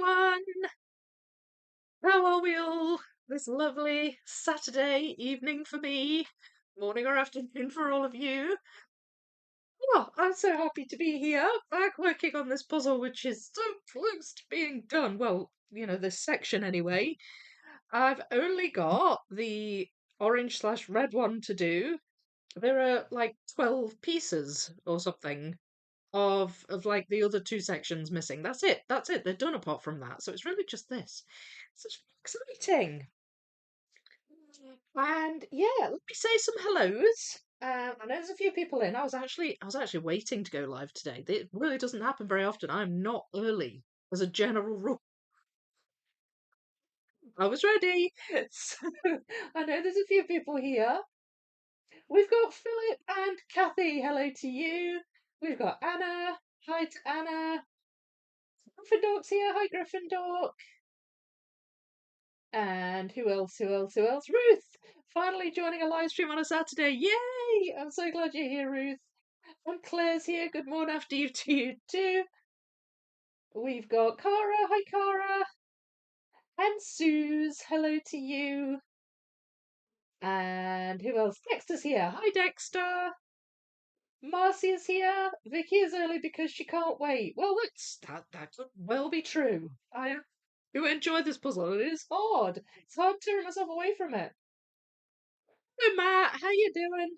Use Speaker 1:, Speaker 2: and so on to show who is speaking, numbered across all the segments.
Speaker 1: everyone! How are we all this lovely Saturday evening for me? Morning or afternoon for all of you? Oh, I'm so happy to be here, back working on this puzzle, which is so close to being done. Well, this section anyway. I've only got the orange/red one to do. There are like 12 pieces or something of like the other two sections missing. That's it. That's it. They're done apart from that. So it's really just this. Such exciting. And yeah, let me say some hellos. I know there's a few people in. I was actually waiting to go live today. It really doesn't happen very often. I'm not early as a general rule. I was ready. So I know there's a few people here. We've got Philip and Kathy. Hello to you. We've got Anna. Hi to Anna. Gryffindor's here. Hi, Gryffindor. And who else? Who else? Who else? Ruth! Finally joining a live stream on a Saturday. Yay! I'm so glad you're here, Ruth. And Claire's here. Good morning after you to you too. We've got Cara. Hi, Cara. And Suze. Hello to you. And who else? Dexter's here. Hi, Dexter. Marcy's here. Vicky is early because she can't wait. Well, that could well be true. I do enjoy this puzzle. It is hard. It's hard to turn myself away from it. Hello, Matt. How you doing?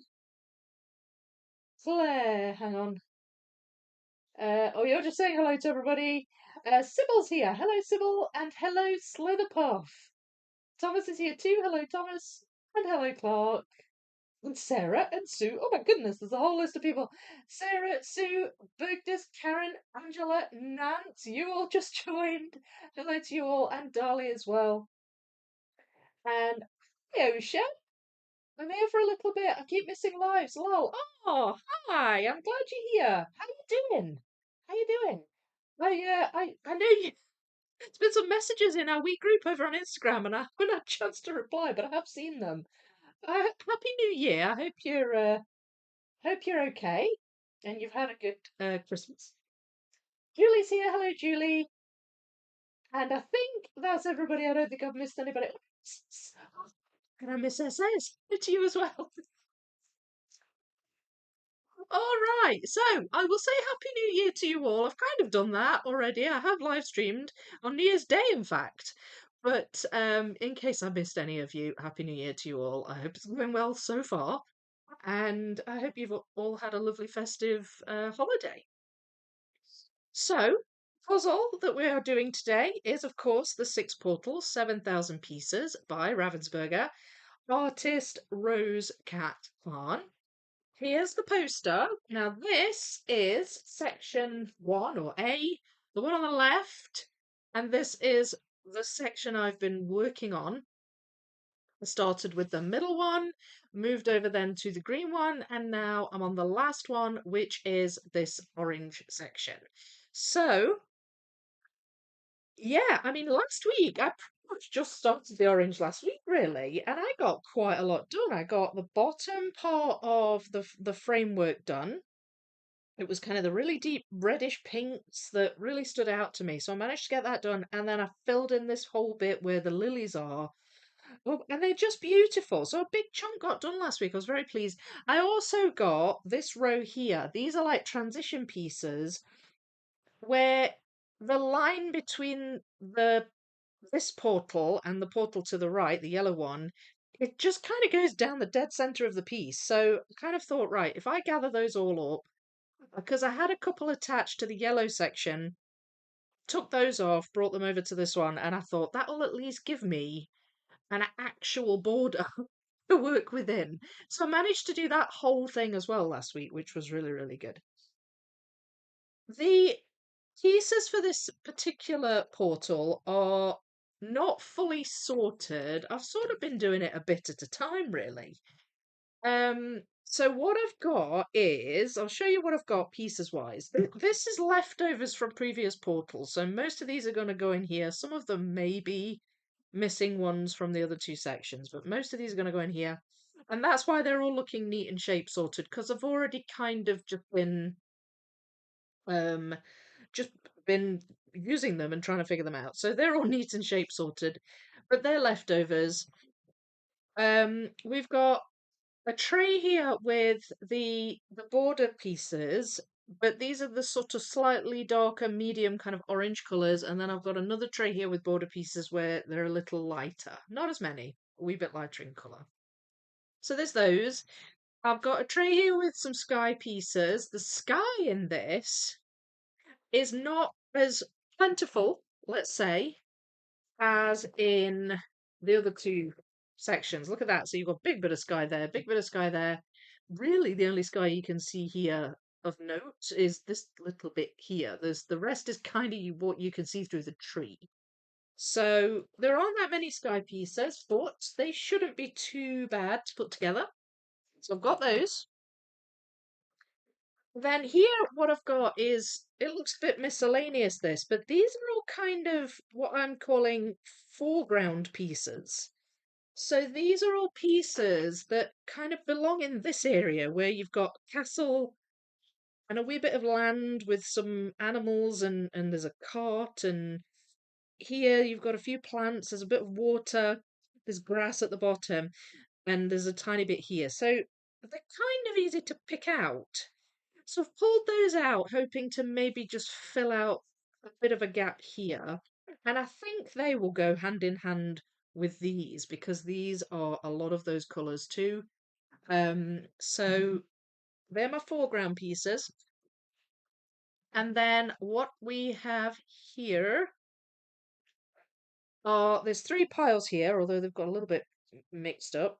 Speaker 1: Claire, hang on. Oh, you're just saying hello to everybody. Sybil's here. Hello, Sybil, and hello, Slitherpuff. Thomas is here too. Hello, Thomas, and hello, Clark, and Sarah and Sue. Oh my goodness, there's a whole list of people. Sarah, Sue, Bergdis, Karen, Angela, Nance. You all just joined. Hello to you all, and Darlie as well. And hi, Osha. I'm here for a little bit. I keep missing lives. Lol. Oh, hi. I'm glad you're here. How you doing? How you doing? Oh yeah, I know you. There's been some messages in our wee group over on Instagram, and I haven't had a chance to reply, but I have seen them. Happy New Year. I hope you're okay, and you've had a good Christmas. Julie's here. Hello, Julie. And I think that's everybody. I don't think I've missed anybody. And I miss SS. To you as well. All right, so I will say Happy New Year to you all. I've kind of done that already. I have live streamed on New Year's Day, in fact. But in case I missed any of you, Happy New Year to you all. I hope it's going well so far, and I hope you've all had a lovely festive holiday. So, puzzle that we are doing today is, of course, the Six Portals, 7,000 Pieces by Ravensburger, artist Rose Cat Khan. Here's the poster. Now, this is section one or A, the one on the left, and this is the section I've been working on. I started with the middle one, moved over then to the green one, and now I'm on the last one, which is this orange section. So, yeah, I mean, last week I pretty much just started the orange last week, really, and I got quite a lot done. I got the bottom part of the framework done. It was kind of the really deep reddish pinks that really stood out to me. So I managed to get that done, and then I filled in this whole bit where the lilies are. Oh, and they're just beautiful. So a big chunk got done last week. I was very pleased. I also got this row here. These are like transition pieces where the line between the this portal and the portal to the right, the yellow one, it just kind of goes down the dead center of the piece. So I kind of thought, right, if I gather those all up, because I had a couple attached to the yellow section, took those off, brought them over to this one, and I thought that'll at least give me an actual border to work within. So I managed to do that whole thing as well last week, which was really, really good. The pieces for this particular portal are not fully sorted. I've sort of been doing it a bit at a time, really. So what I've got is, I'll show you what I've got pieces wise. This is leftovers from previous portals, so most of these are going to go in here. Some of them may be missing ones from the other two sections, but most of these are going to go in here. And that's why they're all looking neat and shape sorted, because I've already kind of um just been using them and trying to figure them out. So they're all neat and shape sorted, but they're leftovers. We've got a tray here with the border pieces, but these are the sort of slightly darker, medium kind of orange colours, and then I've got another tray here with border pieces where they're a little lighter. Not as many, a wee bit lighter in colour. So there's those. I've got a tray here with some sky pieces. The sky in this is not as plentiful, let's say, as in the other two sections. Look at that. So you've got a big bit of sky there, big bit of sky there. Really, the only sky you can see here of note is this little bit here. The rest is kind of what you can see through the tree. So there aren't that many sky pieces, but they shouldn't be too bad to put together. So I've got those. Then here, what I've got is, it looks a bit miscellaneous this, but these are all kind of what I'm calling foreground pieces. So these are all pieces that kind of belong in this area where you've got castle and a wee bit of land with some animals and there's a cart, and here you've got a few plants, there's a bit of water, there's grass at the bottom, and there's a tiny bit here. So they're kind of easy to pick out. So I've pulled those out, hoping to maybe just fill out a bit of a gap here. And I think they will go hand in hand with these because these are a lot of those colours too. So they're my foreground pieces. And then what we have here are, there's three piles here, although they've got a little bit mixed up.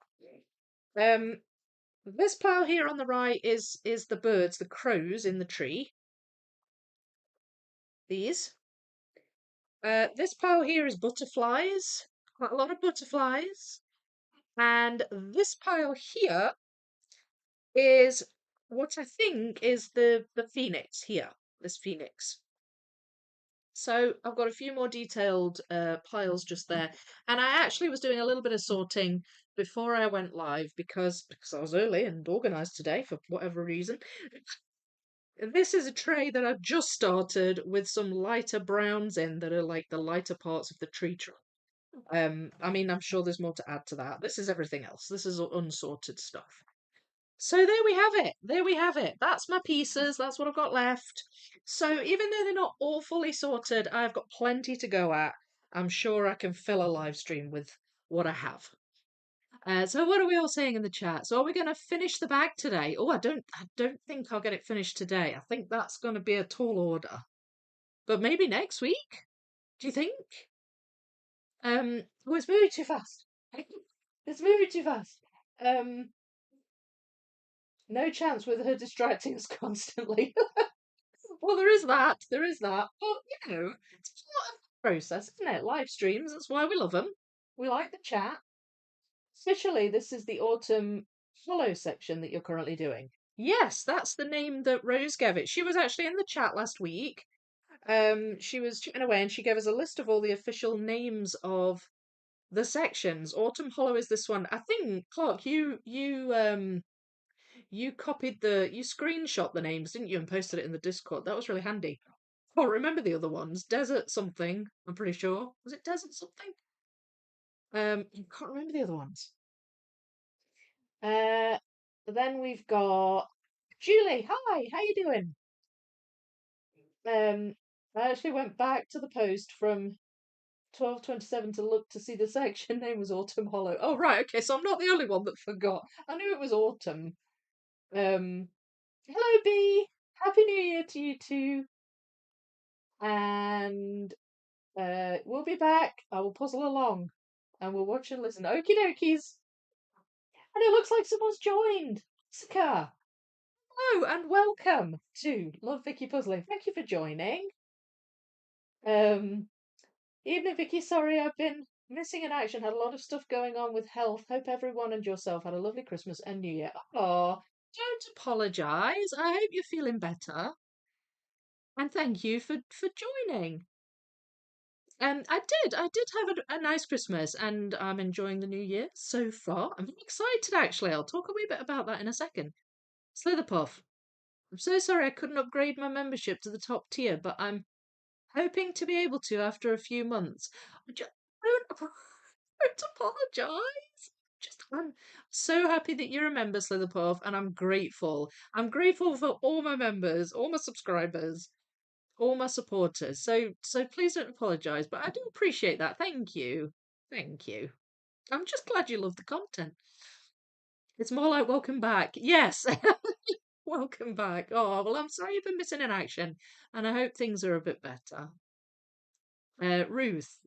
Speaker 1: This pile here on the right is the birds, the crows in the tree. These. This pile here is butterflies, quite a lot of butterflies. And this pile here is what I think is the phoenix here, this phoenix. So I've got a few more detailed piles just there. And I actually was doing a little bit of sorting before I went live because I was early and organised today for whatever reason. This is a tray that I've just started with some lighter browns in that are like the lighter parts of the tree trunk. I mean, I'm sure there's more to add to that. This is everything else. This is unsorted stuff. So there we have it. There we have it. That's my pieces. That's what I've got left. So even though they're not all fully sorted, I've got plenty to go at. I'm sure I can fill a live stream with what I have. So what are we all saying in the chat? So are we going to finish the bag today? Oh, I don't think I'll get it finished today. I think that's going to be a tall order. But maybe next week? Do you think? Well, it's moving too fast. It's moving too fast. Um, no chance with her distracting us constantly. Well, there is that. There is that. But it's part of the process, isn't it? Live streams. That's why we love them. We like the chat. Officially, this is the autumn follow section that you're currently doing. Yes, that's the name that Rose gave it. She was actually in the chat last week. She was chatting away and she gave us a list of all the official names of the sections. Autumn Hollow is this one. I think, Clark, you copied you screenshot the names, didn't you, and posted it in the Discord. That was really handy. Oh, remember the other ones. Desert something, I'm pretty sure. Was it Desert something? I can't remember the other ones. Then we've got Julie. Hi, how you doing? I actually went back to the post from 12:27 to look to see the section name was Autumn Hollow. Oh right, okay, so I'm not the only one that forgot. I knew it was autumn. Hello B. Happy New Year to you too. And we'll be back. I will puzzle along and we'll watch and listen. Okie dokies. And it looks like someone's joined. Jessica. Hello and welcome to Love Vicky Puzzling. Thank you for joining. Evening Vicky, sorry I've been missing in action. Had a lot of stuff going on with health. Hope everyone and yourself had a lovely Christmas and New Year. Oh, don't apologise. I hope you're feeling better. And thank you for joining. I did have a nice Christmas and I'm enjoying the new year so far. I'm very excited actually. I'll talk a wee bit about that in a second. Slitherpuff. I'm so sorry I couldn't upgrade my membership to the top tier, but I'm hoping to be able to after a few months. I just don't apologise. I'm so happy that you remember Slitherpuff, and I'm grateful. I'm grateful for all my members, all my subscribers, all my supporters. So please don't apologise, but I do appreciate that. Thank you. Thank you. I'm just glad you love the content. It's more like welcome back. Yes. Welcome back. Oh, well, I'm sorry you've been missing in action, and I hope things are a bit better. Ruth.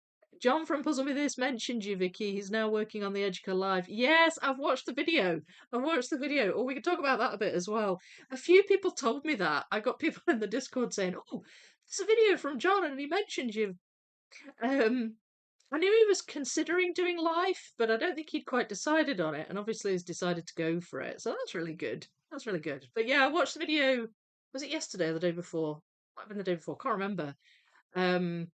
Speaker 1: John from Puzzle Me This mentioned you, Vicky. He's now working on the Educa Live. Yes, I've watched the video. I've watched the video. Or we can talk about that a bit as well. A few people told me that. I got people in the Discord saying, "Oh, there's a video from John, and he mentioned you." Um, I knew he was considering doing live, but I don't think he'd quite decided on it. And obviously, he's decided to go for it. So that's really good. That's really good. But yeah, I watched the video. Was it yesterday or the day before? Might have been the day before. Can't remember. Um,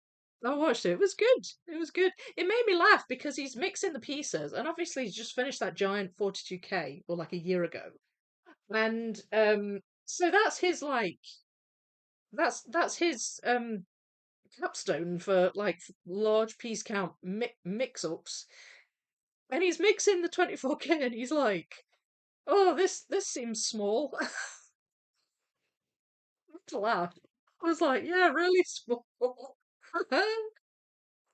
Speaker 1: I watched it. It was good. It was good. It made me laugh because he's mixing the pieces, and obviously he's just finished that giant 42K or like a year ago, and so that's his like that's his capstone for like large piece count mix-ups, and he's mixing the 24K, and he's like, "Oh, this seems small." To laugh. I was like, "Yeah, really small." It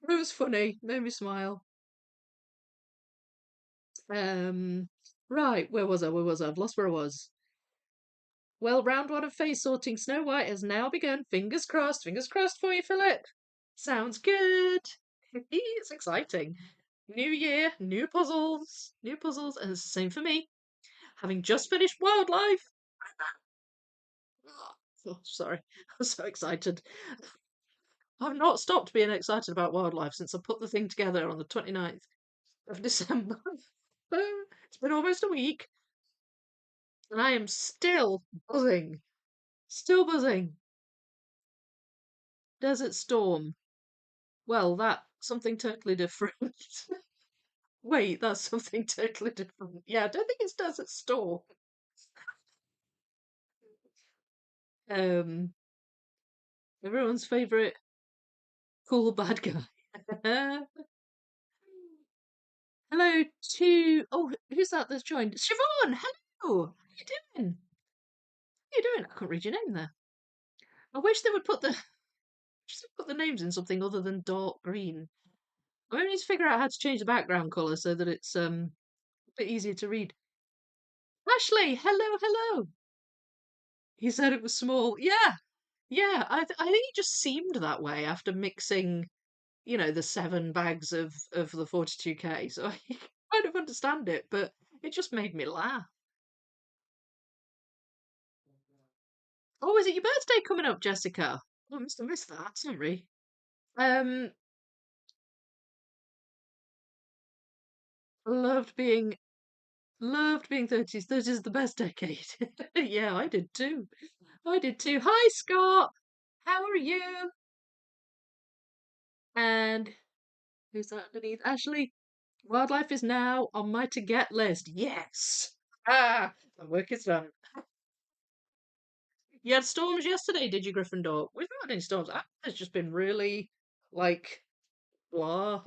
Speaker 1: was funny. Made me smile. Right, where was I? Where was I? I've lost where I was. Well, round one of face sorting Snow White has now begun. Fingers crossed. Fingers crossed for you, Philip. Sounds good. It's exciting. New year, new puzzles. New puzzles. And it's the same for me. Having just finished Wildlife. Oh, sorry. I'm so excited. I've not stopped being excited about Wildlife since I put the thing together on the 29th of December. It's been almost a week. And I am still buzzing. Still buzzing. Desert Storm. Well, that's something totally different. Wait, that's something totally different. Yeah, I don't think it's Desert Storm. Um, everyone's favourite cool bad guy. Hello to who's that that's joined? Siobhan, hello. How you doing? How you doing? I couldn't read your name there. I wish they would put the names in something other than dark green. I need to figure out how to change the background colour so that it's a bit easier to read. Ashley, hello, hello. He said it was small. Yeah, yeah. I think it just seemed that way after mixing, the 7 bags of the 42K. So I kind of understand it, but it just made me laugh. Oh, is it your birthday coming up, Jessica? Oh, I must have missed that. Sorry. Um, loved being loved being 30s. 30s is the best decade. Yeah, I did too. I did too. Hi, Scott. How are you? And who's that underneath? Ashley. Wildlife is now on my to get list. Yes. Ah, my work is done. You had storms yesterday, did you, Gryffindor? We've not had any storms. It's just been really, like, blah.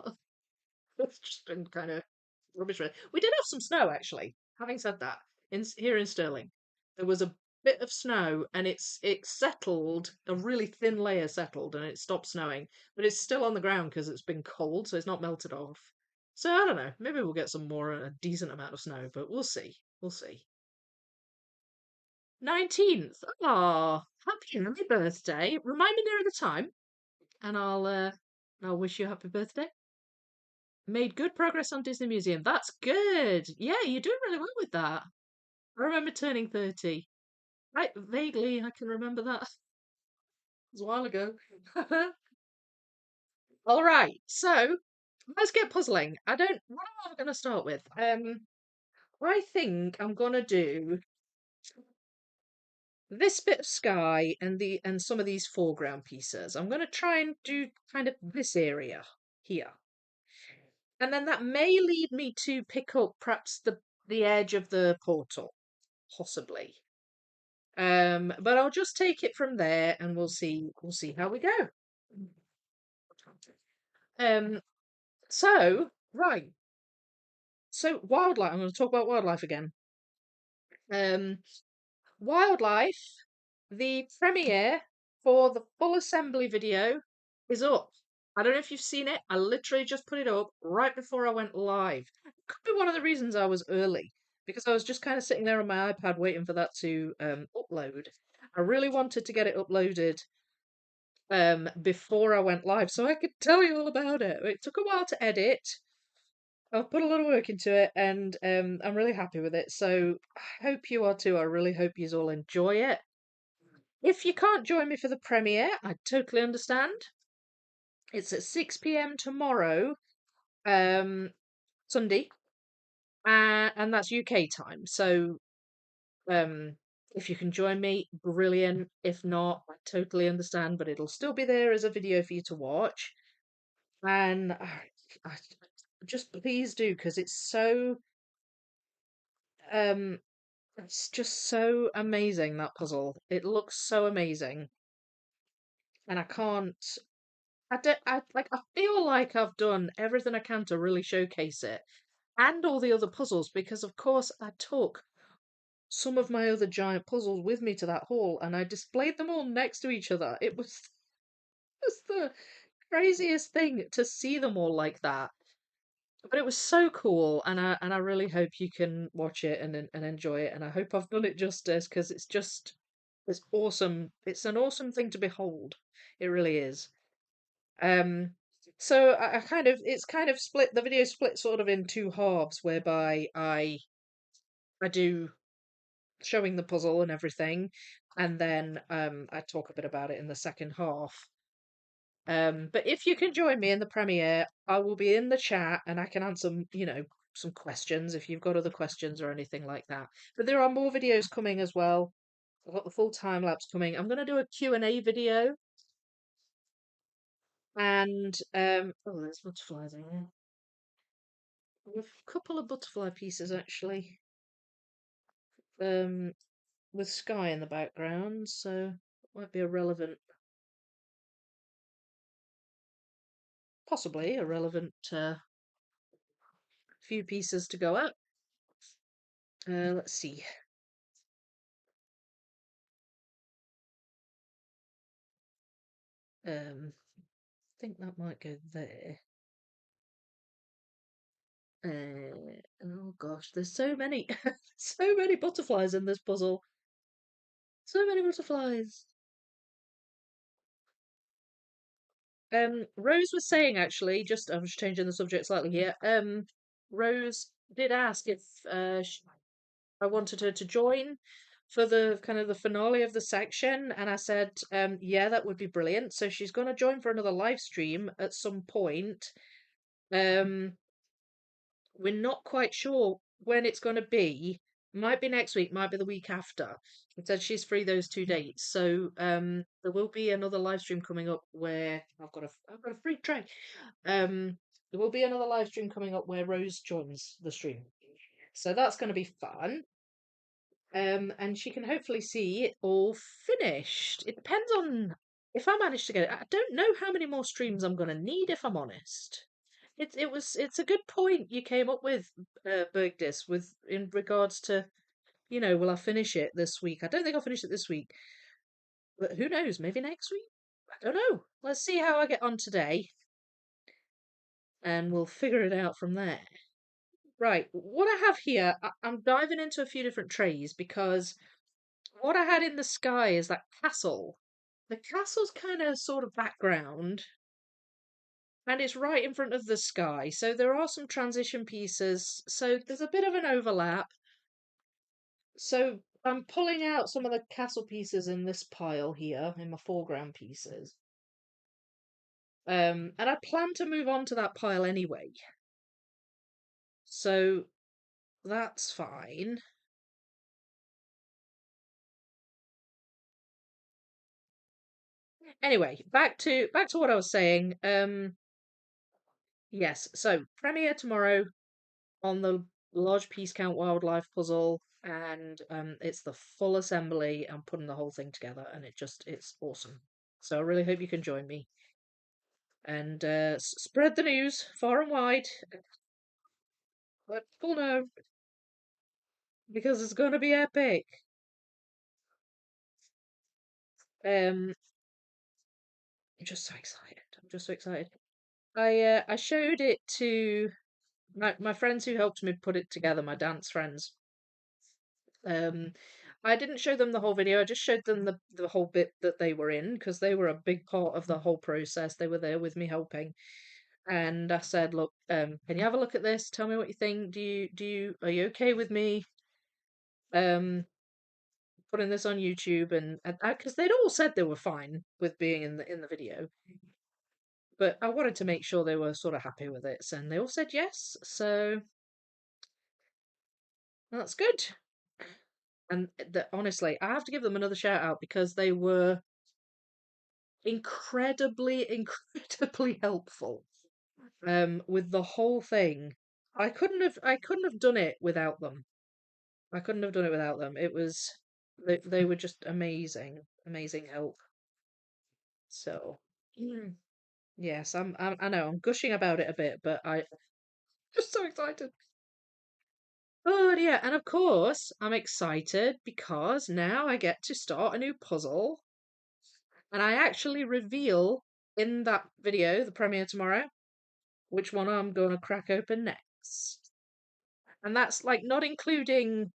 Speaker 1: It's just been kind of rubbish. We did have some snow, actually. Having said that, here in Stirling, there was a bit of snow, and it settled. A really thin layer settled, and it stopped snowing. But it's still on the ground because it's been cold, so it's not melted off. So I don't know. Maybe we'll get some more a decent amount of snow, but we'll see. We'll see. 19th. Ah, happy birthday. Remind me nearer the time, and I'll wish you a happy birthday. Made good progress on Disney Museum. That's good. Yeah, you're doing really well with that. I remember turning 30. Right, vaguely, I can remember that. It was a while ago. All right, so let's get puzzling. What am I going to start with? I think I'm going to do this bit of sky and some of these foreground pieces. I'm going to try and do kind of this area here. And then that may lead me to pick up perhaps the edge of the portal, possibly. But I'll just take it from there and we'll see how we go. Um, so, right. So, wildlife. I'm going to talk about wildlife again. Um, Wildlife, the premiere for the full assembly video is up. I don't know if you've seen it. I literally just put it up right before I went live. Could be one of the reasons I was early because I was just kind of sitting there on my iPad waiting for that to upload. I really wanted to get it uploaded before I went live so I could tell you all about it. It took a while to edit. I've put a lot of work into it and I'm really happy with it. So I hope you are too. I really hope you all enjoy it. If you can't join me for the premiere, I totally understand. It's at 6 p.m. tomorrow, um, Sunday, and that's UK time. So, um, if you can join me, brilliant. If not, I totally understand, but it'll still be there as a video for you to watch. And I just please do because um, it's just so amazing that puzzle. It looks so amazing, and I can't. I feel like I've done everything I can to really showcase it and all the other puzzles because of course I took some of my other giant puzzles with me to that hall and I displayed them all next to each other. It was just the craziest thing to see them all like that. But it was so cool and I really hope you can watch it and enjoy it and I hope I've done it justice because it's awesome. It's an awesome thing to behold. It really is. Um, so I kind of it's kind of split the video split sort of in two halves whereby I do showing the puzzle and everything, and then I talk a bit about it in the second half. But if you can join me in the premiere, I will be in the chat and I can answer, some questions if you've got other questions or anything like that. But there are more videos coming as well. I've got the full time lapse coming. I'm going to do a Q&A video and oh, there's butterflies in here. With a couple of butterfly pieces actually, um, with sky in the background, so it might be a relevant, possibly a relevant few pieces to go up. Let's see. I think that might go there. Oh gosh, there's so many, so many butterflies in this puzzle. So many butterflies. Rose was saying actually, just I'm just changing the subject slightly here. Rose did ask if I wanted her to join for the kind of the finale of the section, and I said, yeah, that would be brilliant. So she's going to join for another live stream at some point. Um, we're not quite sure when it's going to be. Might be next week, might be the week after. It said she's free those 2 dates, so there will be another live stream coming up where I've got a free tray. There will be another live stream coming up where Rose joins the stream, so that's going to be fun. And she can hopefully see it all finished. It depends on if I manage to get it. I don't know how many more streams I'm going to need, if I'm honest. It's a good point you came up with, Bergdis, with in regards to will I finish it this week? I don't think I'll finish it this week, but who knows? Maybe next week. I don't know. Let's see how I get on today, and we'll figure it out from there. Right, what I have here, I'm diving into a few different trays because what I had in the sky is that castle. The castle's kind of sort of background, and it's right in front of the sky. So there are some transition pieces. So there's a bit of an overlap. So I'm pulling out some of the castle pieces in this pile here, in my foreground pieces. And I plan to move on to that pile anyway. So that's fine. Anyway, back to what I was saying. Yes, so premiere tomorrow on the large piece count wildlife puzzle, and it's the full assembly. I'm putting the whole thing together, and it's awesome. So I really hope you can join me. and spread the news far and wide. Let people know because it's going to be epic. I'm just so excited. I'm just so excited. I showed it to my friends who helped me put it together, my dance friends. Um, I didn't show them the whole video. I just showed them the whole bit that they were in because they were a big part of the whole process. They were there with me helping, and I said, "Look, can you have a look at this? Tell me what you think. Are you okay with me um putting this on YouTube?" And because they'd all said they were fine with being in the video, but I wanted to make sure they were sort of happy with it, and they all said yes. So that's good. And honestly, I have to give them another shout out because they were incredibly, incredibly helpful with the whole thing. I couldn't have done it without them. I couldn't have done it without them. It was they were just amazing, amazing help. So yes, I know I'm gushing about it a bit, but I just so excited. Oh yeah, and of course I'm excited because now I get to start a new puzzle, and I actually reveal in that video, the premiere tomorrow, which one I'm going to crack open next. And that's like not including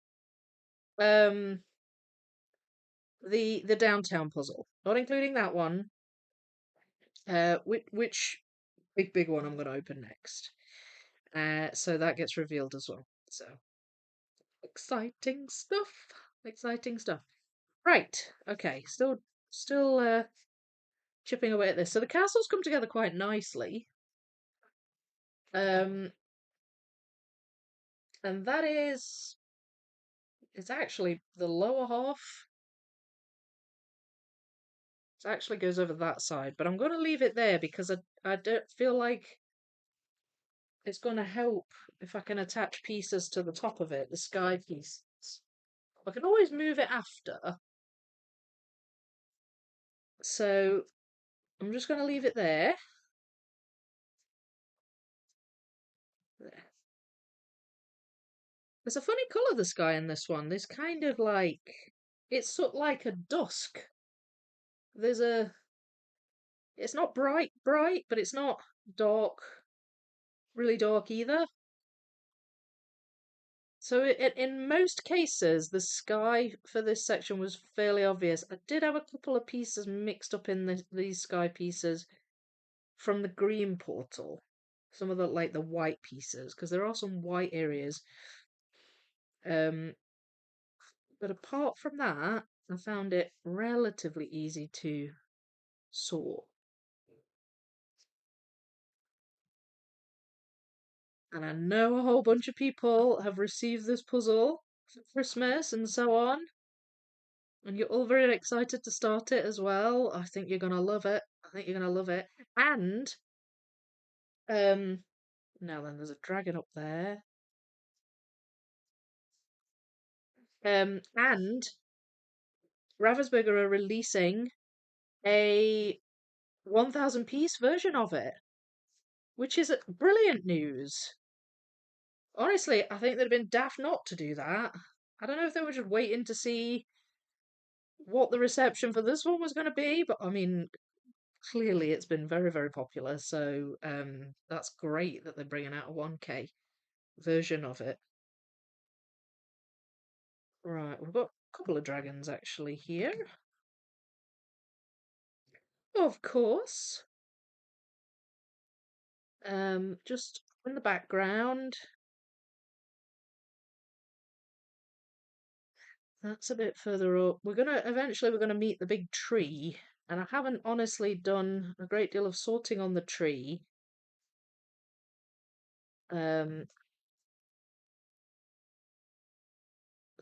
Speaker 1: um the downtown puzzle. Not including that one. Which big one I'm going to open next. So that gets revealed as well. So exciting stuff. Exciting stuff. Right. Okay. Still chipping away at this. So the castles come together quite nicely. Um and that is it's actually the lower half. It actually goes over that side, but I'm going to leave it there because I don't feel like it's going to help if I can attach pieces to the top of it, the sky pieces. I can always move it after. So I'm just going to leave it there. There. There's a funny colour, the sky in this one. There's kind of like, it's sort of like a dusk. There's a, it's not bright, but it's not dark, really dark either. So in most cases, the sky for this section was fairly obvious. I did have a couple of pieces mixed up in these sky pieces from the green portal. Some of the like the white pieces, because there are some white areas. Um, but apart from that, I found it relatively easy to sort. And I know a whole bunch of people have received this puzzle for Christmas and so on. And you're all very excited to start it as well. I think you're gonna love it. I think you're gonna love it. And now then, there's a dragon up there. And Ravensburger are releasing a 1,000 piece version of it, which is brilliant news. Honestly, I think they'd have been daft not to do that. I don't know if they were just waiting to see what the reception for this one was going to be, but I mean, clearly it's been very, very popular. So that's great that they're bringing out a 1K version of it. Right, we've got a couple of dragons actually here. Of course. Just in the background. That's a bit further up. We're gonna meet the big tree, and I haven't honestly done a great deal of sorting on the tree. Um,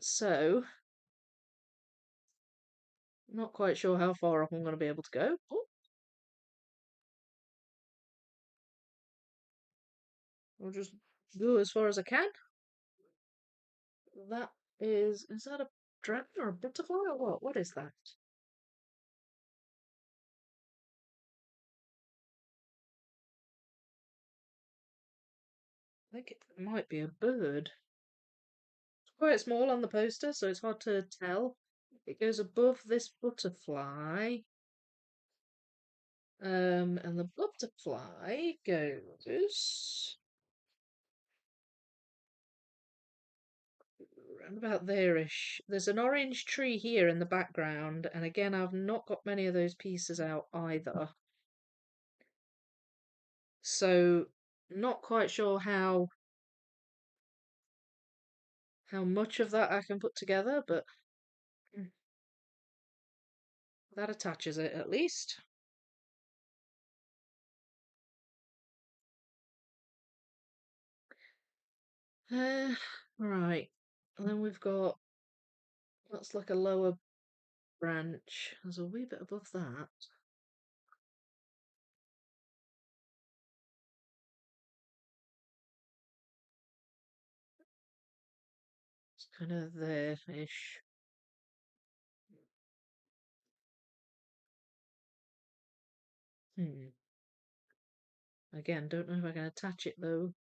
Speaker 1: so not quite sure how far up I'm gonna be able to go. Oh, I'll just go as far as I can. That is that a dragon or a butterfly or what? What is that? think it might be a bird. It's quite small on the poster, so it's hard to tell. It goes above this butterfly. And the butterfly goes around about there-ish. There's an orange tree here in the background, and again, I've not got many of those pieces out either. So, not quite sure how much of that I can put together, but that attaches it at least. Right. And then we've got, that's like a lower branch. There's a wee bit above that. It's kind of there-ish. Again, don't know if I can attach it though.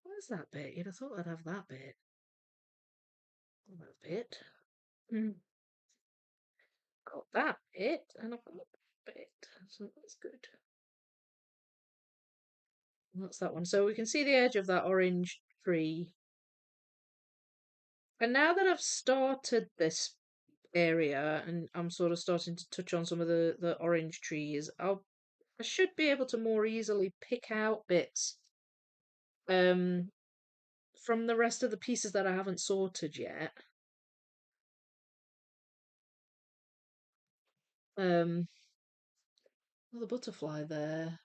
Speaker 1: Where's that bit? You'd have thought I'd have that bit. That bit. Got that bit, and I've got that bit. So that's good. And that's that one. So we can see the edge of that orange tree. And now that I've started this area and I'm sort of starting to touch on some of the orange trees, I should be able to more easily pick out bits um from the rest of the pieces that I haven't sorted yet. Um, well, the butterfly there.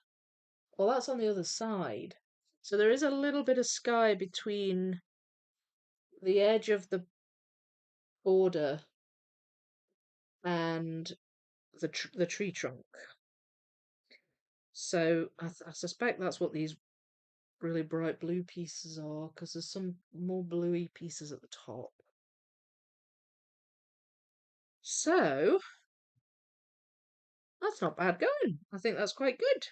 Speaker 1: Well, that's on the other side. So there is a little bit of sky between the edge of the border and the tree trunk. So I suspect that's what these really bright blue pieces are, because there's some more bluey pieces at the top. So that's not bad going. I think that's quite good.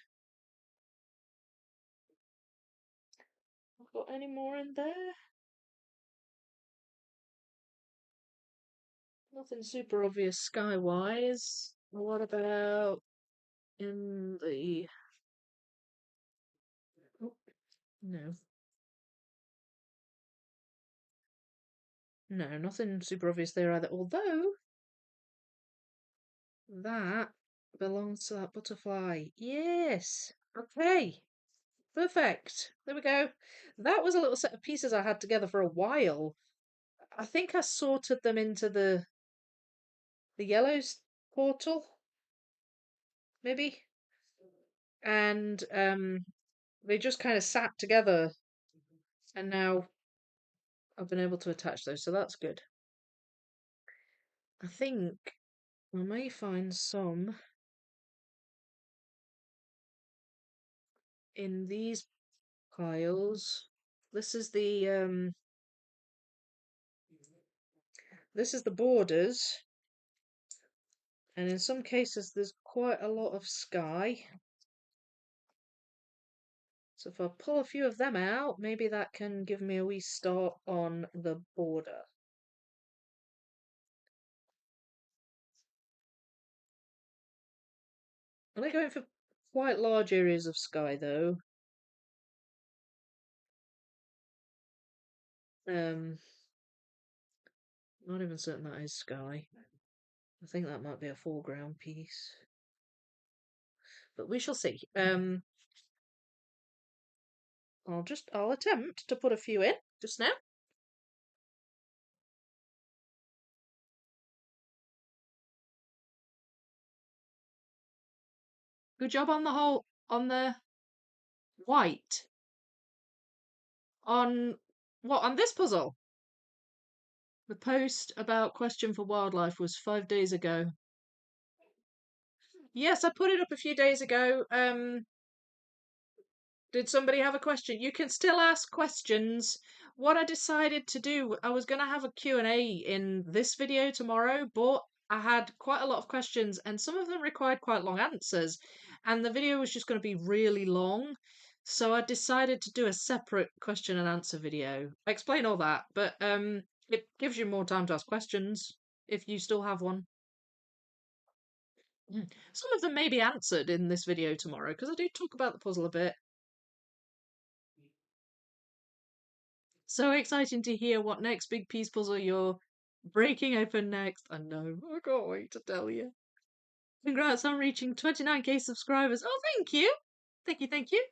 Speaker 1: Got any more in there? Nothing super obvious sky-wise. What about in the... Oh, no. No, nothing super obvious there either. Although, that belongs to that butterfly. Yes. Okay. Perfect. There we go. That was a little set of pieces I had together for a while. I think I sorted them into the yellows portal, maybe. And they just kind of sat together, and now I've been able to attach those, so that's good. I think I may find some in these piles. This is the borders, and in some cases there's quite a lot of sky. So if I pull a few of them out, maybe that can give me a wee start on the border. I'm going for quite large areas of sky though. Um, not even certain that is sky. I think that might be a foreground piece, but we shall see. I'll attempt to put a few in just now. Good job on the whole, on the white. On what, on this puzzle? The post about question for wildlife was 5 days ago. Yes, I put it up a few days ago. Did somebody have a question? You can still ask questions. What I decided to do, I was going to have a Q&A in this video tomorrow, but I had quite a lot of questions, and some of them required quite long answers, and the video was just going to be really long. So I decided to do a separate question and answer video. I explain all that, but it gives you more time to ask questions if you still have one. Some of them may be answered in this video tomorrow because I do talk about the puzzle a bit. So exciting to hear what next big piece puzzle you're breaking open next. I know, I can't wait to tell you. Congrats on reaching 29k subscribers. Oh, thank you. Thank you, thank you.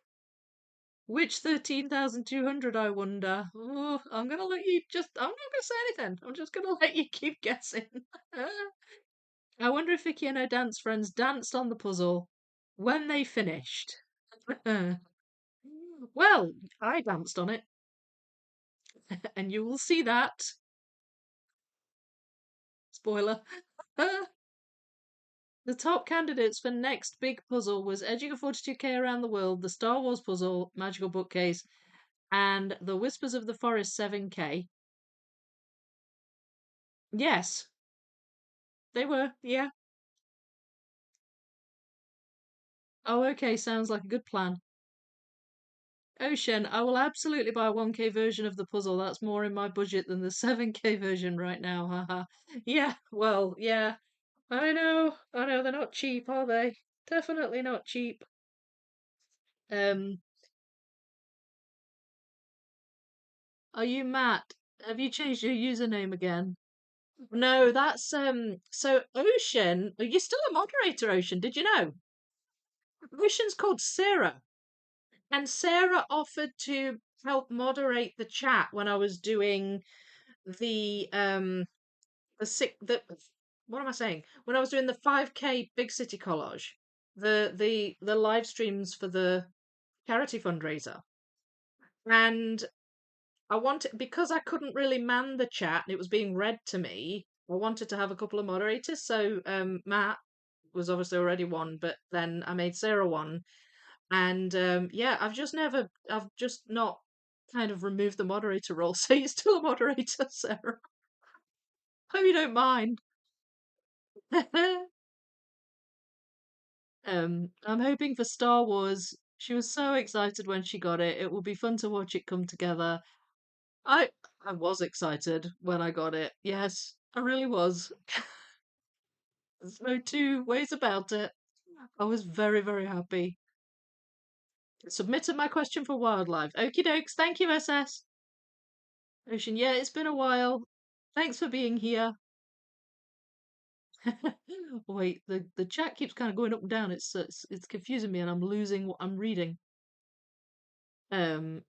Speaker 1: Which 13,200, I wonder? Oh, I'm gonna let you I'm not gonna say anything. I'm just gonna let you keep guessing. I wonder if Vicky and her dance friends danced on the puzzle when they finished. Well, I danced on it, and you will see that. Spoiler. The top candidates for next big puzzle was Edging a 42k Around the World, the Star Wars puzzle, Magical Bookcase, and the Whispers of the Forest 7k. Yes, they were, yeah. Oh, okay, sounds like a good plan. Ocean, I will absolutely buy a 1k version of the puzzle. That's more in my budget than the 7k version right now. Haha. Yeah, well, yeah. I know, they're not cheap, are they? Definitely not cheap. Um, are you Matt? Have you changed your username again? No, that's so Ocean, you're still a moderator, Ocean, did you know? Ocean's called Sarah. And Sarah offered to help moderate the chat when I was doing the what am I saying? When I was doing the 5k Big City Collage, the live streams for the charity fundraiser. And I wanted, because I couldn't really man the chat and it was being read to me, I wanted to have a couple of moderators. So Matt was obviously already one, but then I made Sarah one. And yeah, I've just not kind of removed the moderator role. So you're still a moderator, Sarah. Hope you don't mind. I'm hoping for Star Wars. She was so excited when she got it. It will be fun to watch it come together. I I was excited when I got it. Yes, I really was. There's no two ways about it. I was very, very happy. Submitted my question for wildlife. Okie dokes. Thank you, SS. Ocean, yeah, it's been a while. Thanks for being here. Wait, the chat keeps kind of going up and down. It's confusing me, and I'm losing what I'm reading. Um,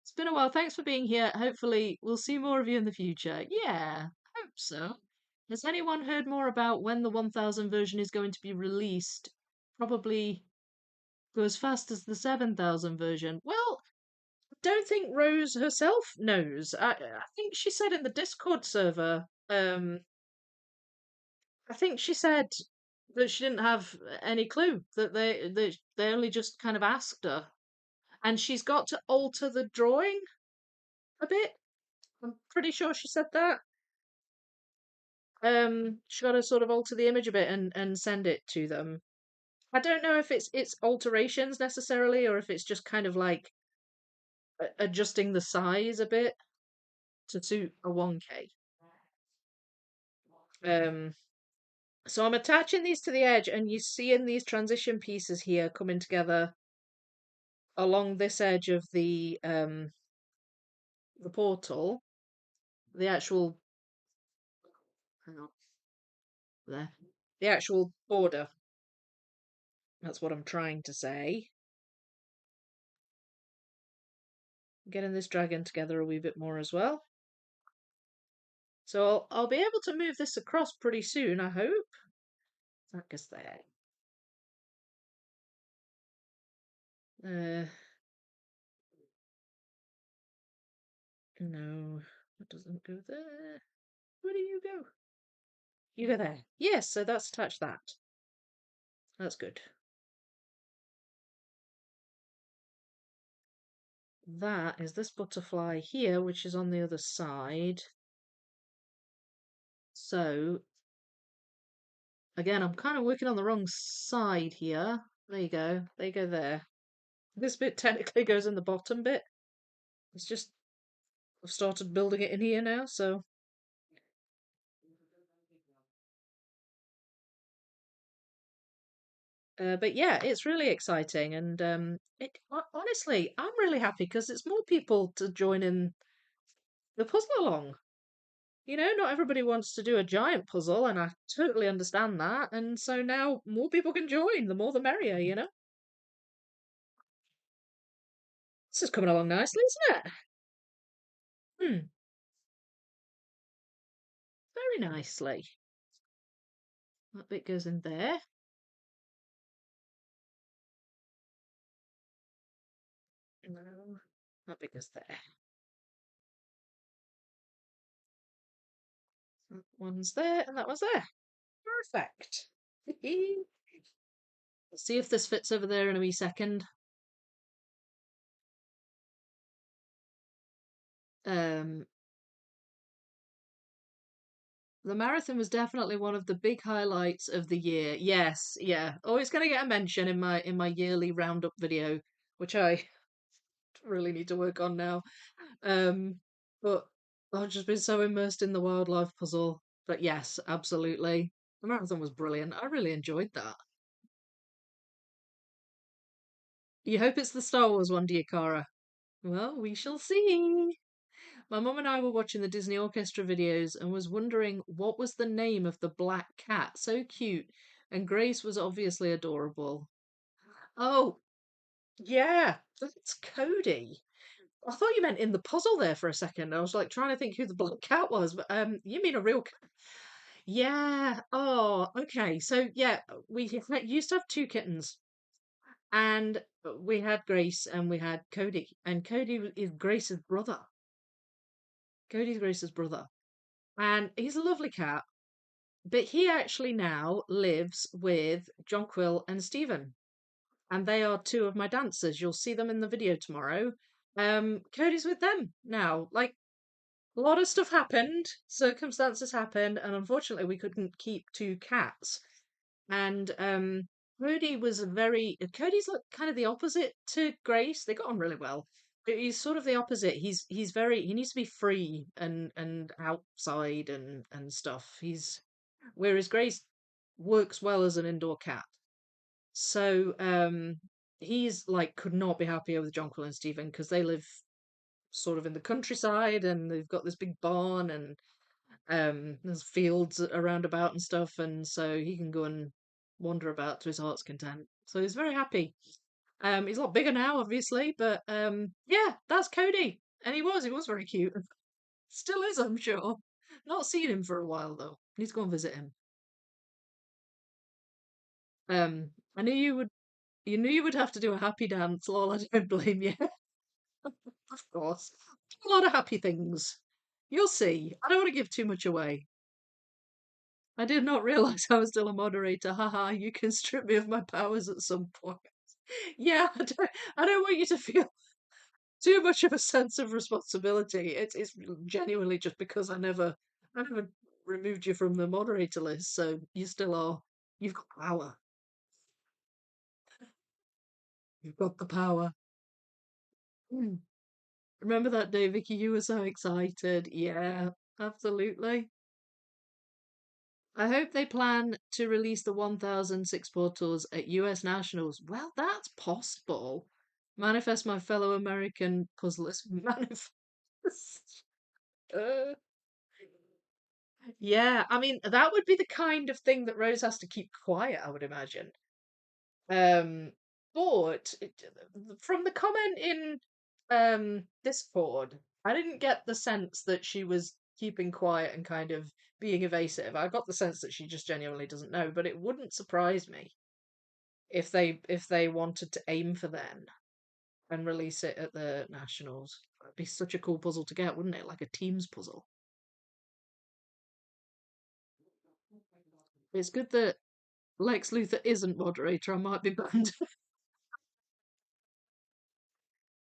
Speaker 1: it's been a while. Thanks for being here. Hopefully, we'll see more of you in the future. Yeah, hope so. Has anyone heard more about when the 1000 version is going to be released? Probably go as fast as the 7000 version. Well, don't think Rose herself knows. I think she said in the Discord server. I think she said that she didn't have any clue that they only just kind of asked her, and she's got to alter the drawing a bit. I'm pretty sure she said that. She got to sort of alter the image a bit and send it to them. I don't know if it's alterations necessarily, or if it's just kind of like adjusting the size a bit to suit a 1K. So I'm attaching these to the edge, and you see in these transition pieces here coming together along this edge of the portal, the actual hang on, there, the actual border. That's what I'm trying to say. Getting this dragon together a wee bit more as well. So I'll be able to move this across pretty soon, I hope. That goes there. No, that doesn't go there. Where do you go? You go there. Yes, so that's attached that. That's good. That is this butterfly here, which is on the other side. So again, I'm kind of working on the wrong side here. There you go. There you go there. This bit technically goes in the bottom bit. It's just I've started building it in here now, so but yeah, it's really exciting, and honestly, I'm really happy because it's more people to join in the puzzle along. Not everybody wants to do a giant puzzle, and I totally understand that. And so now more people can join. The more the merrier. This is coming along nicely, isn't it? Hmm, very nicely. That bit goes in there. No, that bit goes there. That one's there, and that one's there. Perfect. Let's see if this fits over there in a wee second. Um, the marathon was definitely one of the big highlights of the year. Yes, yeah. Always gonna get a mention in my yearly roundup video, which I really need to work on now. But I've just been so immersed in the wildlife puzzle. But yes, absolutely. The marathon was brilliant. I really enjoyed that. You hope it's the Star Wars one, dear Cara? Well, we shall see. My mum and I were watching the Disney Orchestra videos and was wondering what was the name of the black cat. So cute. And Grace was obviously adorable. Oh, yeah, that's Cody. I thought you meant in the puzzle there for a second. I was like trying to think who the black cat was, but you mean a real cat? Yeah. Oh, okay. So yeah, used to have two kittens, and we had Grace and we had Cody, and is Grace's brother. Cody's Grace's brother, and he's a lovely cat. But he actually now lives with Jonquil and Stephen, and they are two of my dancers. You'll see them in the video tomorrow. Cody's with them now. Like a lot of stuff happened, circumstances happened, and unfortunately we couldn't keep two cats. And Cody's like kind of the opposite to Grace. They got on really well. But he's sort of the opposite. He needs to be free and outside and stuff. He's Whereas Grace works well as an indoor cat. So he's like could not be happier with Jonquil and Stephen because they live sort of in the countryside and they've got this big barn and there's fields around about and stuff, and so he can go and wander about to his heart's content. So he's very happy. He's a lot bigger now, obviously, but yeah, that's Cody. And he was very cute. Still is, I'm sure. Not seen him for a while though. Need to go and visit him. I knew you would have to do a happy dance, lol, I don't blame you. Of course. A lot of happy things. You'll see. I don't want to give too much away. I did not realize I was still a moderator. Haha, you can strip me of my powers at some point. Yeah, I don't want you to feel too much of a sense of responsibility. It's genuinely just because I never removed you from the moderator list, so you still are. You've got power. You've got the power. Hmm. Remember that day, Vicky? You were so excited. Yeah, absolutely. I hope they plan to release the 1006 portals at US Nationals. Well, that's possible. Manifest my fellow American puzzlers. Manifest. Uh, yeah, I mean, that would be the kind of thing that Rose has to keep quiet, I would imagine. Um, but from the comment in Discord, I didn't get the sense that she was keeping quiet and kind of being evasive. I got the sense that she just genuinely doesn't know, but it wouldn't surprise me if they wanted to aim for then and release it at the nationals. It'd be such a cool puzzle to get, wouldn't it? Like a teams puzzle. It's good that Lex Luthor isn't moderator. I might be banned.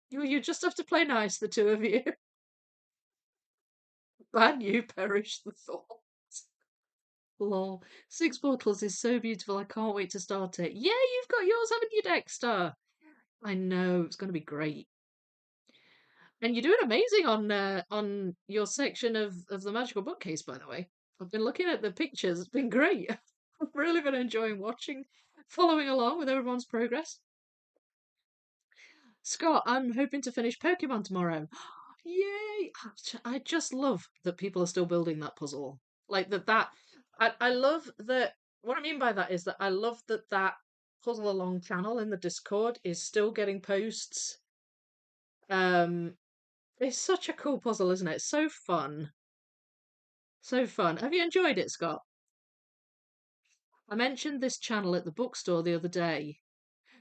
Speaker 1: You just have to play nice, the two of you. Ban you, perish the thought. Lol. Six Portals is so beautiful. I can't wait to start it. Yeah, you've got yours, haven't you, Dexter? I know it's going to be great. And you're doing amazing on your section of the magical bookcase, by the way. I've been looking at the pictures. It's been great. I've really been enjoying watching, following along with everyone's progress. Scott, I'm hoping to finish Pokemon tomorrow. Yay! I just love that people are still building that puzzle. Like that. I love that. What I mean by that is that I love that puzzle along channel in the Discord is still getting posts. Um, it's such a cool puzzle, isn't it? So fun. So fun. Have you enjoyed it, Scott? I mentioned this channel at the bookstore the other day.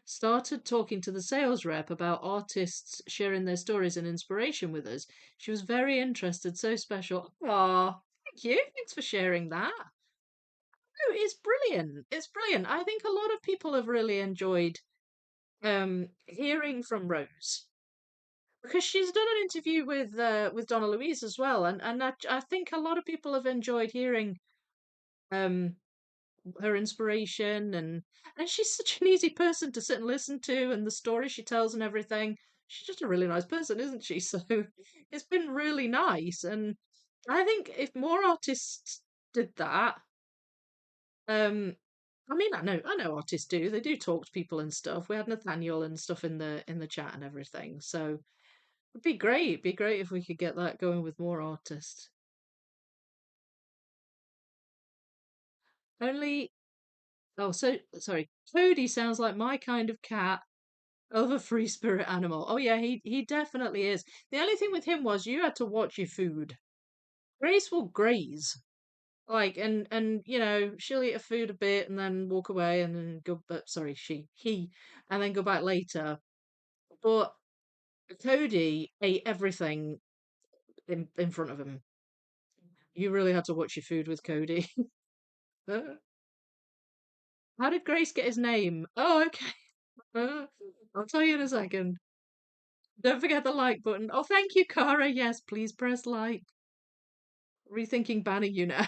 Speaker 1: Started talking to the sales rep about artists sharing their stories and inspiration with us. She was very interested, so special. Aw, thank you. Thanks for sharing that. No, it's brilliant. It's brilliant. I think a lot of people have really enjoyed hearing from Rose because she's done an interview with Donna Louise as well, and I think a lot of people have enjoyed hearing um her inspiration and she's such an easy person to sit and listen to and the story she tells and everything. She's just a really nice person, isn't she? So it's been really nice, and I think if more artists did that, um I mean, I know artists do. They do talk to people and stuff. We had Nathaniel and stuff in the chat and everything. So it'd be great. It'd be great if we could get that going with more artists. Only oh, so sorry. Cody sounds like my kind of cat. Of a free spirit animal. Oh yeah, he definitely is. The only thing with him was you had to watch your food. Grace will graze. Like and she'll eat her food a bit and then walk away and then go but sorry, he and then go back later. But Cody ate everything in front of him. You really had to watch your food with Cody. How did Grace get his name? Oh, okay. I'll tell you in a second. Don't forget the like button. Oh, thank you, Cara. Yes, please press like. Rethinking banning you now.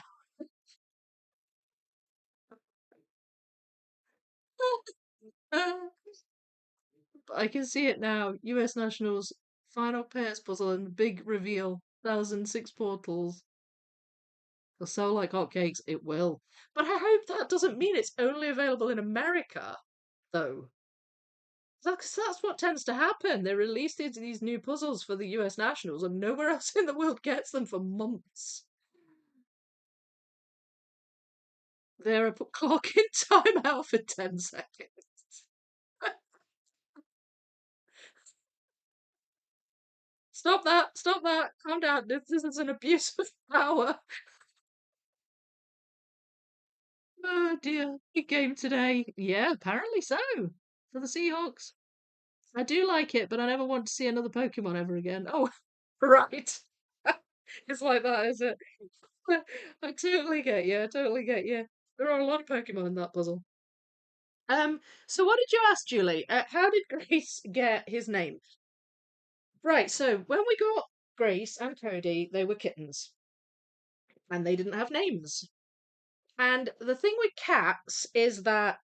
Speaker 1: I can see it now. US Nationals final pairs puzzle and the big reveal. 1006 portals. They'll sell like hotcakes. It will. But I hope that doesn't mean it's only available in America, though. That's what tends to happen. They release these new puzzles for the US Nationals and nowhere else in the world gets them for months. They're a clock in time out for 10 seconds. Stop that! Stop that! Calm down. This is an abuse of power. Oh dear. Big game today. Yeah, apparently so. For the Seahawks. I do like it, but I never want to see another Pokemon ever again. Oh, right. It's like that, is it? I totally get you. I totally get you. There are a lot of Pokemon in that puzzle. So what did you ask, Julie? How did Grace get his name? Right, so when we got Grace and Cody, they were kittens, and they didn't have names. And the thing with cats is that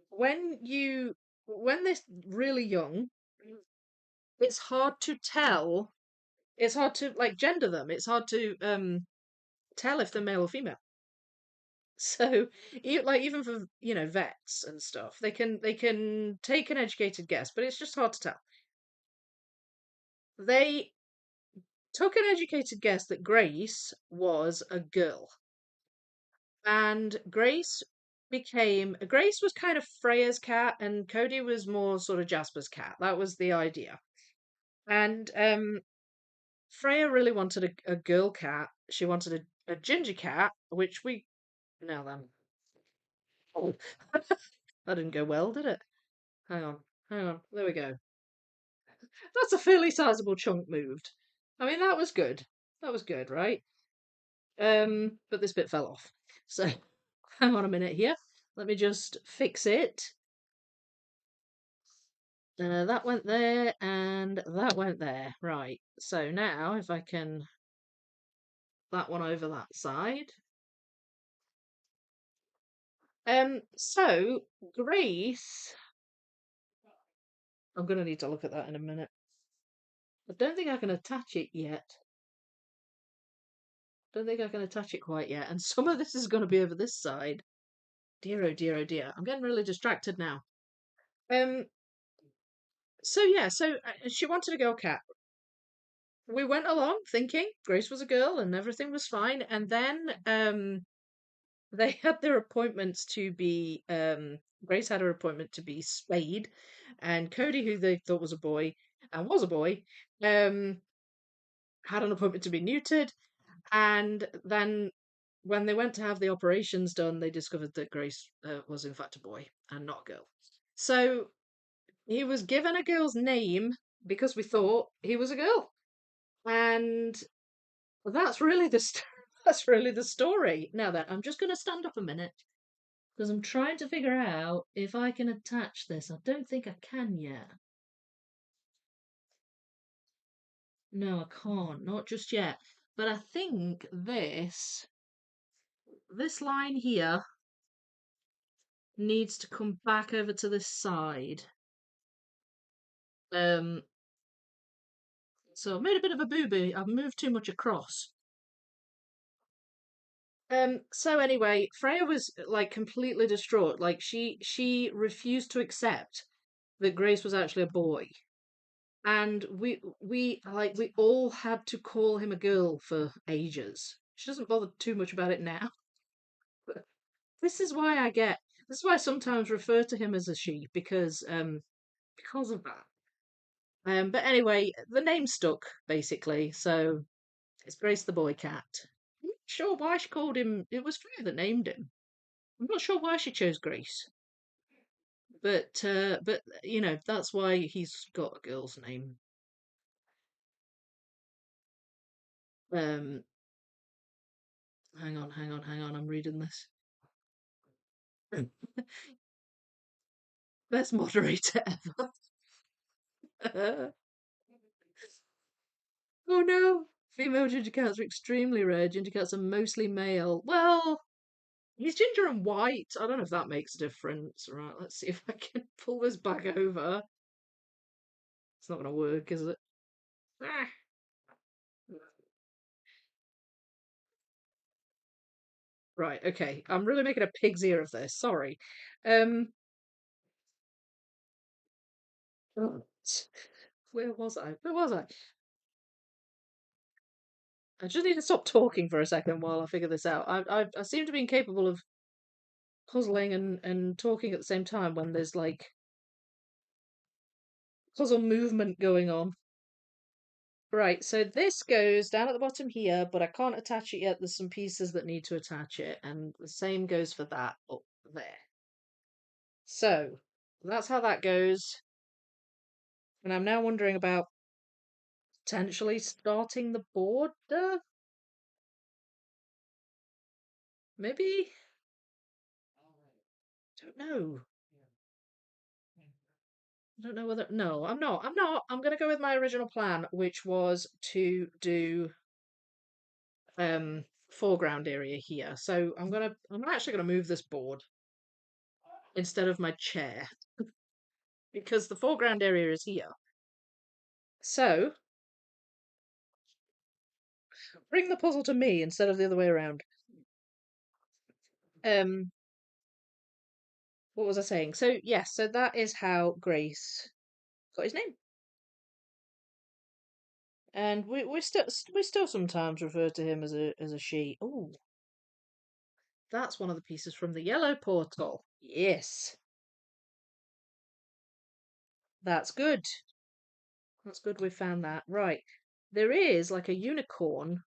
Speaker 1: when they're really young, it's hard to tell. It's hard to like gender them. It's hard to tell if they're male or female. So, like even for vets and stuff, they can take an educated guess, but it's just hard to tell. They took an educated guess that Grace was a girl, and Grace was kind of Freya's cat, and Cody was more sort of Jasper's cat. That was the idea. And Freya really wanted a girl cat. She wanted a ginger cat, which we now then. Oh, that didn't go well, did it? Hang on, hang on. There we go. That's a fairly sizable chunk moved. I mean, that was good. That was good, right? But this bit fell off. So hang on a minute here. Let me just fix it. That went there, and that went there. Right. So now, if I can that one over that side. So Grace, I'm gonna need to look at that in a minute. I don't think I can attach it yet. Don't think I can attach it quite yet. And some of this is going to be over this side. Dear, oh dear, oh dear. I'm getting really distracted now. Um. So yeah. So she wanted a girl cat. We went along thinking Grace was a girl and everything was fine. And then they had their appointments to be Grace had her appointment to be spayed, and Cody, who they thought was a boy and was a boy, um had an appointment to be neutered. And then when they went to have the operations done, they discovered that Grace was in fact a boy and not a girl. So he was given a girl's name because we thought he was a girl, and that's really that's really the story. Now then, I'm just going to stand up a minute because I'm trying to figure out if I can attach this. I don't think I can yet. No, I can't. Not just yet. But I think this line here needs to come back over to this side. Um, so I've made a bit of a boo-boo. I've moved too much across. So anyway, Freya was like completely distraught. Like she refused to accept that Grace was actually a boy. And we all had to call him a girl for ages. She doesn't bother too much about it now. But this is why this is why I sometimes refer to him as a she, because of that. But anyway, the name stuck basically, so it's Grace the boy cat. I'm not sure why she called him. It was Freya that named him. I'm not sure why she chose Grace, but you know that's why he's got a girl's name. Um, hang on. I'm reading this. Best moderator ever. Oh no! Female ginger cats are extremely rare. Ginger cats are mostly male. Well, he's ginger and white. I don't know if that makes a difference. Right, let's see if I can pull this back over. It's not going to work, is it? Ah. Right, okay. I'm really making a pig's ear of this. Sorry. Um, oh, where was I? Where was I? I just need to stop talking for a second while I figure this out. I seem to be incapable of puzzling and talking at the same time when there's like puzzle movement going on. Right, so this goes down at the bottom here, but I can't attach it yet. There's some pieces that need to attach it, and the same goes for that up there. So that's how that goes. And I'm now wondering about potentially starting the border. Maybe? Don't know. I don't know whether. No, I'm not. I'm not. I'm going to go with my original plan, which was to do foreground area here. So I'm actually gonna move this board instead of my chair because the foreground area is here. So bring the puzzle to me instead of the other way around. Um, what was I saying? So yes, so that is how Grace got his name, and we still sometimes refer to him as a she. Oh, that's one of the pieces from the yellow portal. Yes, that's good. That's good. We found that right. There is like a unicorn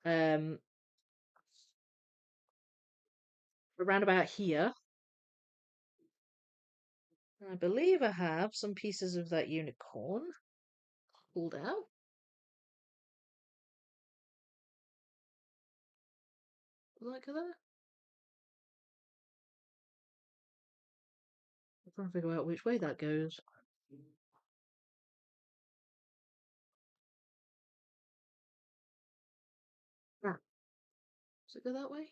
Speaker 1: um around about here. I believe I have some pieces of that unicorn pulled out. Like that. I'm trying to figure out which way that goes. Ah, does it go that way?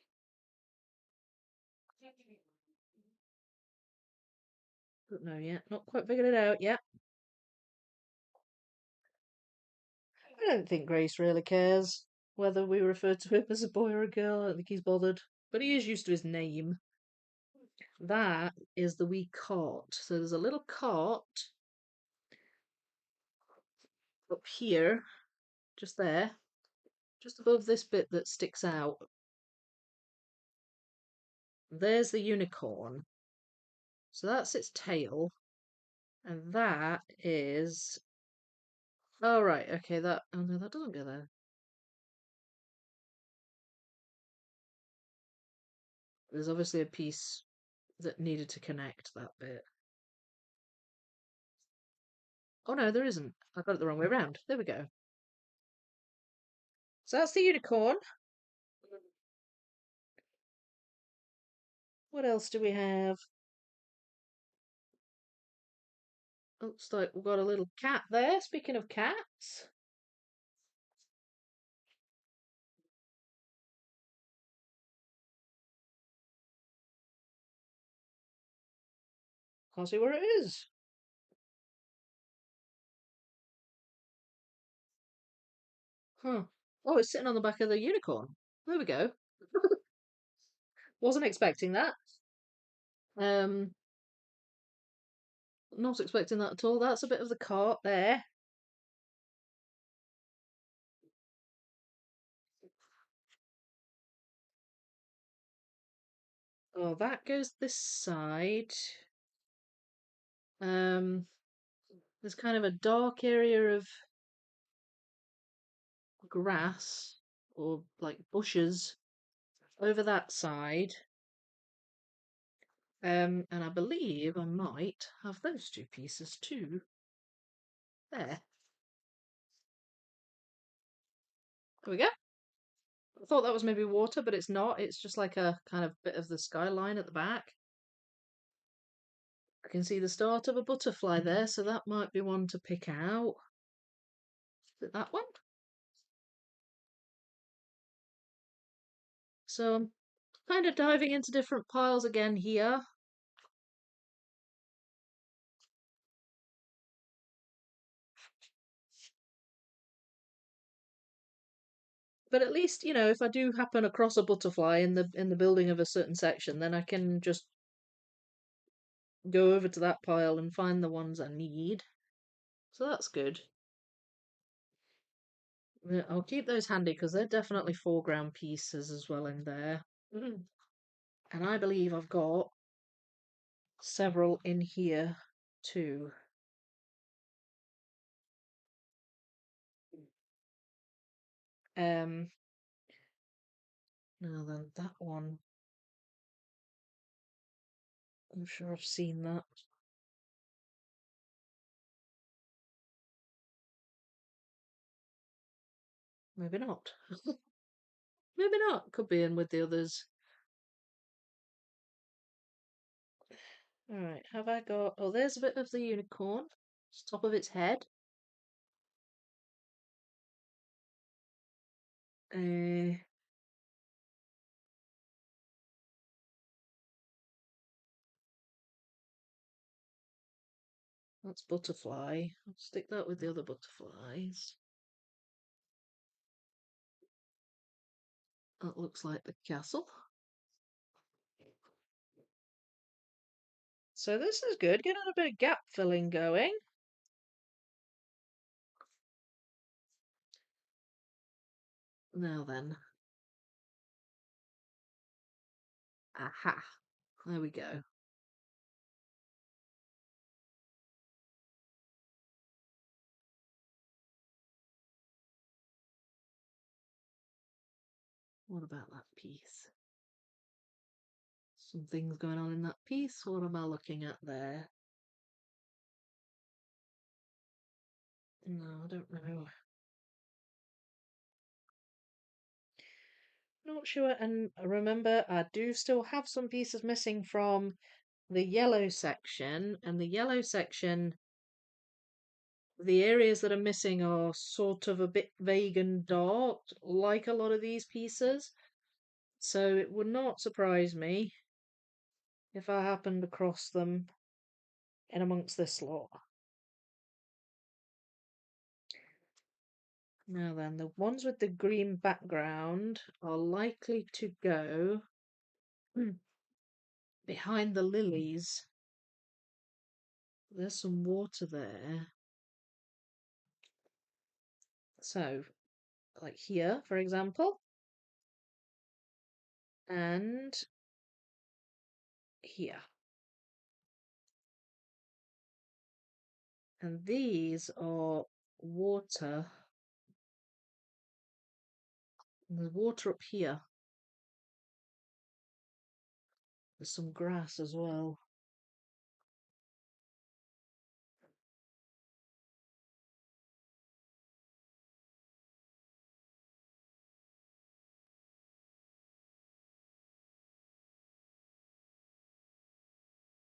Speaker 1: Don't know yet. Not quite figured it out yet. I don't think Grace really cares whether we refer to him as a boy or a girl. I don't think he's bothered. But he is used to his name. That is the wee cot. So there's a little cot up here, just there, just above this bit that sticks out. There's the unicorn. So that's its tail. And that is. Oh, right. Okay, that. Oh, no, that doesn't go there. There's obviously a piece that needed to connect that bit. Oh, no, there isn't. I got it the wrong way around. There we go. So that's the unicorn. What else do we have? Looks like we've got a little cat there. Speaking of cats. Can't see where it is. Huh. Oh, it's sitting on the back of the unicorn. There we go. Wasn't expecting that. Um, not expecting that at all. That's a bit of the cart there. Oh, that goes this side. There's kind of a dark area of grass or like bushes over that side. And I believe I might have those two pieces too. There. There we go. I thought that was maybe water, but it's not. It's just like a kind of bit of the skyline at the back. I can see the start of a butterfly there, so that might be one to pick out. Is it that one? So I'm kind of diving into different piles again here. But at least, if I do happen across a butterfly in the building of a certain section, then I can just go over to that pile and find the ones I need. So that's good. I'll keep those handy because they're definitely foreground pieces as well in there. Mm. And I believe I've got several in here too. Um, Now then, that one, I'm sure I've seen that. Maybe not. Maybe not. Could be in with the others. Alright, have I got. Oh, there's a bit of the unicorn. It's top of its head. Uh, that's butterfly. I'll stick that with the other butterflies. That looks like the castle. So this is good. Getting a bit of gap filling going. Now then. Aha. There we go. What about that piece? Some things going on in that piece. What am I looking at there? No, I don't know. Not sure. And remember, I do still have some pieces missing from the yellow section. And the yellow section, the areas that are missing are sort of a bit vague and dark, like a lot of these pieces. So it would not surprise me if I happened across them in amongst this lot. Now then, the ones with the green background are likely to go behind the lilies. There's some water there. So, like here, for example, and here. And these are water. And there's water up here. There's some grass as well.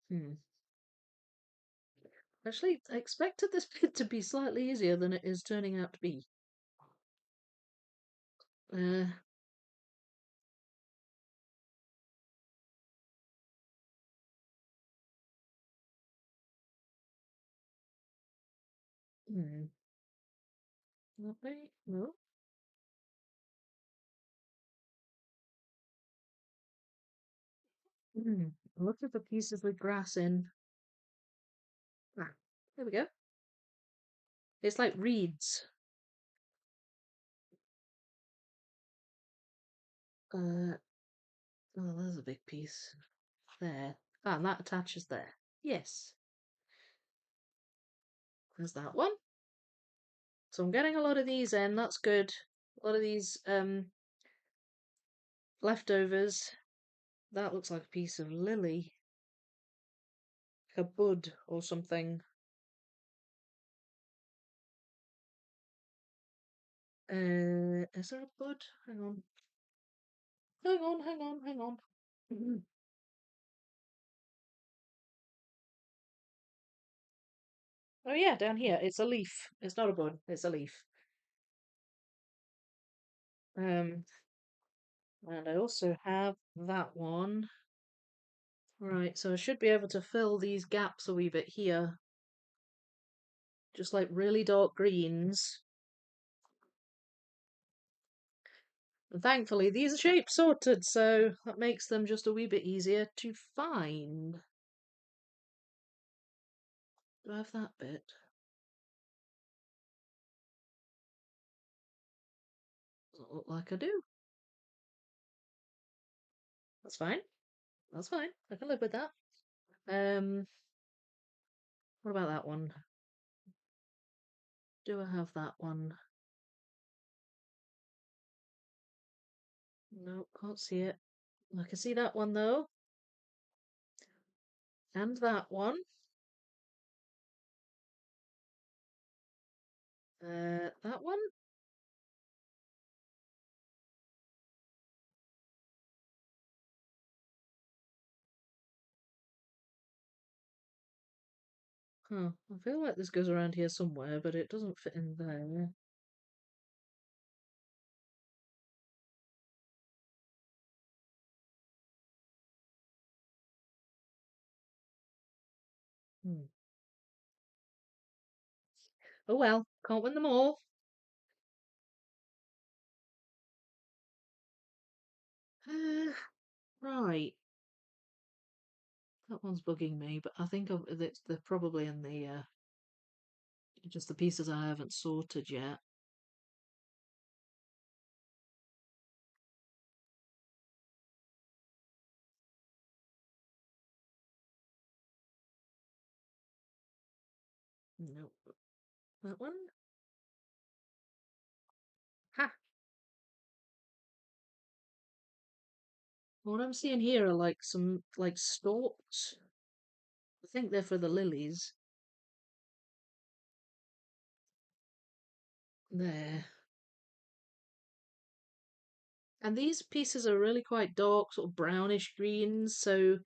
Speaker 1: Hmm. Actually, I expected this bit to be slightly easier than it is turning out to be. Uh, hmm. That way? No. Hmm. Look at the pieces with grass in. Ah, there we go. It's like reeds. Uh, oh, there's a big piece. There. Ah, and that attaches there. Yes. There's that one. So I'm getting a lot of these in. That's good. A lot of these leftovers. That looks like a piece of lily. Like a bud or something. Is there a bud? Hang on. Hang on. Oh yeah, down here. It's a leaf. It's not a bud. It's a leaf. Um, and I also have that one. Right, so I should be able to fill these gaps a wee bit here. Just like really dark greens. And thankfully, these are shape sorted, so that makes them just a wee bit easier to find. Do I have that bit? Doesn't look like I do. That's fine. That's fine. I can live with that. Um, what about that one? Do I have that one? No, can't see it. I can see that one though. And that one. That one. Huh. I feel like this goes around here somewhere, but it doesn't fit in there. Hmm. Oh well, can't win them all. Right. That one's bugging me, but I think they're probably in the just the pieces I haven't sorted yet. Nope. That one? Ha! What I'm seeing here are like some like stalks. I think they're for the lilies. There. And these pieces are really quite dark, sort of brownish greens, so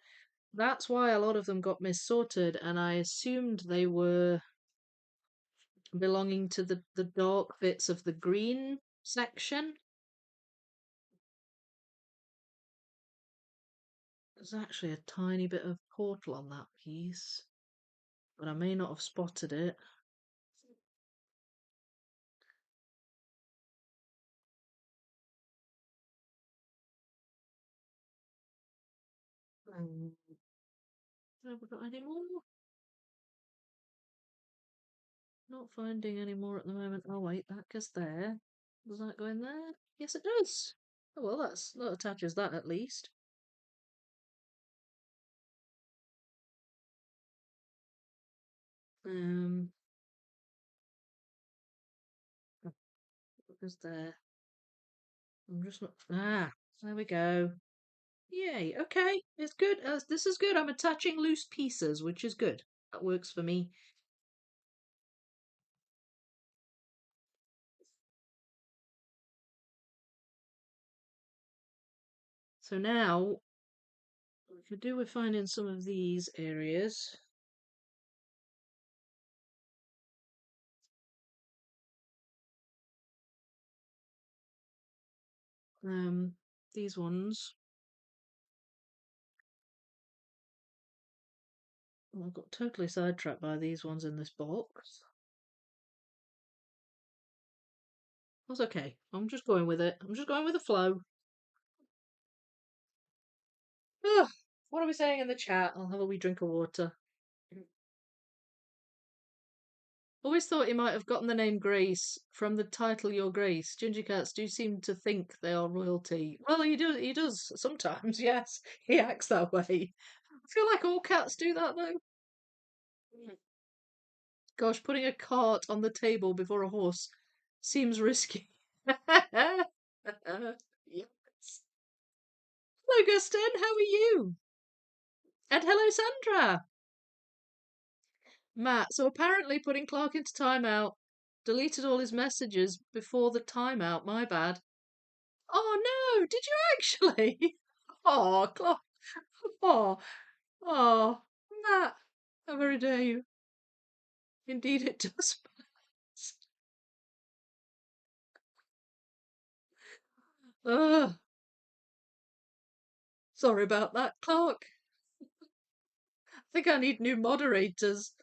Speaker 1: that's why a lot of them got mis-sorted, and I assumed they were belonging to the dark bits of the green section. There's actually a tiny bit of portal on that piece. but I may not have spotted it. Have we got any more? Not finding any more at the moment. Oh wait, that goes there. Does that go in there? Yes, it does. Oh well, that attaches that at least. Um, what goes there? I'm just not. Ah, there we go. Yay. Okay, it's good. This is good. I'm attaching loose pieces, which is good. That works for me. So now we could do with finding some of these areas. Um, these ones. I got totally sidetracked by these ones in this box. That's okay. I'm just going with it. I'm just going with the flow. Ugh, what are we saying in the chat? I'll have a wee drink of water. Always thought he might have gotten the name Grace from the title Your Grace. Ginger cats do seem to think they are royalty. Well, he does sometimes, yes. He acts that way. I feel like all cats do that though. Gosh, putting a cart on the table before a horse seems risky. Yes. Hello, Gustin. How are you? And hello, Sandra. Matt, so apparently putting Clark into timeout deleted all his messages before the timeout. My bad. Oh no, did you actually? Oh, Clark. Oh, oh, Matt. How very dare you? Indeed, it does. Ugh, sorry about that, Clark. I think I need new moderators.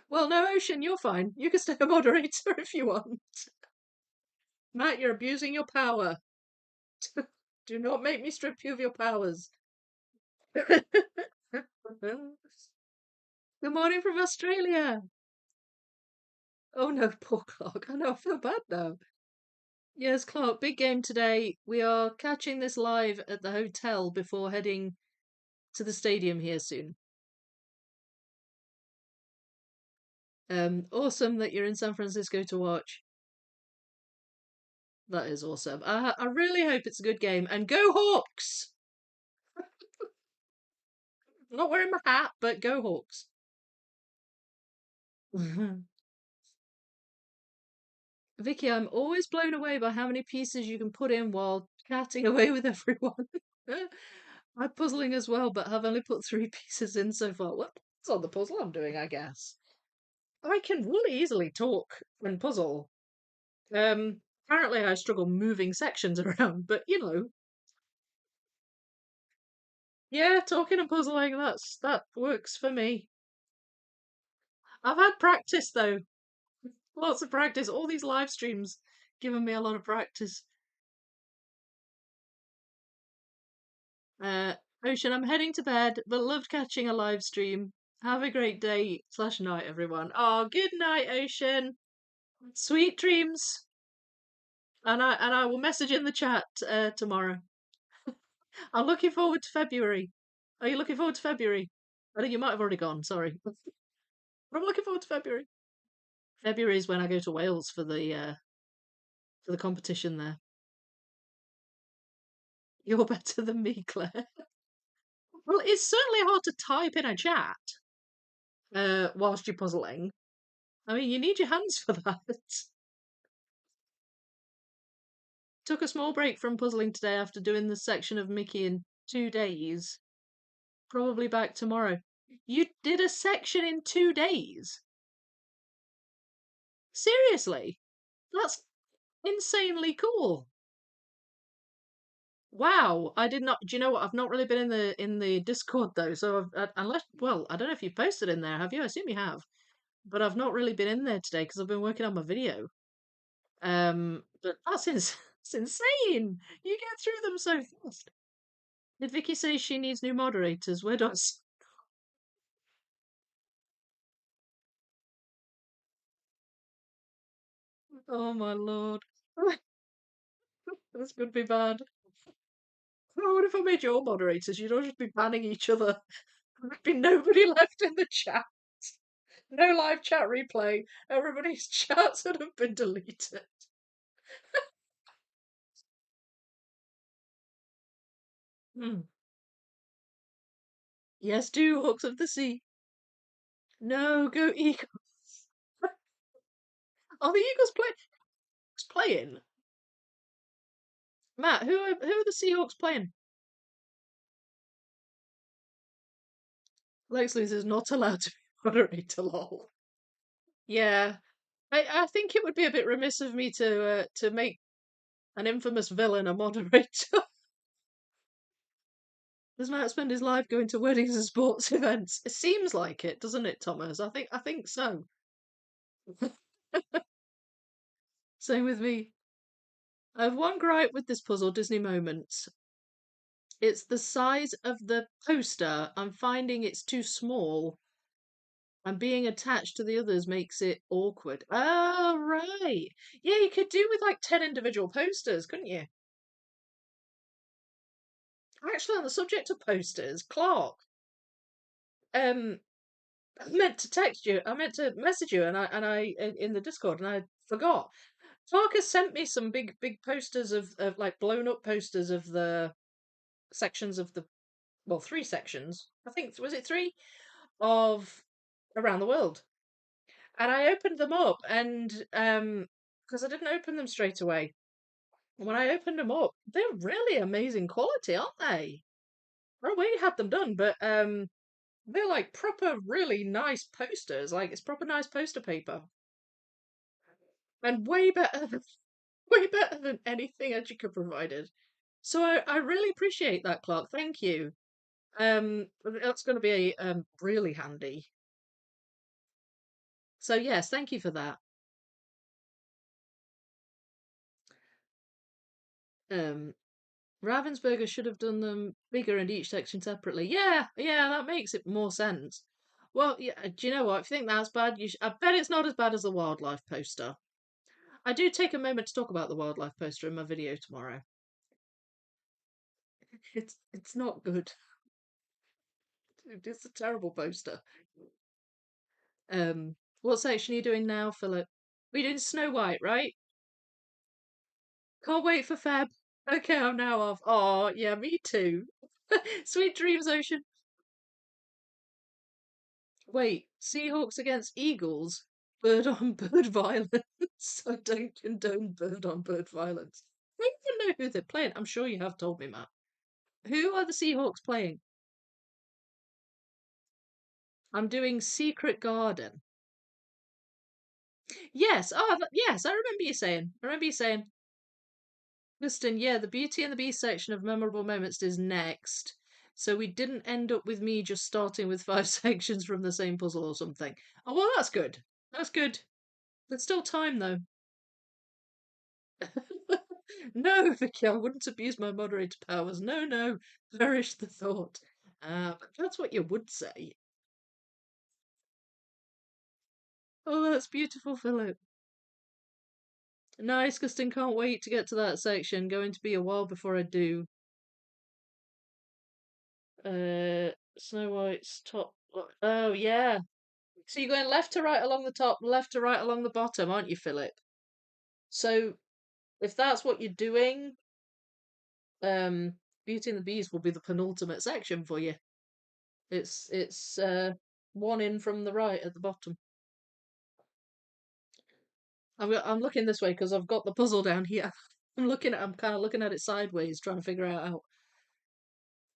Speaker 1: Well, no, Ocean, you're fine. You can stay a moderator if you want. Matt, you're abusing your power. Do not make me strip you of your powers. Good morning from Australia. Oh no, poor Clark. I know, I feel bad now. Yes, Clark, big game today. We are catching this live at the hotel before heading to the stadium here soon. Awesome that you're in San Francisco to watch. That is awesome. I really hope it's a good game. And go Hawks! I'm not wearing my hat, but go Hawks. Vicky, I'm always blown away by how many pieces you can put in while chatting away with everyone. I'm puzzling as well, but have only put 3 pieces in so far. Well, that's on the puzzle I'm doing, I guess. I can really easily talk and puzzle. Apparently I struggle moving sections around, but you know, yeah, talking and puzzling, that works for me. I've had practice though. Lots of practice. All these live streams giving me a lot of practice. Uh, Ocean, I'm heading to bed, but loved catching a live stream. Have a great day/night, everyone. Oh, good night, Ocean. Sweet dreams. And I will message in the chat tomorrow. I'm looking forward to February. Are you looking forward to February? I think you might have already gone. Sorry, but I'm looking forward to February. February is when I go to Wales for the competition there. You're better than me, Claire. Well, it's certainly hard to type in a chat whilst you're puzzling. I mean, you need your hands for that. Took a small break from puzzling today after doing the section of Mickey in 2 days. Probably back tomorrow. You did a section in 2 days? Seriously? That's insanely cool. Wow, I did not. Do you know what? I've not really been in the Discord though, so unless, well, I don't know if you've posted in there, have you? I assume you have, but I've not really been in there today because I've been working on my video. But that's insane. You get through them so fast. Did Vicky say she needs new moderators? Where do I Oh my lord. This could be bad. Oh, what if I made your moderators? You'd all just be banning each other. There'd be nobody left in the chat. No live chat replay. Everybody's chats would have been deleted. Hmm. Yes, do, Hawks of the Sea. No, go Eagles. Are the Eagles playing? Matt, who are the Seahawks playing? Lex Luthor's not allowed to be moderator, lol. Yeah, I think it would be a bit remiss of me to make an infamous villain a moderator. Does Matt spend his life going to weddings and sports events? It seems like it, doesn't it, Thomas? I think so. Same with me. I have one gripe with this puzzle, Disney Moments. It's the size of the poster. I'm finding it's too small, and being attached to the others makes it awkward. Oh, right. Yeah, you could do with like 10 individual posters, couldn't you? Actually, on the subject of posters, Clark, um, I meant to text you. I meant to message you, and I in the Discord, and I forgot. Clark has sent me some big posters of like blown up posters of the sections of the, well, three sections. I think, was it three, of around the world. And I opened them up, and because I didn't open them straight away. When I opened them up, they're really amazing quality, aren't they? Well, we had them done, but they're like proper, really nice posters. Like, it's proper nice poster paper, and way better than anything Educa provided. So I really appreciate that, Clark. Thank you. That's going to be really handy. So yes, thank you for that. Um, Ravensburger should have done them bigger and each section separately. Yeah, yeah, that makes it more sense. Well, yeah, do you know what? If you think that's bad, I bet it's not as bad as the wildlife poster. I do take a moment to talk about the wildlife poster in my video tomorrow. It's not good. It's a terrible poster. What section are you doing now, Philip? We're doing Snow White, right? Can't wait for Feb. Okay, I'm now off. Oh, yeah, me too. Sweet dreams, Ocean. Wait, Seahawks against Eagles? Bird on bird violence. I don't condone bird on bird violence. I don't even know who they're playing. I'm sure you have told me, Matt. Who are the Seahawks playing? I'm doing Secret Garden. Yes. Oh, yes. I remember you saying. I remember you saying. Kristen, yeah, the Beauty and the Beast section of memorable moments is next. So we didn't end up with me just starting with five sections from the same puzzle or something. Oh, well, that's good. That's good. There's still time, though. No, Vicky, I wouldn't abuse my moderator powers. No, no. Perish the thought. But that's what you would say. Oh, that's beautiful, Philip. Nice, Kristen, can't wait to get to that section. Going to be a while before I do. Snow White's top. Oh, yeah. So you're going left to right along the top, left to right along the bottom, aren't you, Philip? So if that's what you're doing, Beauty and the Beast will be the penultimate section for you. It's one in from the right at the bottom. I'm looking this way because I've got the puzzle down here. I'm kind of looking at it sideways, trying to figure out how.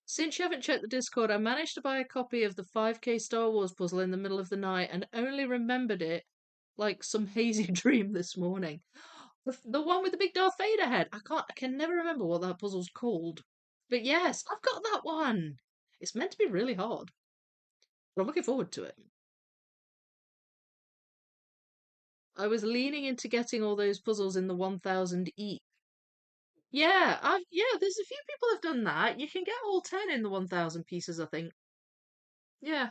Speaker 1: Since you haven't checked the Discord, I managed to buy a copy of the 5K Star Wars puzzle in the middle of the night and only remembered it like some hazy dream this morning. The one with the big Darth Vader head. I can never remember what that puzzle's called. But yes, I've got that one. It's meant to be really hard, but I'm looking forward to it. I was leaning into getting all those puzzles in the 1000 each. Yeah, there's a few people have done that. You can get all 10 in the 1000 pieces, I think. Yeah.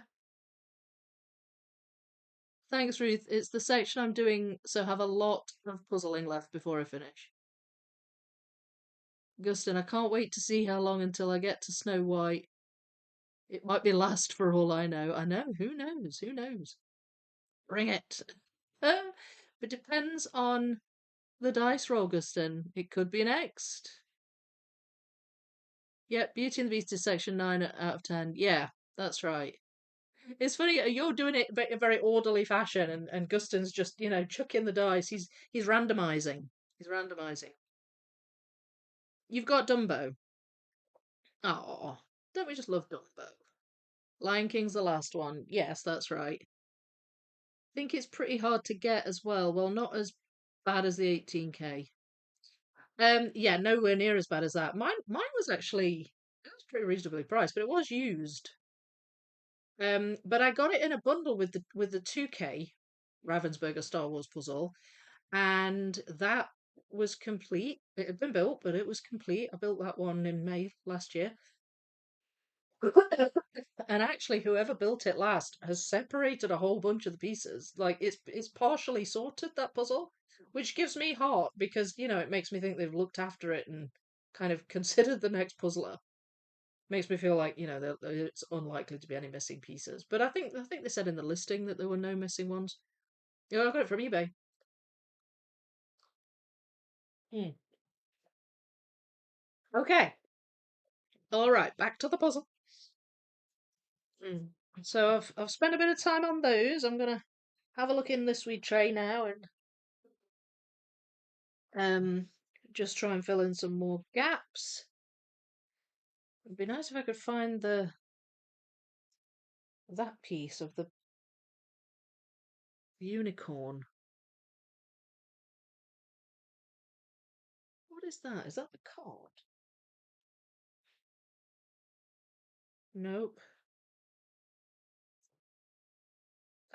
Speaker 1: Thanks, Ruth. It's the section I'm doing, so have a lot of puzzling left before I finish. Gustin, I can't wait to see how long until I get to Snow White. It might be last for all I know. I know, who knows? Who knows? Bring it. But depends on the dice roll, Gustin. It could be next. Yep, Beauty and the Beast is section 9 out of 10. Yeah, that's right. It's funny, you're doing it in a very orderly fashion, and Gustin's just, chucking the dice. He's randomizing. He's randomizing. You've got Dumbo. Oh, don't we just love Dumbo? Lion King's the last one. Yes, that's right. I think it's pretty hard to get as well. Well, not as bad as the 18K. Yeah, nowhere near as bad as that. Mine was actually it was pretty reasonably priced, but it was used. But I got it in a bundle with the 2K Ravensburger Star Wars puzzle, and that was complete. It had been built, but it was complete. I built that one in May last year. And actually, whoever built it last has separated a whole bunch of the pieces. Like it's partially sorted, that puzzle, which gives me heart because it makes me think they've looked after it and kind of considered the next puzzler. Makes me feel like it's unlikely to be any missing pieces. But I think they said in the listing that there were no missing ones. Yeah, I got it from eBay. Hmm. Okay. All right. Back to the puzzle. Hmm. So I've spent a bit of time on those. I'm gonna have a look in this wee tray now and um just try and fill in some more gaps. It'd be nice if I could find the that piece of the unicorn. What is that? Is that the card? Nope.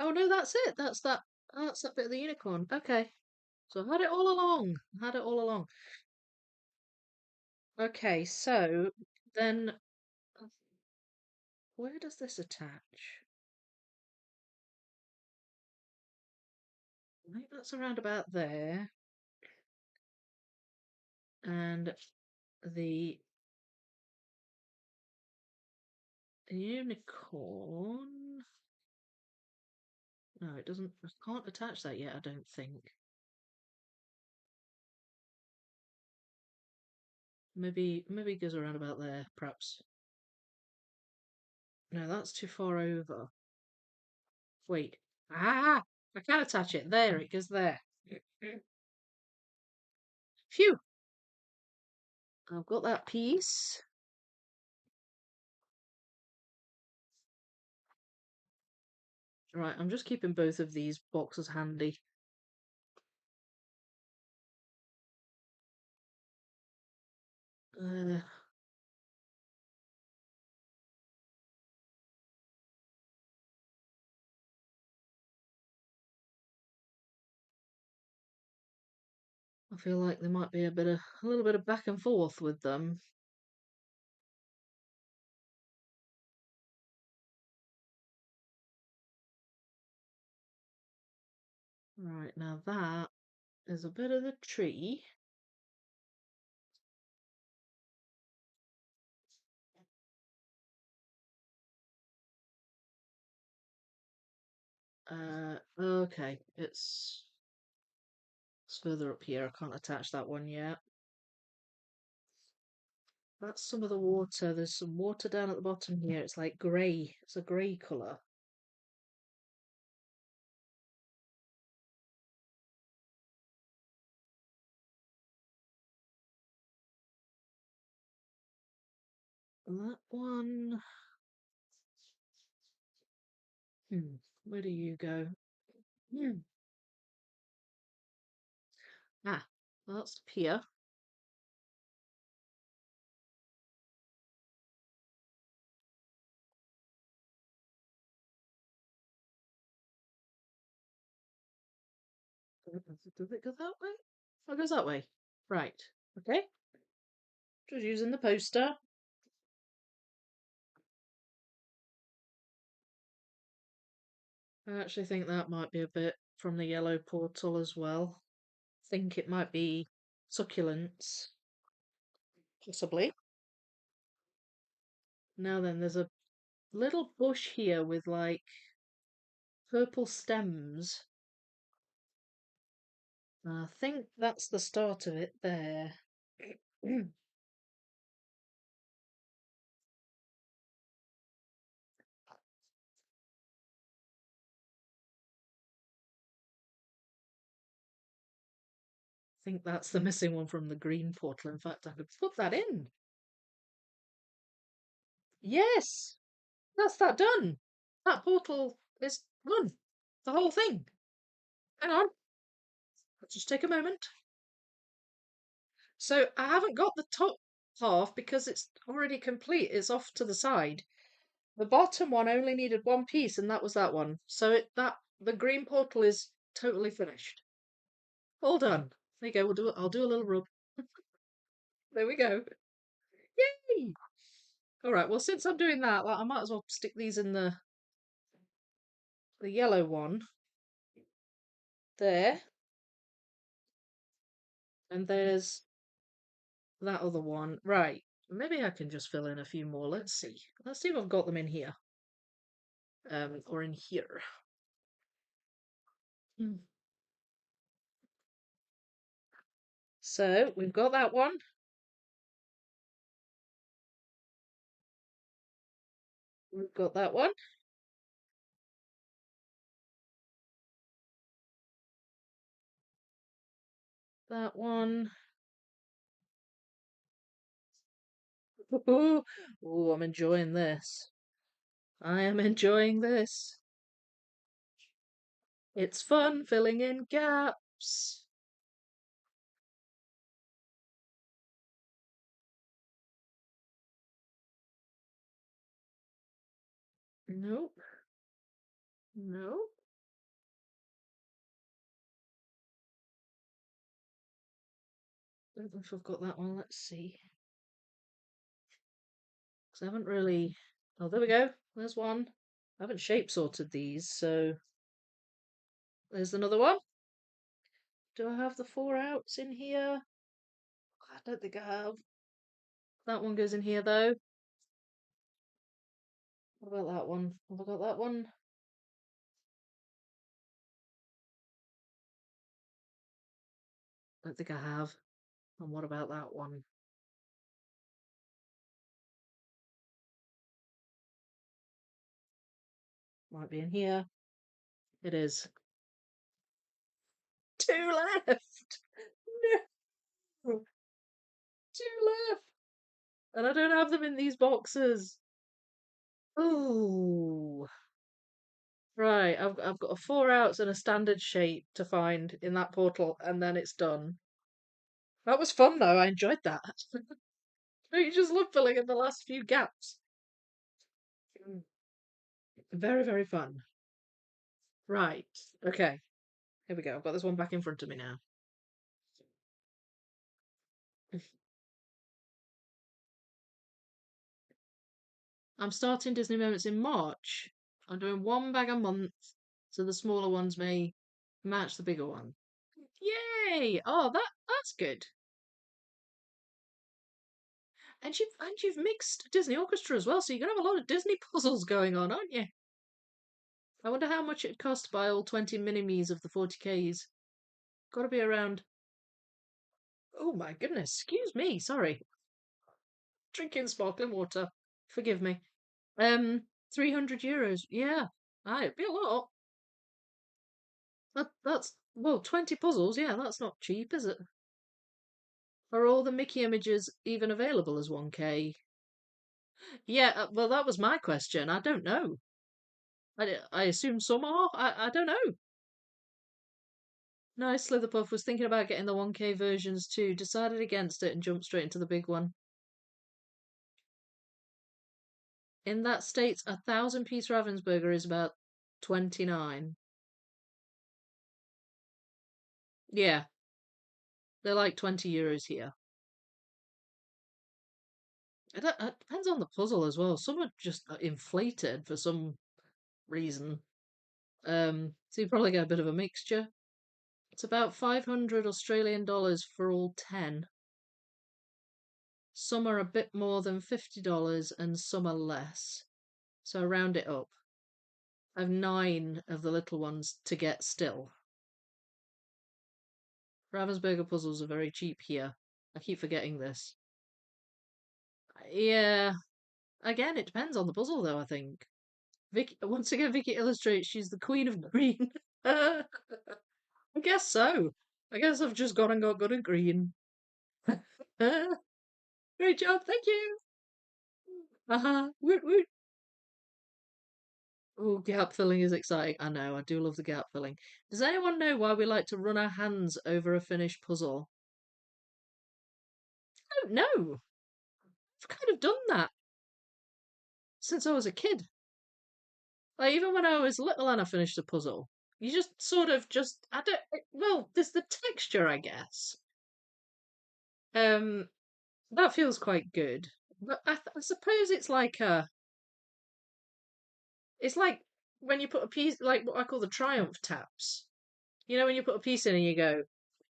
Speaker 1: Oh no, that's it. That's that bit of the unicorn. Okay. So I had it all along. I had it all along. Okay, so then where does this attach? I think that's around about there. And the unicorn. No, it doesn't. I can't attach that yet, I don't think. Maybe it goes around about there, perhaps. No, that's too far over. Wait. Ah! I can attach it. There, it goes there. Phew! I've got that piece. Right, I'm just keeping both of these boxes handy. Uh, I feel like there might be a little bit of back and forth with them. Right, now that is a bit of the tree. Okay, it's further up here. I can't attach that one yet. That's some of the water. There's some water down at the bottom here. It's like grey. It's a grey colour. That one. Where do you go? Hmm. Ah. That's here. Does it go that way? Oh, it goes that way. Right. Okay. Just using the poster. I actually think that might be a bit from the yellow portal as well. Think it might be succulents, possibly. Now then, there's a little bush here with like purple stems. I think that's the start of it there. I think that's the missing one from the green portal. In fact, I could put that in. Yes, that's that done. That portal is done. The whole thing. Hang on, let's just take a moment. So I haven't got the top half because it's already complete. It's off to the side. The bottom one only needed one piece, and that was that one. So the green portal is totally finished. All done. There you go. I'll do a little rub. There we go. Yay! All right. Well, since I'm doing that, I might as well stick these in the yellow one there, and there's that other one. Right. Maybe I can just fill in a few more. Let's see. Let's see if I've got them in here. Or in here. Hmm. So we've got that one. We've got that one. That one. Ooh, ooh, I'm enjoying this. I am enjoying this. It's fun filling in gaps. Nope. Nope. Don't know if I've got that one. Let's see. 'Cause I haven't really. Oh, there we go. There's one. I haven't shape sorted these, so there's another one. Do I have the 4 outs in here? I don't think I have. That one goes in here though. What about that one? Have I got that one? Don't think I have. And what about that one? Might be in here. It is. Two left! No! Two left! And I don't have them in these boxes. Ooh. Right, I've got a 4 outs and a standard shape to find in that portal, and then it's done. That was fun though, I enjoyed that. You just love filling in the last few gaps. Mm. Very, very fun. Right, okay. Here we go. I've got this one back in front of me now. I'm starting Disney Moments in March. I'm doing one bag a month, so the smaller ones may match the bigger one. Yay! Oh, that's good. And you've mixed Disney Orchestra as well, so you're gonna have a lot of Disney puzzles going on, aren't you? I wonder how much it cost to buy all 20 mini-me's of the 40Ks. Got to be around. Oh my goodness! Excuse me. Sorry. Drinking sparkling water. Forgive me. 300 euros. Yeah. Aye, it'd be a lot. That's well, 20 puzzles. Yeah, that's not cheap, is it? Are all the Mickey images even available as 1K? Yeah, well, that was my question. I don't know. I assume some are. I don't know. No, Slitherpuff was thinking about getting the 1K versions too, decided against it and jumped straight into the big one. In that state, 1,000-piece Ravensburger is about 29. Yeah, they're like 20 euros here. It depends on the puzzle as well. Some are just inflated for some reason. So you probably get a bit of a mixture. It's about 500 Australian dollars for all 10. Some are a bit more than $50 and some are less. So I round it up. I have 9 of the little ones to get still. Ravensburger puzzles are very cheap here. I keep forgetting this. Yeah, again, it depends on the puzzle though, I think. Vicky, once again, Vicky illustrates she's the queen of green. I guess so. I guess I've just gone and got good at green. Great job, thank you. Woot woot. Oh, gap filling is exciting. I know, I do love the gap filling. Does anyone know why we like to run our hands over a finished puzzle? I don't know. I've kind of done that since I was a kid. Like, even when I was little and I finished a puzzle, you just sort of just, I don't, well, there's the texture, I guess. Um, that feels quite good. But I suppose it's like when you put a piece, like what I call the triumph taps. You know, when you put a piece in and you go,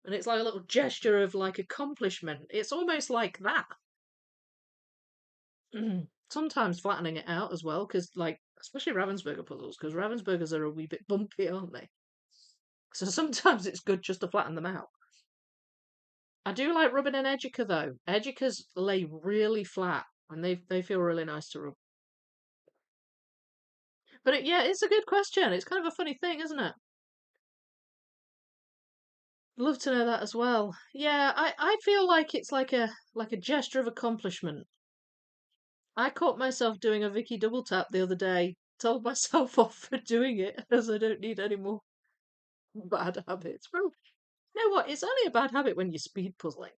Speaker 1: and it's like a little gesture of like accomplishment. It's almost like that. Sometimes flattening it out as well, because like, especially Ravensburger puzzles, because Ravensburgers are a wee bit bumpy, aren't they? So sometimes it's good just to flatten them out. I do like rubbing an Edgica though. Edgicas lay really flat and they feel really nice to rub. But yeah, it's a good question. It's kind of a funny thing, isn't it? Love to know that as well. Yeah, I feel like it's like a gesture of accomplishment. I caught myself doing a Vicky double tap the other day. Told myself off for doing it as I don't need any more bad habits. Well, you know what? It's only a bad habit when you're speed puzzling.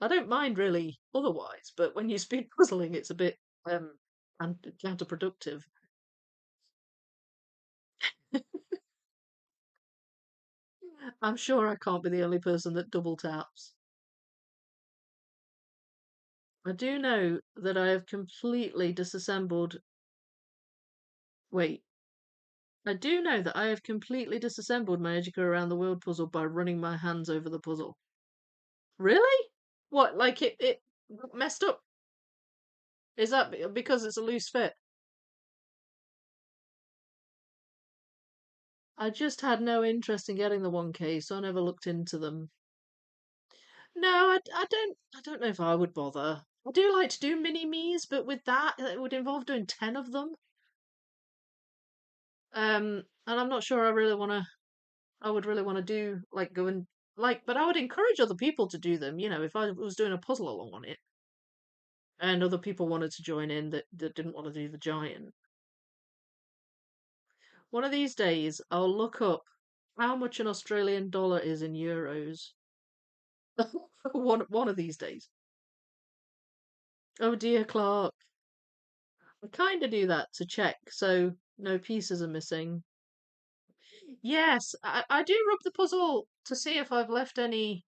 Speaker 1: I don't mind really otherwise, but when you're speed puzzling, it's a bit counterproductive. I'm sure I can't be the only person that double taps. I do know that I have completely disassembled. Wait, I do know that I have completely disassembled my Educa Around the World puzzle by running my hands over the puzzle. Really? What, like it messed up? Is that because it's a loose fit? I just had no interest in getting the 1K, so I never looked into them. No, I don't know if I would bother. I do like to do mini me's, but with that, it would involve doing 10 of them. And I'm not sure I would really want to do like go and like, but I would encourage other people to do them. You know, if I was doing a puzzle along on it, and other people wanted to join in that didn't want to do the giant. One of these days, I'll look up how much an Australian dollar is in euros. One of these days. Oh dear, Clark. I kind of do that to check so no pieces are missing. Yes, I do rub the puzzle to see if I've left any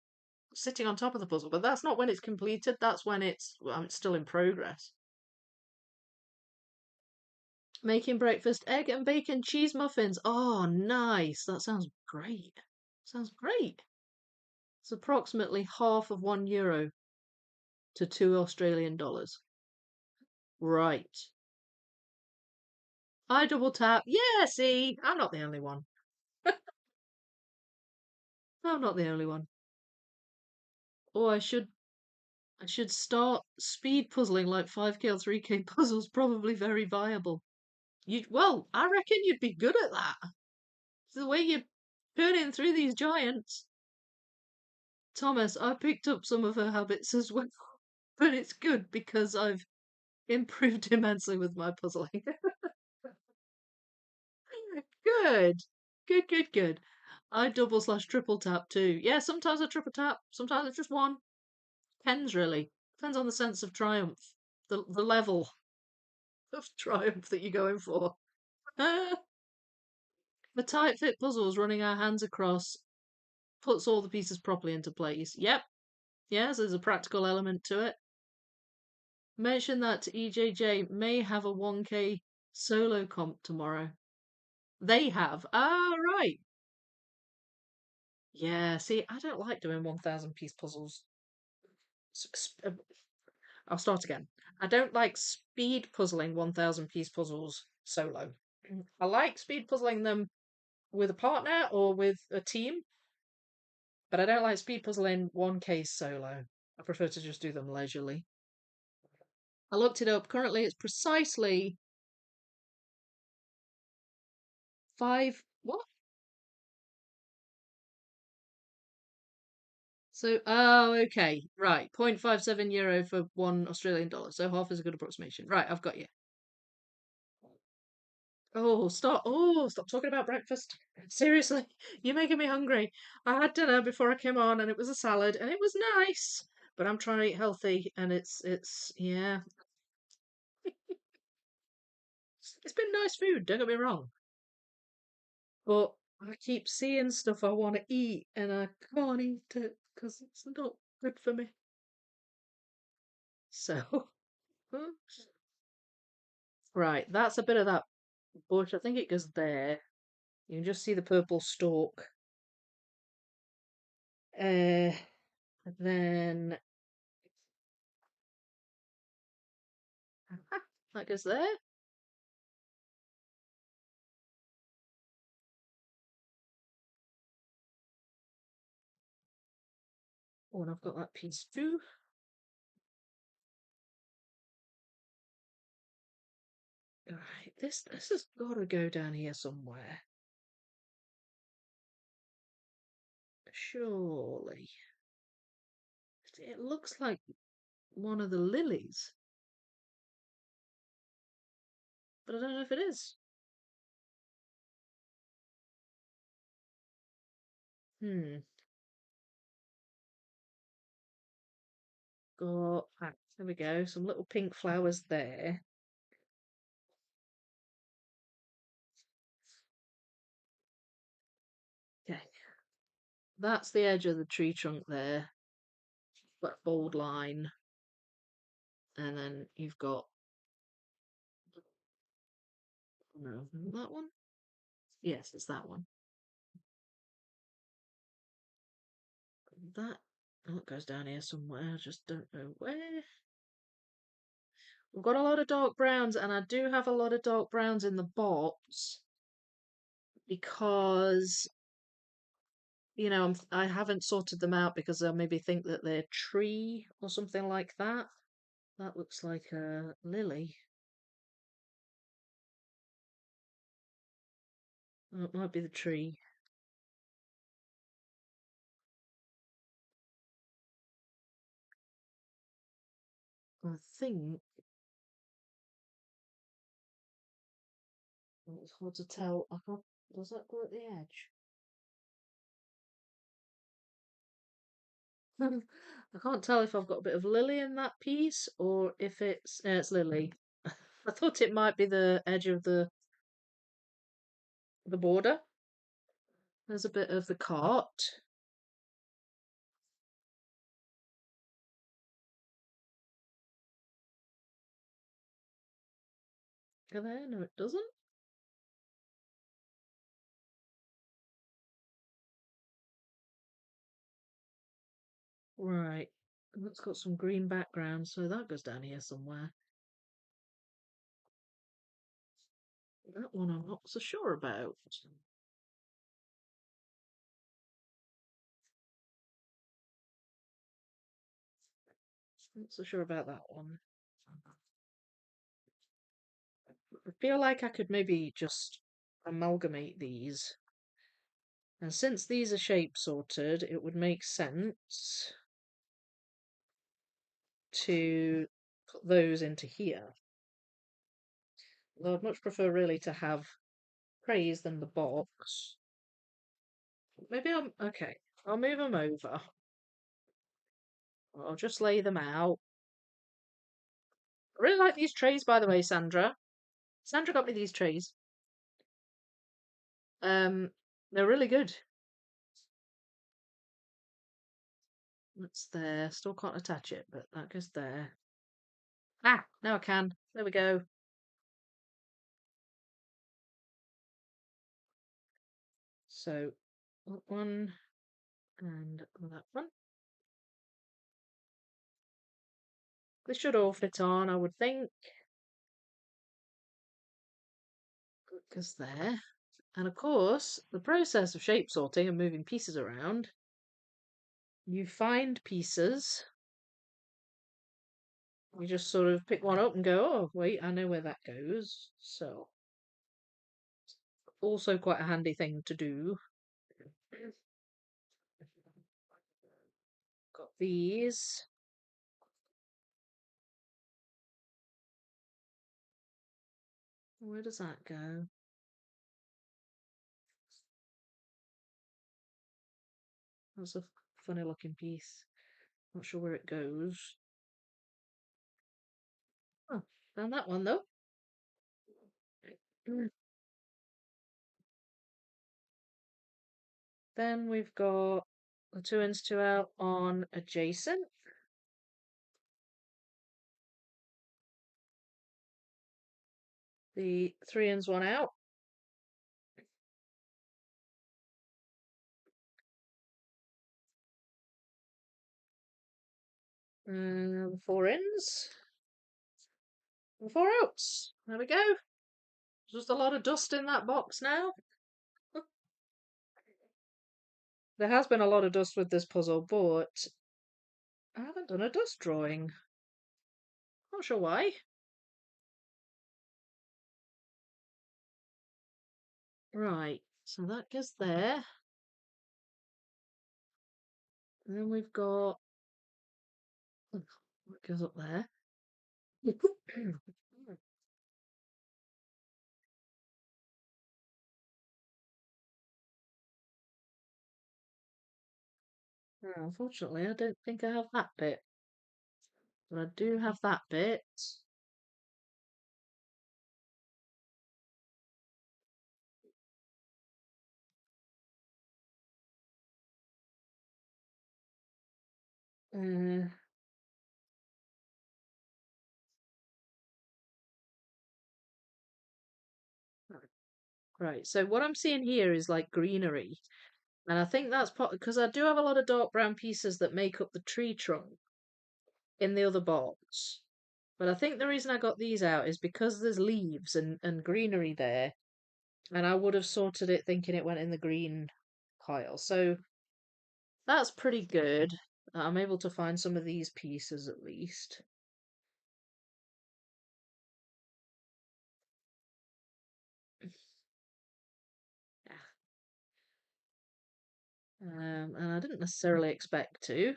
Speaker 1: sitting on top of the puzzle, but that's not when it's completed. That's when it's still in progress. Making breakfast, egg and bacon cheese muffins. Oh, nice. That sounds great. Sounds great. It's approximately half of €1 to $2 Australian. Right. I double tap. Yeah, see, I'm not the only one. I'm not the only one. Oh, I should start speed puzzling like 5K or 3K puzzles. Probably very viable. Well, I reckon you'd be good at that. It's the way you're burning through these giants. Thomas, I picked up some of her habits as well, but it's good because I've improved immensely with my puzzling. Good. Good, good, good. I double slash triple tap too. Yeah, sometimes I triple tap, sometimes it's just one. Depends really. Depends on the sense of triumph, the level of triumph that you're going for. The tight fit puzzles, running our hands across, puts all the pieces properly into place. Yep, yes, there's a practical element to it. Mention that EJJ may have a 1K solo comp tomorrow. They have. Ah, right. Yeah, see, I don't like doing 1,000 piece puzzles. I'll start again. I don't like speed puzzling 1,000 piece puzzles solo. I like speed puzzling them with a partner or with a team, but I don't like speed puzzling one case solo. I prefer to just do them leisurely. I looked it up. Currently, it's precisely five. What? So, oh, okay, right. 0.57 euro for €1. So half is a good approximation. Right, I've got you. Oh, stop. Oh, stop talking about breakfast. Seriously, you're making me hungry. I had dinner before I came on and it was a salad and it was nice, but I'm trying to eat healthy and yeah, it's been nice food, don't get me wrong. But I keep seeing stuff I want to eat and I can't eat it because it's not good for me. So, right, that's a bit of that bush. I think it goes there. You can just see the purple stalk. Uh, then that goes there. Oh, and I've got that piece too. Right, this has got to go down here somewhere. Surely. It looks like one of the lilies, but I don't know if it is. Hmm. Got there we go. Some little pink flowers there. Okay. That's the edge of the tree trunk there. That bold line. And then you've got no that one? Yes, it's that one. That goes down here somewhere. I just don't know where. We've got a lot of dark browns, and I do have a lot of dark browns in the box because I haven't sorted them out because I maybe think that they're tree or something like that. That looks like a lily. Oh, it might be the tree. I think it's hard to tell. I can't. Does that go at the edge? I can't tell if I've got a bit of lily in that piece or if it's lily. I thought it might be the edge of the border. There's a bit of the cart. Go there? No, it doesn't. Right. That's got some green background, so that goes down here somewhere. That one I'm not so sure about. Not so sure about that one. I feel like I could maybe just amalgamate these. And since these are shape sorted, it would make sense to put those into here. Though I'd much prefer really to have praise than the box. Maybe okay. I'll move them over. Or I'll just lay them out. I really like these trays, by the way, Sandra. Sandra got me these trays. Um, they're really good. That's there. Still can't attach it, but that goes there. Ah, now I can. There we go. So that one and that one. They should all fit on, I would think. Because there. And of course, the process of shape sorting and moving pieces around, you find pieces. You just sort of pick one up and go, oh, wait, I know where that goes. So, also quite a handy thing to do. Got these. Where does that go? That's a funny looking piece. Not sure where it goes. Oh, found that one though. Then we've got the 2 ins, 2 out on adjacent. The 3 ins, 1 out. The 4 ins. And 4 outs. There we go. Just a lot of dust in that box now. There has been a lot of dust with this puzzle, but I haven't done a dust drawing. Not sure why. Right, so that goes there. And then we've got what goes up there. Unfortunately, I don't think I have that bit. But I do have that bit. Uh, right, so what I'm seeing here is like greenery. And I think that's because I do have a lot of dark brown pieces that make up the tree trunk in the other box. But I think the reason I got these out is because there's leaves and greenery there. And I would have sorted it thinking it went in the green pile. So that's pretty good. I'm able to find some of these pieces at least. And I didn't necessarily expect to.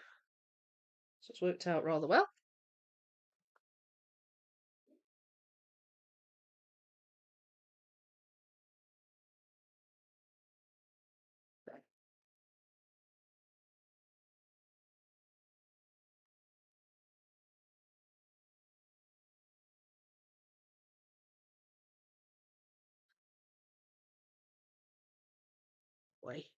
Speaker 1: So it's worked out rather well. Way.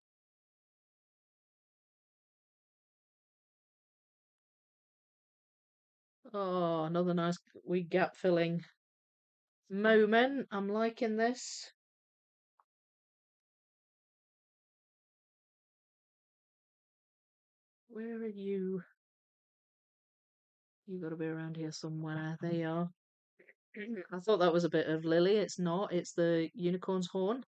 Speaker 1: Oh, another nice wee gap filling moment. I'm liking this. Where are you? You gotta be around here somewhere. There you are. I thought that was a bit of Lily. It's not. It's the unicorn's horn.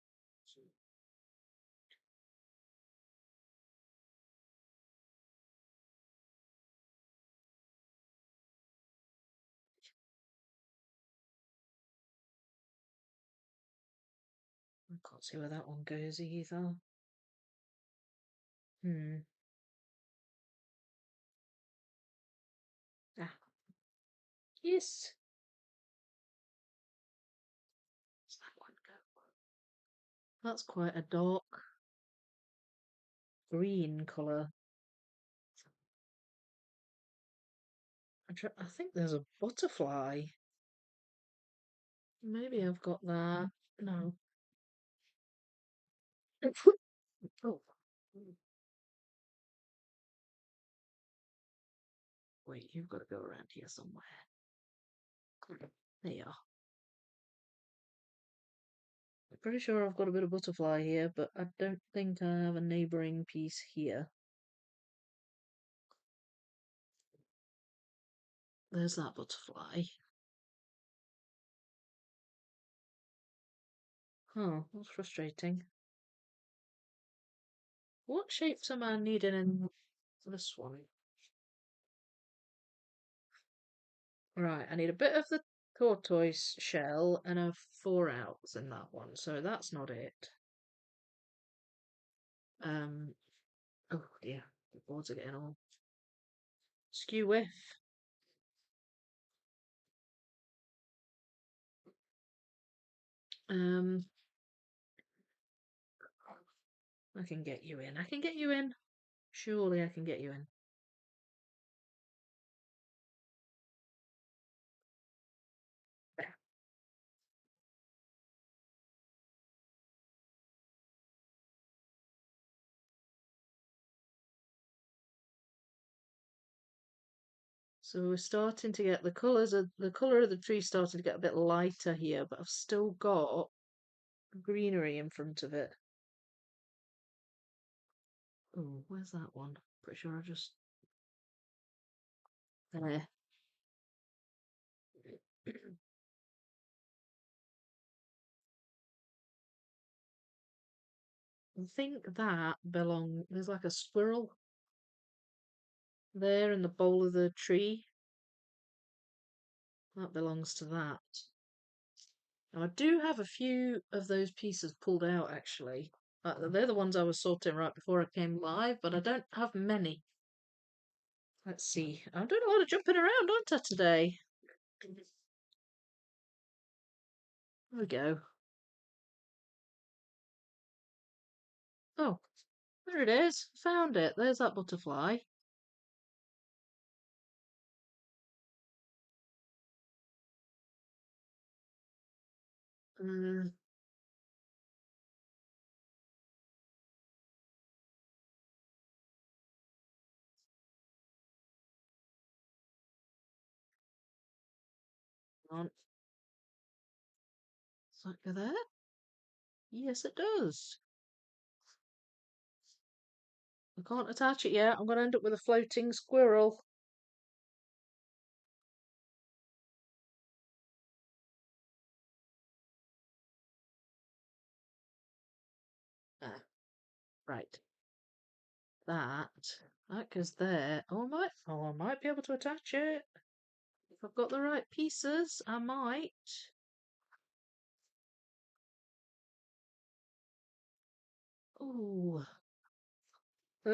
Speaker 1: I can't see where that one goes either. Hmm. Ah. Yes. Where's that one go? That's quite a dark. green colour. I think there's a butterfly. Maybe I've got that. No. Oh, wait, you've got to go around here somewhere. There you are. I'm pretty sure I've got a bit of butterfly here, but I don't think I have a neighbouring piece here. There's that butterfly. Oh, that's frustrating. What shapes am I needing in this one? Right, I need a bit of the tortoise shell and a 4 outs in that one, so that's not it. Um, oh dear, the boards are getting all skew with. Um, I can get you in. I can get you in. Surely I can get you in. So we're starting to get the colours of the colour of the tree starting to get a bit lighter here, but I've still got greenery in front of it. Oh, where's that one? Pretty sure I just there. I think that belongs. There's like a squirrel there in the bowl of the tree. That belongs to that. Now I do have a few of those pieces pulled out actually. They're the ones I was sorting right before I came live, but I don't have many. Let's see. I'm doing a lot of jumping around, aren't I, today? There we go. Oh, there it is. Found it. There's that butterfly. Uh, on. Does that go there? Yes, it does. I can't attach it yet. I'm going to end up with a floating squirrel. Ah, right. That goes there. I might be able to attach it. If I've got the right pieces, I might. Oh, I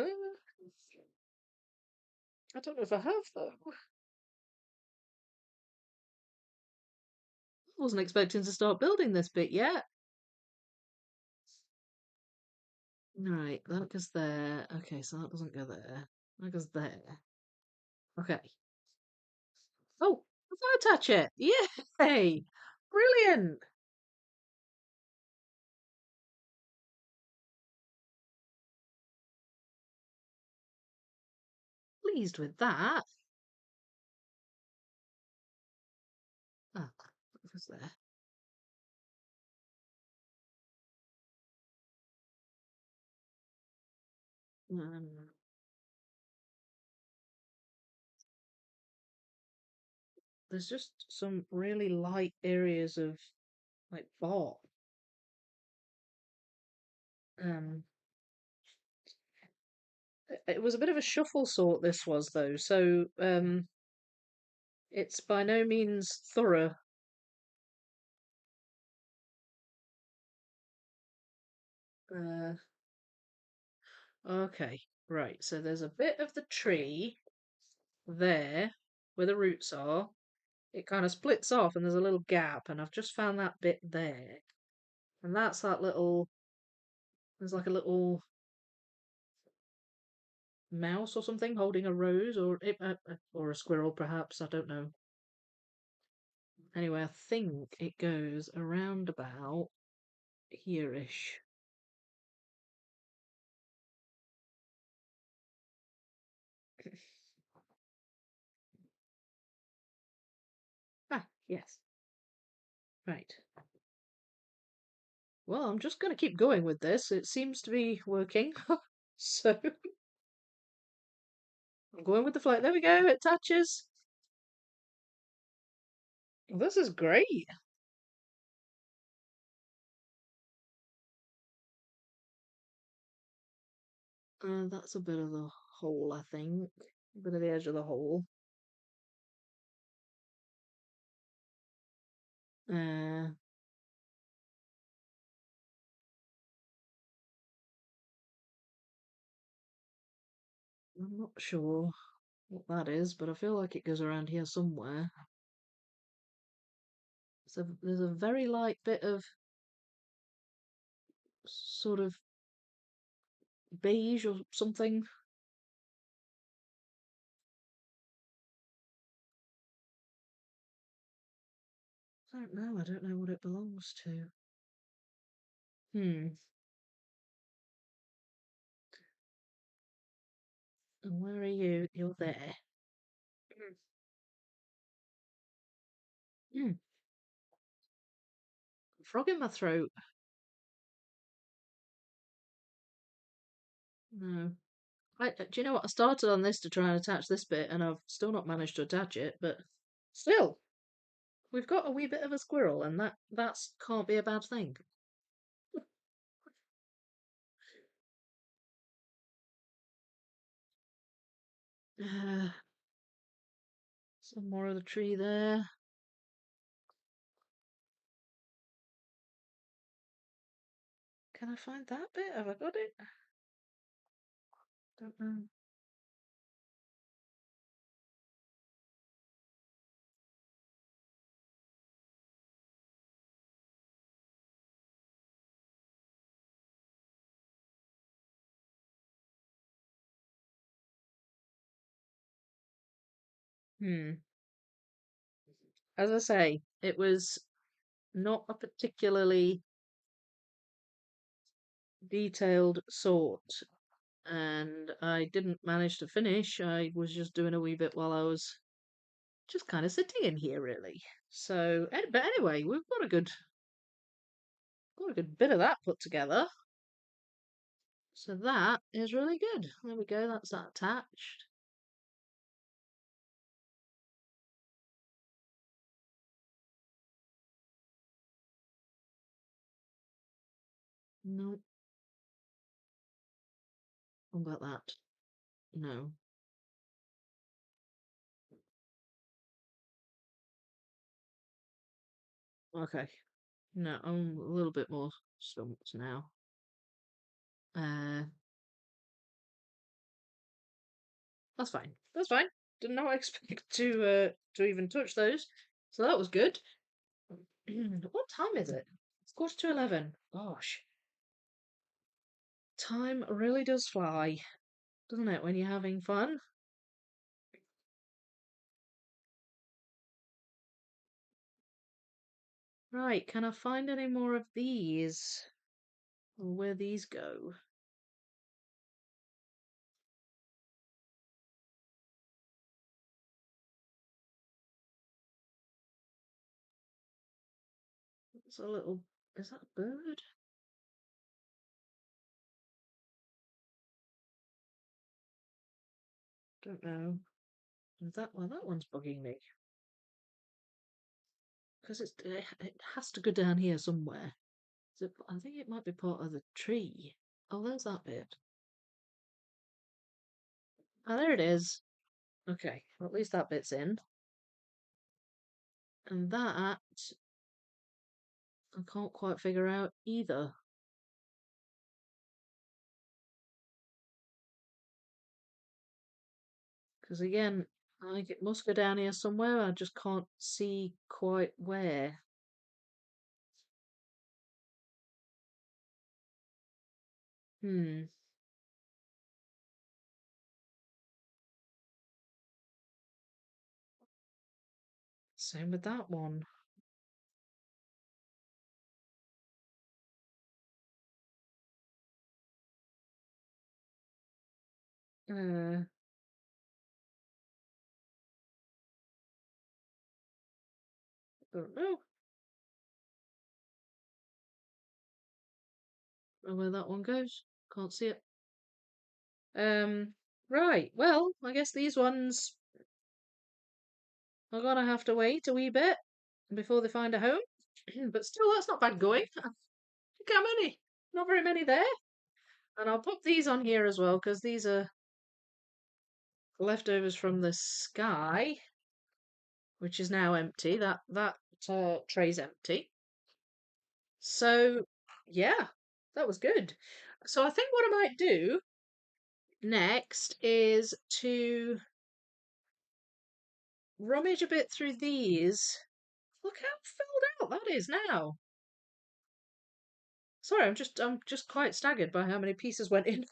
Speaker 1: don't know if I have though. I wasn't expecting to start building this bit yet. Right, that goes there. Okay, so that doesn't go there. That goes there. Okay. Oh, I can attach it. Yay! Brilliant. Pleased with that. Ah, that goes there. Um, there's just some really light areas of like bark. Um, it was a bit of a shuffle sort this was though, so it's by no means thorough. Uh, okay, right. So there's a bit of the tree there where the roots are. It kind of splits off and there's a little gap, and I've just found that bit there. And that's that little, there's like a little mouse or something holding a rose, or a squirrel perhaps. I don't know. Anyway, I think it goes around about here-ish. Ah, yes. Right. Well, I'm just going to keep going with this. It seems to be working. So I'm going with the flow. There we go. It touches. This is great. That's a bit of the hole, I think. A bit of the edge of the hole. Uh, I'm not sure what that is, but I feel like it goes around here somewhere. So there's a very light bit of sort of beige or something. I don't know. I don't know what it belongs to. Hmm. And where are you? You're there. Hmm. Frog in my throat. No. Do you know what? I started on this to try and attach this bit, and I've still not managed to attach it. But still, we've got a wee bit of a squirrel, and that's can't be a bad thing. Uh, some more of the tree there. Can I find that bit? Have I got it? Don't know. Hmm. As I say, it was not a particularly detailed sort, and I didn't manage to finish. I was just doing a wee bit while I was just kind of sitting in here, really. So, but anyway, we've got a good bit of that put together. So that is really good. There we go. That's that attached. No, what about that? No. Okay. No, I'm a little bit more stumped now. Uh, that's fine. That's fine. Did not expect to even touch those. So that was good. What time is it? It's 11:15. Gosh, time really does fly, doesn't it, when you're having fun? Right, can I find any more of these? Or where these go? It's a little. Is that a bird? Don't know. Is that well, that one's bugging me because it has to go down here somewhere. So I think it might be part of the tree. Oh, there's that bit. Oh, there it is. Okay, well, at least that bit's in. And that I can't quite figure out either. Because again, I think it must go down here somewhere. I just can't see quite where. Hmm. Same with that one. Uh, don't know where that one goes. Can't see it. Right. Well, I guess these ones are gonna have to wait a wee bit before they find a home. But still, that's not bad going. Look how many. Not very many there. And I'll pop these on here as well because these are leftovers from the sky, which is now empty. That tray's empty. So yeah, that was good. So I think what I might do next is to rummage a bit through these. Look how filled out that is now. Sorry, I'm just quite staggered by how many pieces went in.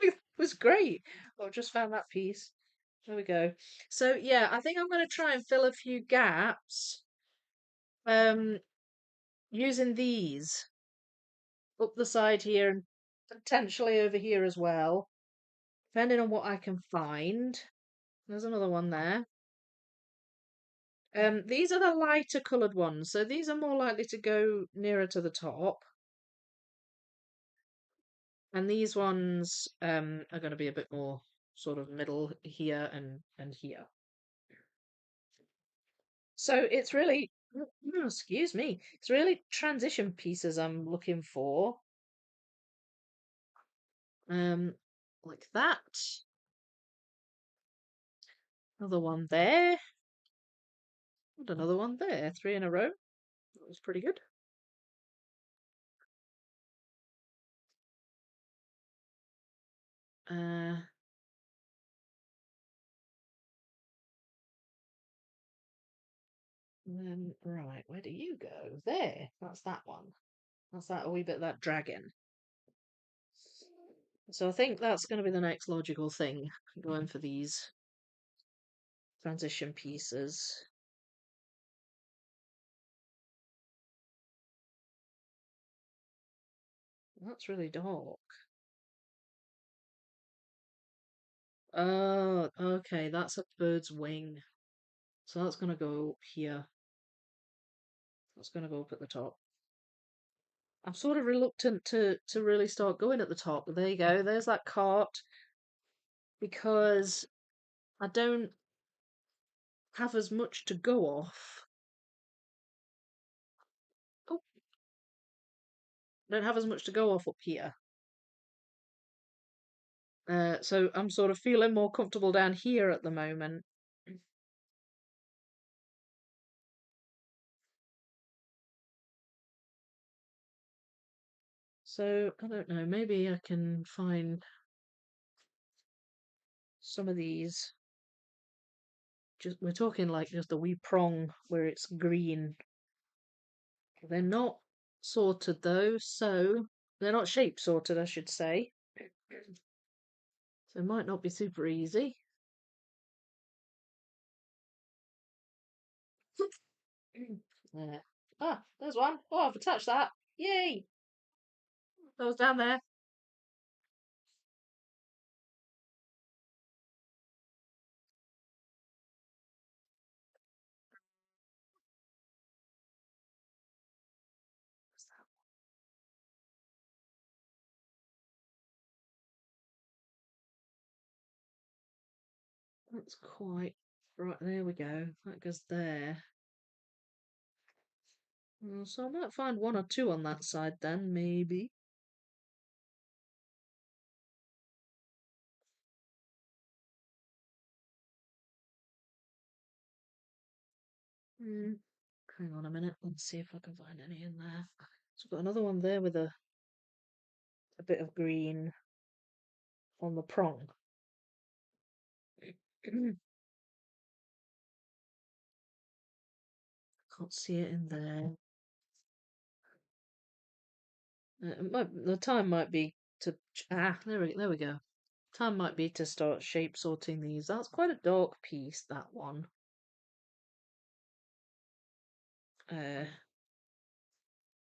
Speaker 1: It was great. Oh, I just found that piece. There we go. So yeah, I think I'm going to try and fill a few gaps um using these up the side here and potentially over here as well, depending on what I can find. There's another one there. These are the lighter coloured ones, so these are more likely to go nearer to the top. And these ones are going to be a bit more sort of middle here and here. So it's really, excuse me, it's really transition pieces I'm looking for. Um, like that. Another one there. And another one there. 3 in a row. That was pretty good. Uh, and then, right, where do you go? There. That's that one. That's that a wee bit of that dragon. So I think that's going to be the next logical thing, going for these transition pieces. That's really dark. Oh, okay, that's a bird's wing. So that's going to go up here. That's going to go up at the top. I'm sort of reluctant to really start going at the top. But there you go. There's that cart because I don't have as much to go off. Oh, I don't have as much to go off up here. So I'm sort of feeling more comfortable down here at the moment. So I don't know. Maybe I can find some of these. Just we're talking like just a wee prong where it's green. They're not sorted though, so they're not shape sorted, I should say. So it might not be super easy. There. Ah, there's one. Oh, I've attached that. Yay! That was down there. That's quite right. There we go. That goes there. So I might find one or two on that side then, maybe. Hmm. Hang on a minute. Let's see if I can find any in there. So I've got another one there with a bit of green on the prong. Can't see it in there. The time might be to there we go. Time might be to start shape sorting these. That's quite a dark piece, that one. There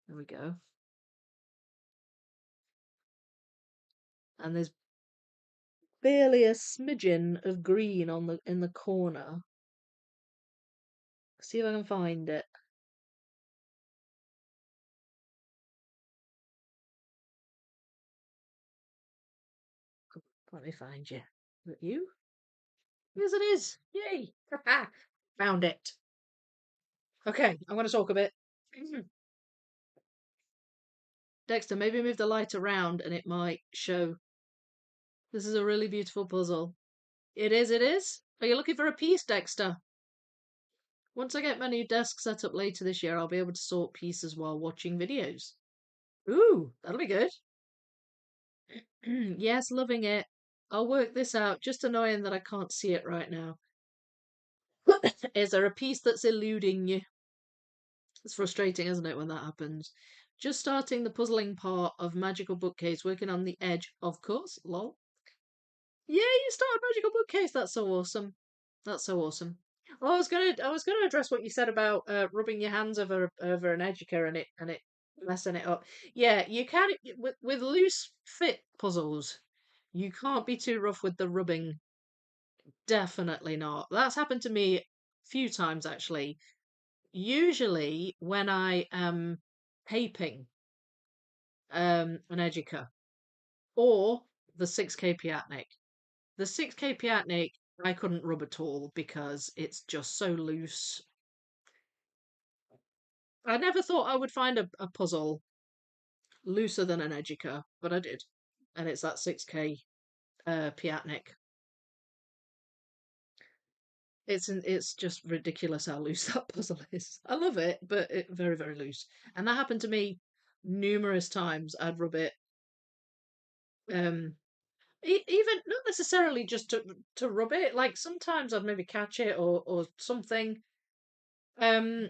Speaker 1: we go. And there's barely a smidgen of green on the in the corner. See if I can find it. Let me find you. Is it you? Yes, it is. Yay! Found it. Okay, I'm going to talk a bit. Dexter, maybe move the light around and it might show. This is a really beautiful puzzle. It is, it is. Are you looking for a piece, Dexter? Once I get my new desk set up later this year, I'll be able to sort pieces while watching videos. Ooh, that'll be good. Yes, loving it. I'll work this out. Just annoying that I can't see it right now. Is there a piece that's eluding you? It's frustrating, isn't it, when that happens? Just starting the puzzling part of Magical Bookcase, working on the edge, of course. Lol. Yeah, you started Magical Bookcase. That's so awesome. That's so awesome. Well, I was gonna address what you said about rubbing your hands over an educa and it messing it up. Yeah, you can with loose fit puzzles. You can't be too rough with the rubbing. Definitely not. That's happened to me a few times actually. Usually when I am taping an educa or the 6K Piatnik. The 6K Piatnik I couldn't rub at all because it's just so loose. I never thought I would find a puzzle looser than an Educa, but I did. And it's that 6K Piatnik. It's just ridiculous how loose that puzzle is. I love it, but it very, very loose. And that happened to me numerous times. I'd rub it um even not necessarily just to rub it, like sometimes I'd maybe catch it or something. Um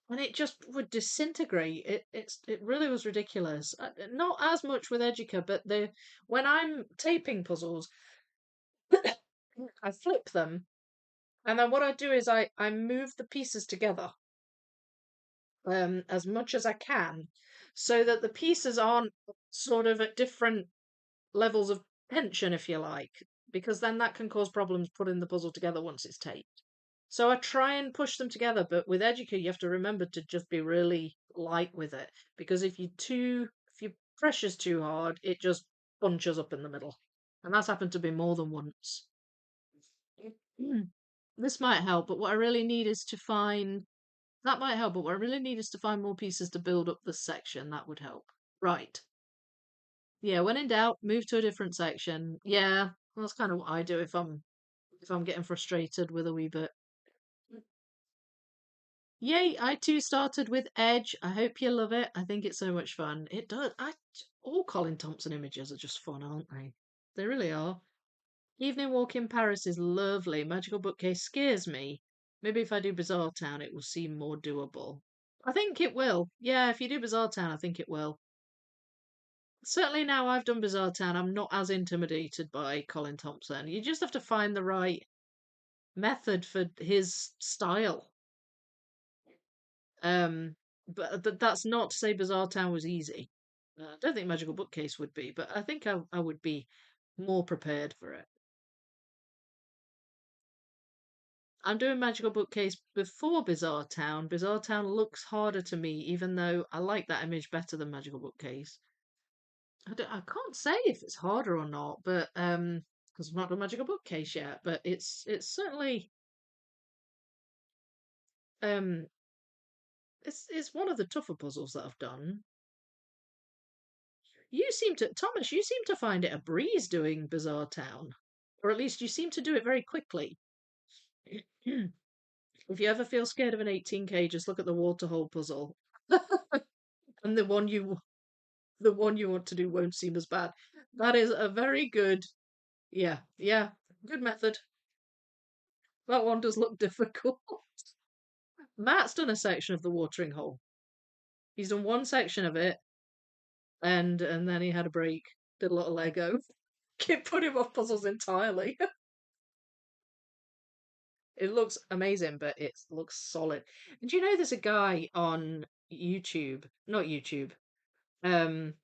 Speaker 1: and it just would disintegrate. It really was ridiculous. Not as much with Educa, but the when I'm taping puzzles, I flip them, and then what I do is I move the pieces together as much as I can, so that the pieces aren't sort of at different levels of tension, if you like, because then that can cause problems putting the puzzle together once it's taped. So I try and push them together, but with Educa, you have to remember to just be really light with it because if you pressure's too hard, it just bunches up in the middle, and that's happened to me more than once. This might help, but what I really need is to find that might help, but what I really need is to find more pieces to build up this section. That would help. Right. Yeah, when in doubt, move to a different section. Yeah, that's kind of what I do if I'm getting frustrated with a wee bit. Yay, I too started with Edge. I hope you love it. I think it's so much fun. It does. All Colin Thompson images are just fun, aren't they? They really are. Evening Walk in Paris is lovely. Magical Bookcase scares me. Maybe if I do Bizarre Town, it will seem more doable. I think it will. Yeah, if you do Bizarre Town, I think it will. Certainly now I've done Bizarre Town, I'm not as intimidated by Colin Thompson. You just have to find the right method for his style. Um, but that's not to say Bizarre Town was easy. I don't think Magical Bookcase would be, but I think I would be more prepared for it. I'm doing Magical Bookcase before Bizarre Town. Bizarre Town looks harder to me, even though I like that image better than Magical Bookcase. I can't say if it's harder or not, but because I've not done Magical Bookcase yet, but it's certainly um it's one of the tougher puzzles that I've done. Thomas, you seem to find it a breeze doing Bizarre Town, or at least you seem to do it very quickly. If you ever feel scared of an 18K, just look at the waterhole puzzle, and the one you want to do won't seem as bad. That is a very good, yeah, yeah, good method. That one does look difficult. Matt's done a section of the watering hole. He's done one section of it, and then he had a break. Did a lot of Lego. Kid put him off puzzles entirely. It looks amazing, but it looks solid. And do you know there's a guy on YouTube, not YouTube, um,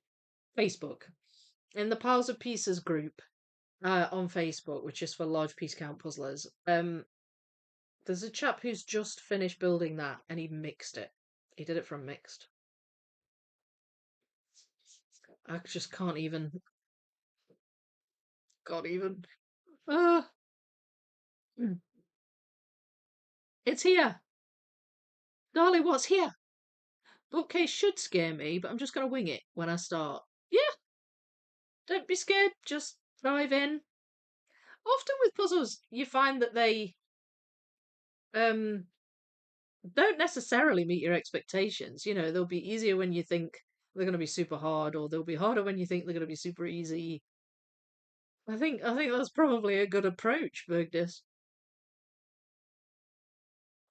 Speaker 1: Facebook, in the Piles of Pieces group on Facebook, which is for large piece count puzzlers. There's a chap who's just finished building that, and he mixed it. He did it from mixed. I just can't even. Uh, it's here, darling. What's here? Bookcase should scare me, but I'm just gonna wing it when I start. Yeah, don't be scared. Just dive in. Often with puzzles, you find that they um don't necessarily meet your expectations. They'll be easier when you think they're going to be super hard, or they'll be harder when you think they're going to be super easy. I think that's probably a good approach, Bergdis.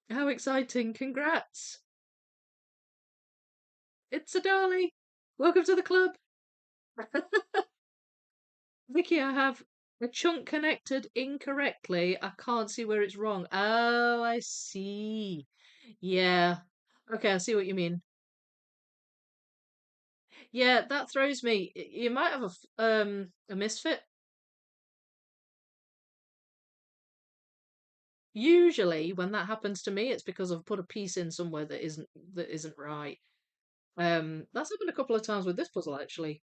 Speaker 1: How exciting! Congrats! It's a darling. Welcome to the club, Vicky. I have a chunk connected incorrectly. I can't see where it's wrong. Oh, I see. Yeah. Okay, I see what you mean. Yeah, that throws me. You might have a misfit. Usually, when that happens to me, it's because I've put a piece in somewhere that isn't right. That's happened a couple of times with this puzzle actually.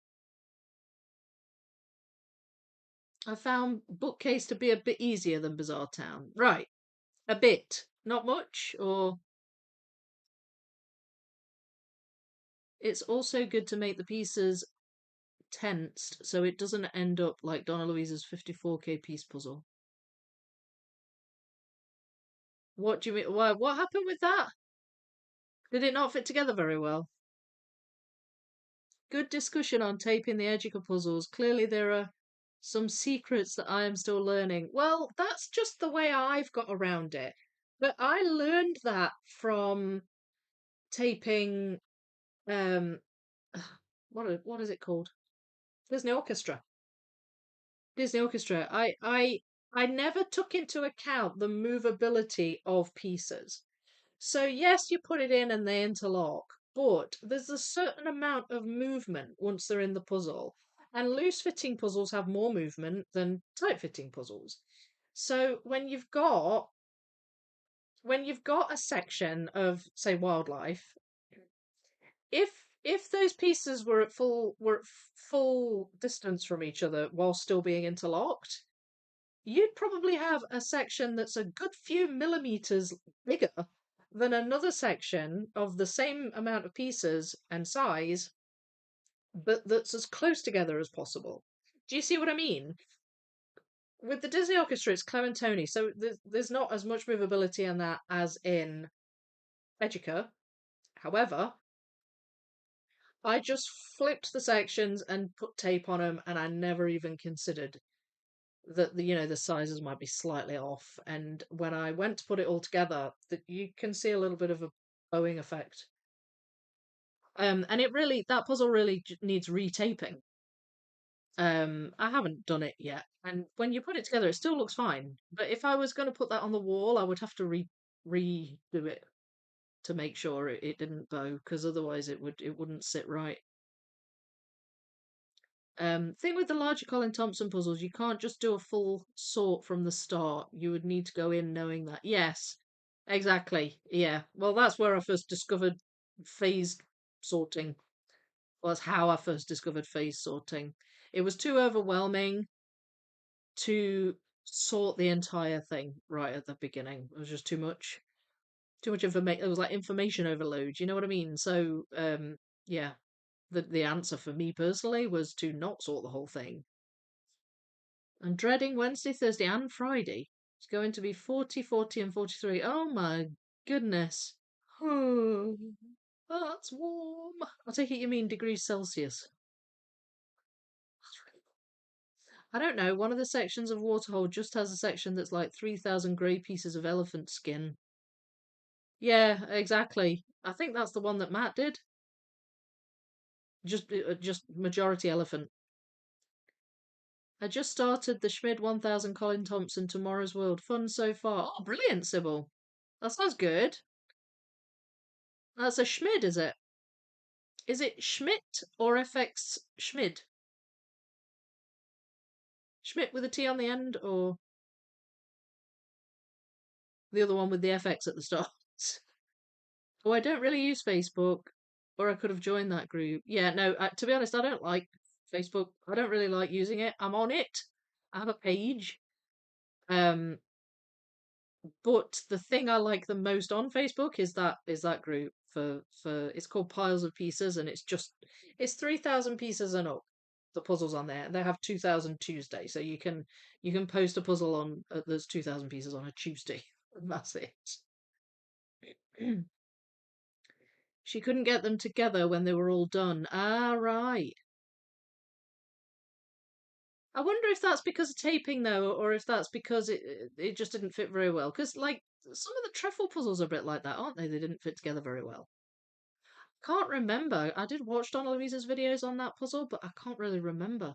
Speaker 1: I found Bookcase to be a bit easier than Bizarre Town. Right, a bit, not much, or it's also good to make the pieces tensed so it doesn't end up like Donna Louise's 54K piece puzzle. What do you mean? Why? What happened with that? Did it not fit together very well? Good discussion on taping the Ejica puzzles. Clearly, there are some secrets that I am still learning. Well, that's just the way I've got around it. But I learned that from taping um what is it called? Disney Orchestra. Disney Orchestra. I never took into account the movability of pieces. So yes, you put it in and they interlock, but there's a certain amount of movement once they're in the puzzle. And loose fitting puzzles have more movement than tight fitting puzzles. So when you've got a section of, say, wildlife, if those pieces were at full distance from each other while still being interlocked, you'd probably have a section that's a good few millimeters bigger than another section of the same amount of pieces and size, but that's as close together as possible. Do you see what I mean? With the Disney Orchestra, it's Clementoni, so there's not as much movability in that as in Educa. However, I just flipped the sections and put tape on them, and I never even considered that the sizes might be slightly off. And when I went to put it all together, that you can see a little bit of a bowing effect. And that puzzle really needs retaping. I haven't done it yet, and when you put it together, it still looks fine. But if I was going to put that on the wall, I would have to redo it to make sure it didn't bow, because otherwise it wouldn't sit right. Thing with the larger Colin Thompson puzzles, you can't just do a full sort from the start. You would need to go in knowing that. Yes, exactly. Yeah. Well, that's where I first discovered phase sorting. Well, that's how I first discovered phase sorting. It was too overwhelming to sort the entire thing right at the beginning. It was just too much. Too much information. It was like information overload. You know what I mean? So, yeah. The answer for me personally was to not sort the whole thing. I'm dreading Wednesday, Thursday, and Friday. It's going to be 40, 40, and 43. Oh my goodness. Oh, that's warm. I take it you mean degrees Celsius. I don't know. One of the sections of Waterhole just has a section that's like 3,000 grey pieces of elephant skin. Yeah, exactly. I think that's the one that Matt did. Just majority elephant. I just started the Schmid 1000 Colin Thompson Tomorrow's World. Fun so far. Oh, brilliant, Sybil. That sounds good. That's a Schmid, is it? Is it Schmidt or FX Schmid? Schmidt with a T on the end, or the other one with the FX at the start? Oh, I don't really use Facebook, or I could have joined that group. Yeah, no, to be honest, I don't like Facebook. I don't really like using it. I'm on it. I have a page. Um, but the thing I like the most on Facebook is that group for it's called Piles of Pieces, and it's 3,000 pieces and up. The puzzles on there, and they have 2,000 Tuesday, so you can post a puzzle on there's 2,000 pieces on a Tuesday, and that's it. She couldn't get them together when they were all done. Ah, right. I wonder if that's because of taping though, or if that's because it just didn't fit very well. Because like some of the truffle puzzles are a bit like that, aren't they? They didn't fit together very well. Can't remember. I did watch Donna Louise's videos on that puzzle, but I can't really remember.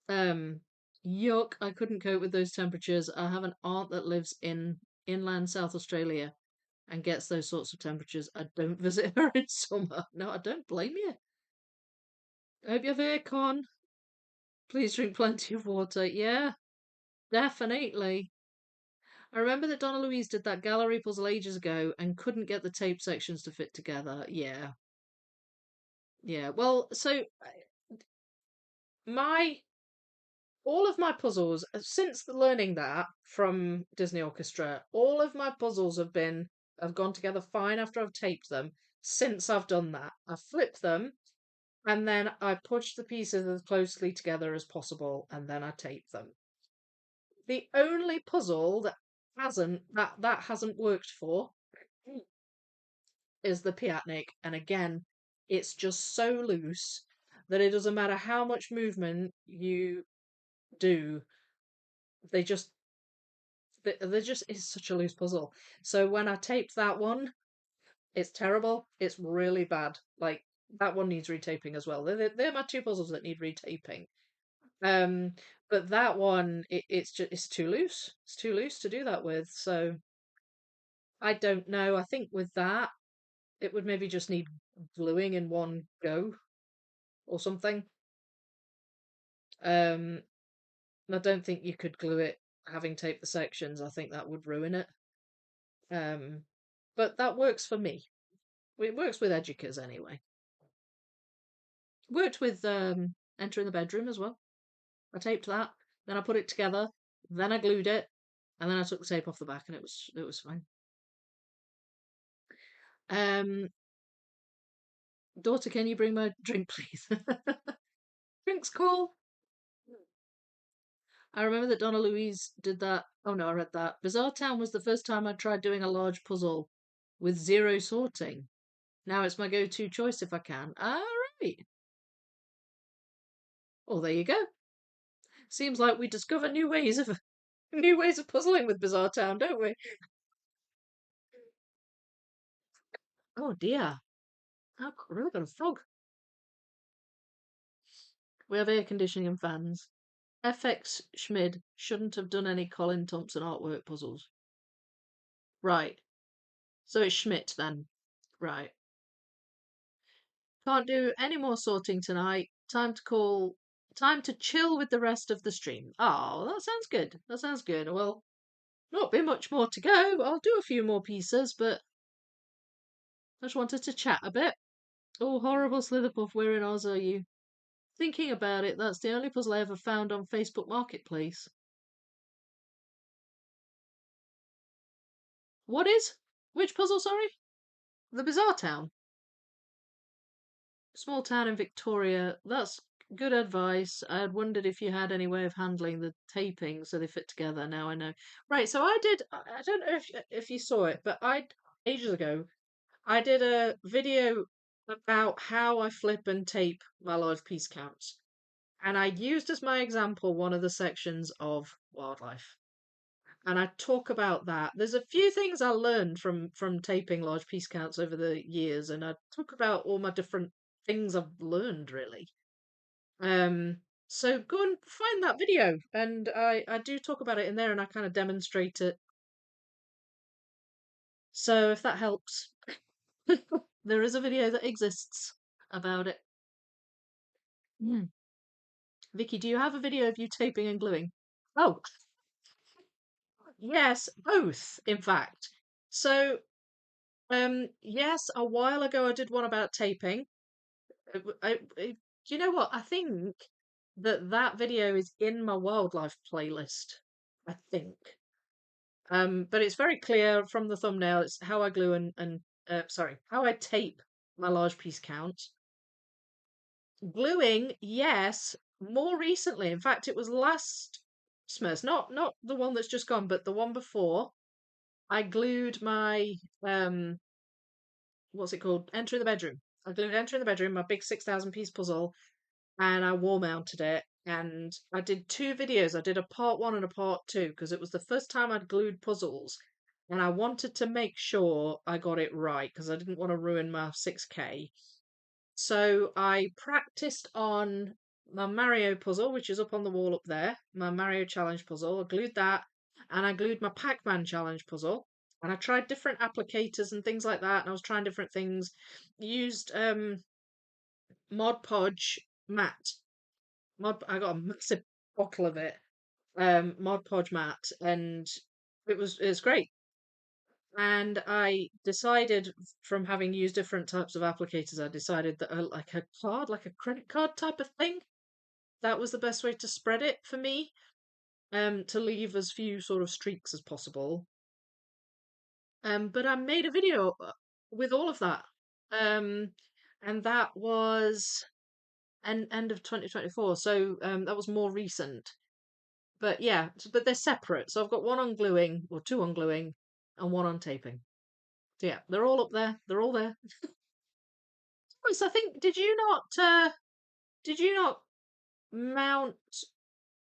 Speaker 1: Um, Yuck! I couldn't cope with those temperatures. I have an aunt that lives in inland South Australia and gets those sorts of temperatures. I don't visit her in summer. No, I don't blame you. I hope you have aircon. Please drink plenty of water. Yeah, definitely. I remember that Donna Louise did that gallery puzzle ages ago and couldn't get the tape sections to fit together. Yeah, yeah. Well, so my all of my puzzles since learning that from Disney Orchestra, all of my puzzles have gone together fine after I've taped them. Since I've done that, I flip them and then I push the pieces as closely together as possible, and then I tape them. The only puzzle that hasn't worked for is the Piatnik, and again, it's just so loose that it doesn't matter how much movement you do, they just they're just it's such a loose puzzle. So when I taped that one, it's terrible. It's really bad. Like that one needs retaping as well. They're my two puzzles that need retaping. Um, but that one, it's too loose. It's too loose to do that with. So I don't know. I think with that, it would maybe just need gluing in one go or something. Um, I don't think you could glue it having taped the sections. I think that would ruin it. Um, but that works for me. It works with Educas anyway. Worked with Enter in the Bedroom as well. I taped that, then I put it together, then I glued it, and then I took the tape off the back, and it was fine. Daughter, can you bring my drink, please? Drink's cool. I remember that Donna Louise did that. Oh no, I read that. Bizarre Town was the first time I tried doing a large puzzle with zero sorting. Now it's my go-to choice if I can. Ah, right. Well, there you go. Seems like we discover new ways of puzzling with Bizarre Town, don't we? Oh dear. I've really got a frog. We have air conditioning and fans. FX Schmid shouldn't have done any Colin Thompson artwork puzzles. Right. So it's Schmidt then. Right. Can't do any more sorting tonight. Time to chill with the rest of the stream. Oh, that sounds good. That sounds good. Well, not be much more to go. I'll do a few more pieces, but I just wanted to chat a bit. Oh, horrible Slitherpuff, where in Oz are you? Thinking about it, that's the only puzzle I ever found on Facebook Marketplace. What is? Which puzzle, sorry? The Bizarre Town. Small town in Victoria. That's good advice. I had wondered if you had any way of handling the taping so they fit together. Now I know. Right, so I did. I don't know if you saw it, but I ages ago I did a video about how I flip and tape my large piece counts, and I used as my example one of the sections of wildlife. And I talk about that. There's a few things I learned from taping large piece counts over the years, and I talk about all my different things I've learned really. Um, so go and find that video, and I do talk about it in there, and I kind of demonstrate it. So if that helps, there is a video that exists about it. Mm. Vicky, do you have a video of you taping and gluing? Oh, yes, both, in fact. So, yes, a while ago I did one about taping. Do you know what? I think that video is in my wildlife playlist. I think. But it's very clear from the thumbnail. It's how I glue and sorry, how I tape my large piece count. Gluing, yes, more recently. In fact, it was last Christmas, not the one that's just gone, but the one before. I glued my what's it called? Enter in the bedroom. I glued Enter in the bedroom, my big 6,000 piece puzzle, and I wall mounted it. And I did two videos. I did a part one and a part two because it was the first time I'd glued puzzles, and I wanted to make sure I got it right because I didn't want to ruin my 6K. So I practiced on my Mario puzzle, which is up on the wall up there, my Mario challenge puzzle. I glued that, and I glued my Pac-Man challenge puzzle. And I tried different applicators and things like that, and I was trying different things. Used Mod Podge mat. I got a massive bottle of it. Mod Podge mat, and it's great. And I decided from having used different types of applicators, I decided that like a card, like a credit card type of thing, that was the best way to spread it for me, to leave as few sort of streaks as possible. But I made a video with all of that. Um, and that was end of 2024. So that was more recent. But yeah, but they're separate. So I've got one on gluing, or two on gluing, and one on taping. So yeah, they're all up there. They're all there. So I think did you not mount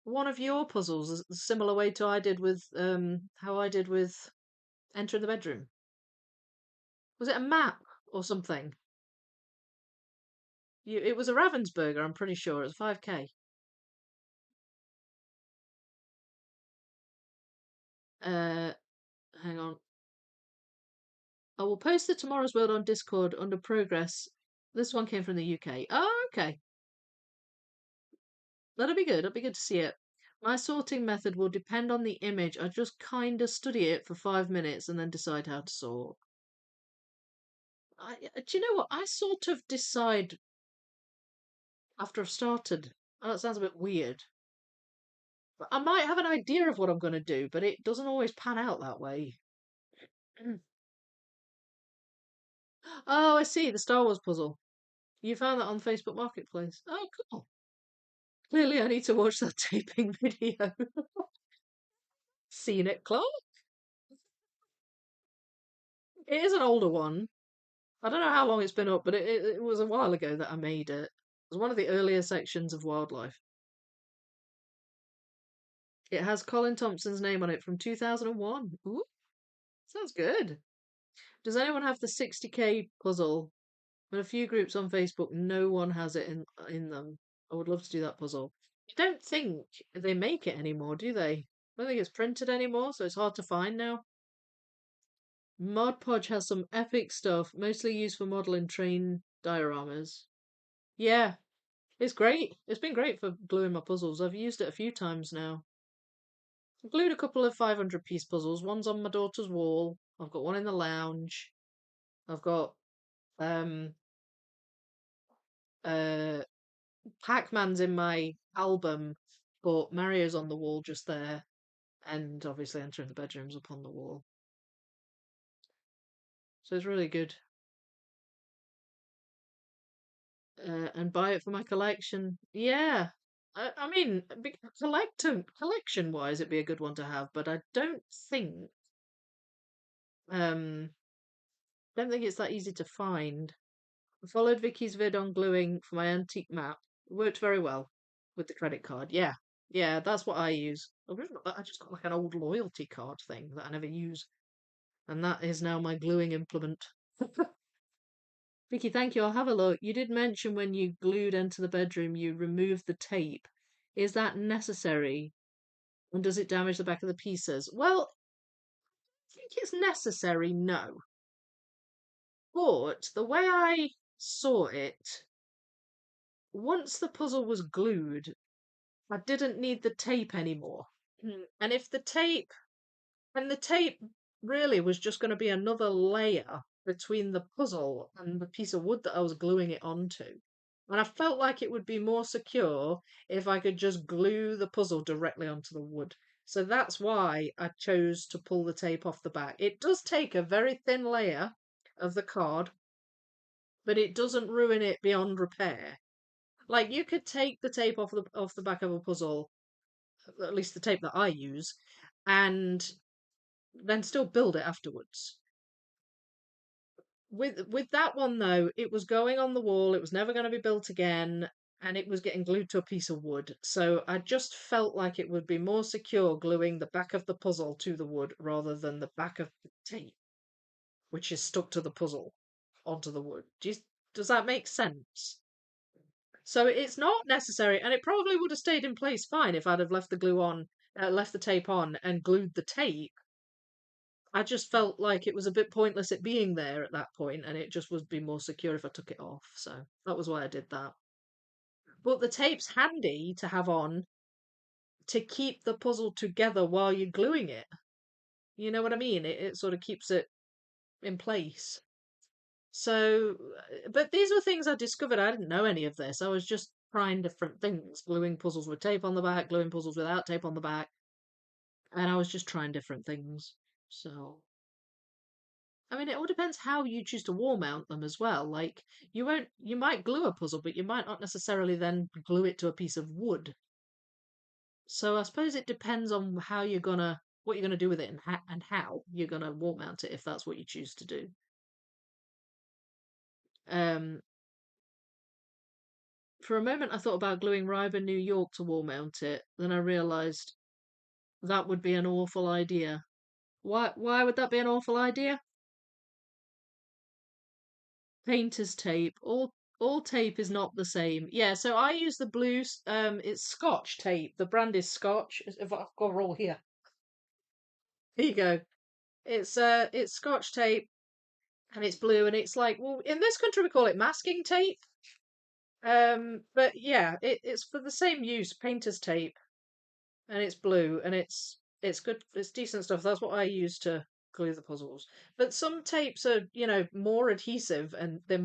Speaker 1: one of your puzzles a similar way to I did with how I did with Enter in the Bedroom? Was it a map or something? It was a Ravensburger, I'm pretty sure. It was 5K. Uh, hang on. I will post the Tomorrow's World on Discord under progress. This one came from the UK. Oh, okay. That'll be good. It'll be good to see it. My sorting method will depend on the image. I just kind of study it for 5 minutes and then decide how to sort. Do you know what? I sort of decide after I've started. I know it sounds a bit weird. But I might have an idea of what I'm going to do, but it doesn't always pan out that way. Oh, I see. The Star Wars puzzle. You found that on Facebook Marketplace. Oh, cool. Clearly, I need to watch that taping video. Seen it, Clark? It is an older one. I don't know how long it's been up, but it was a while ago that I made it. It was one of the earlier sections of wildlife. It has Colin Thompson's name on it from 2001. Ooh, sounds good. Does anyone have the 60K puzzle? In a few groups on Facebook, no one has it in them. I would love to do that puzzle. I don't think they make it anymore, do they? I don't think it's printed anymore, so it's hard to find now. Mod Podge has some epic stuff, mostly used for modeling train dioramas. Yeah, it's great. It's been great for gluing my puzzles. I've used it a few times now. I've glued a couple of 500-piece puzzles. One's on my daughter's wall. I've got one in the lounge. I've got um uh Pac-Man's in my album, but Mario's on the wall just there, and obviously Entering the Bedroom's up on the wall. So it's really good. And buy it for my collection. Yeah. I mean, collection wise, it'd be a good one to have, but I um don't think it's that easy to find. I followed Vicky's vid on gluing for my antique map. It worked very well with the credit card. Yeah, yeah, that's what I use. I just got like an old loyalty card thing that I never use, and that is now my gluing implement. Vicky, thank you. I'll have a look. You did mention when you glued into the bedroom, you removed the tape. Is that necessary? And does it damage the back of the pieces? Well, I think it's necessary, no. But the way I saw it, once the puzzle was glued, I didn't need the tape anymore. And if the tape And the tape really was just going to be another layer between the puzzle and the piece of wood that I was gluing it onto. And I felt like it would be more secure if I could just glue the puzzle directly onto the wood. So that's why I chose to pull the tape off the back. It does take a very thin layer of the card, but it doesn't ruin it beyond repair. Like you could take the tape off the back of a puzzle, at least the tape that I use, and then still build it afterwards. With that one though, it was going on the wall, it was never going to be built again, and it was getting glued to a piece of wood. So I just felt like it would be more secure gluing the back of the puzzle to the wood rather than the back of the tape, which is stuck to the puzzle onto the wood. Does that make sense? So it's not necessary, and it probably would have stayed in place fine if I'd have left the glue on, left the tape on, and glued the tape. I just felt like it was a bit pointless it being there at that point, and it just would be more secure if I took it off. So that was why I did that. But the tape's handy to have on to keep the puzzle together while you're gluing it. You know what I mean? It sort of keeps it in place. So, but these were things I discovered. I didn't know any of this. I was just trying different things, gluing puzzles with tape on the back, gluing puzzles without tape on the back, and I was just trying different things. So I mean, it all depends how you choose to wall mount them as well. Like, you might glue a puzzle, but you might not necessarily then glue it to a piece of wood. So I suppose it depends on what you're gonna do with it and how you're gonna wall mount it if that's what you choose to do. Um, for a moment, I thought about gluing Ryber New York to wall mount it. Then I realised that would be an awful idea. Why would that be an awful idea? Painter's tape. All tape is not the same. Yeah, so I use the blue. It's Scotch tape. The brand is Scotch. If I've got a roll here, here you go. It's Scotch tape and it's blue and it's like well in this country we call it masking tape. But yeah, it's for the same use, painter's tape, and it's blue and it's good. It's decent stuff. That's what I use to glue the puzzles. But some tapes are more adhesive and it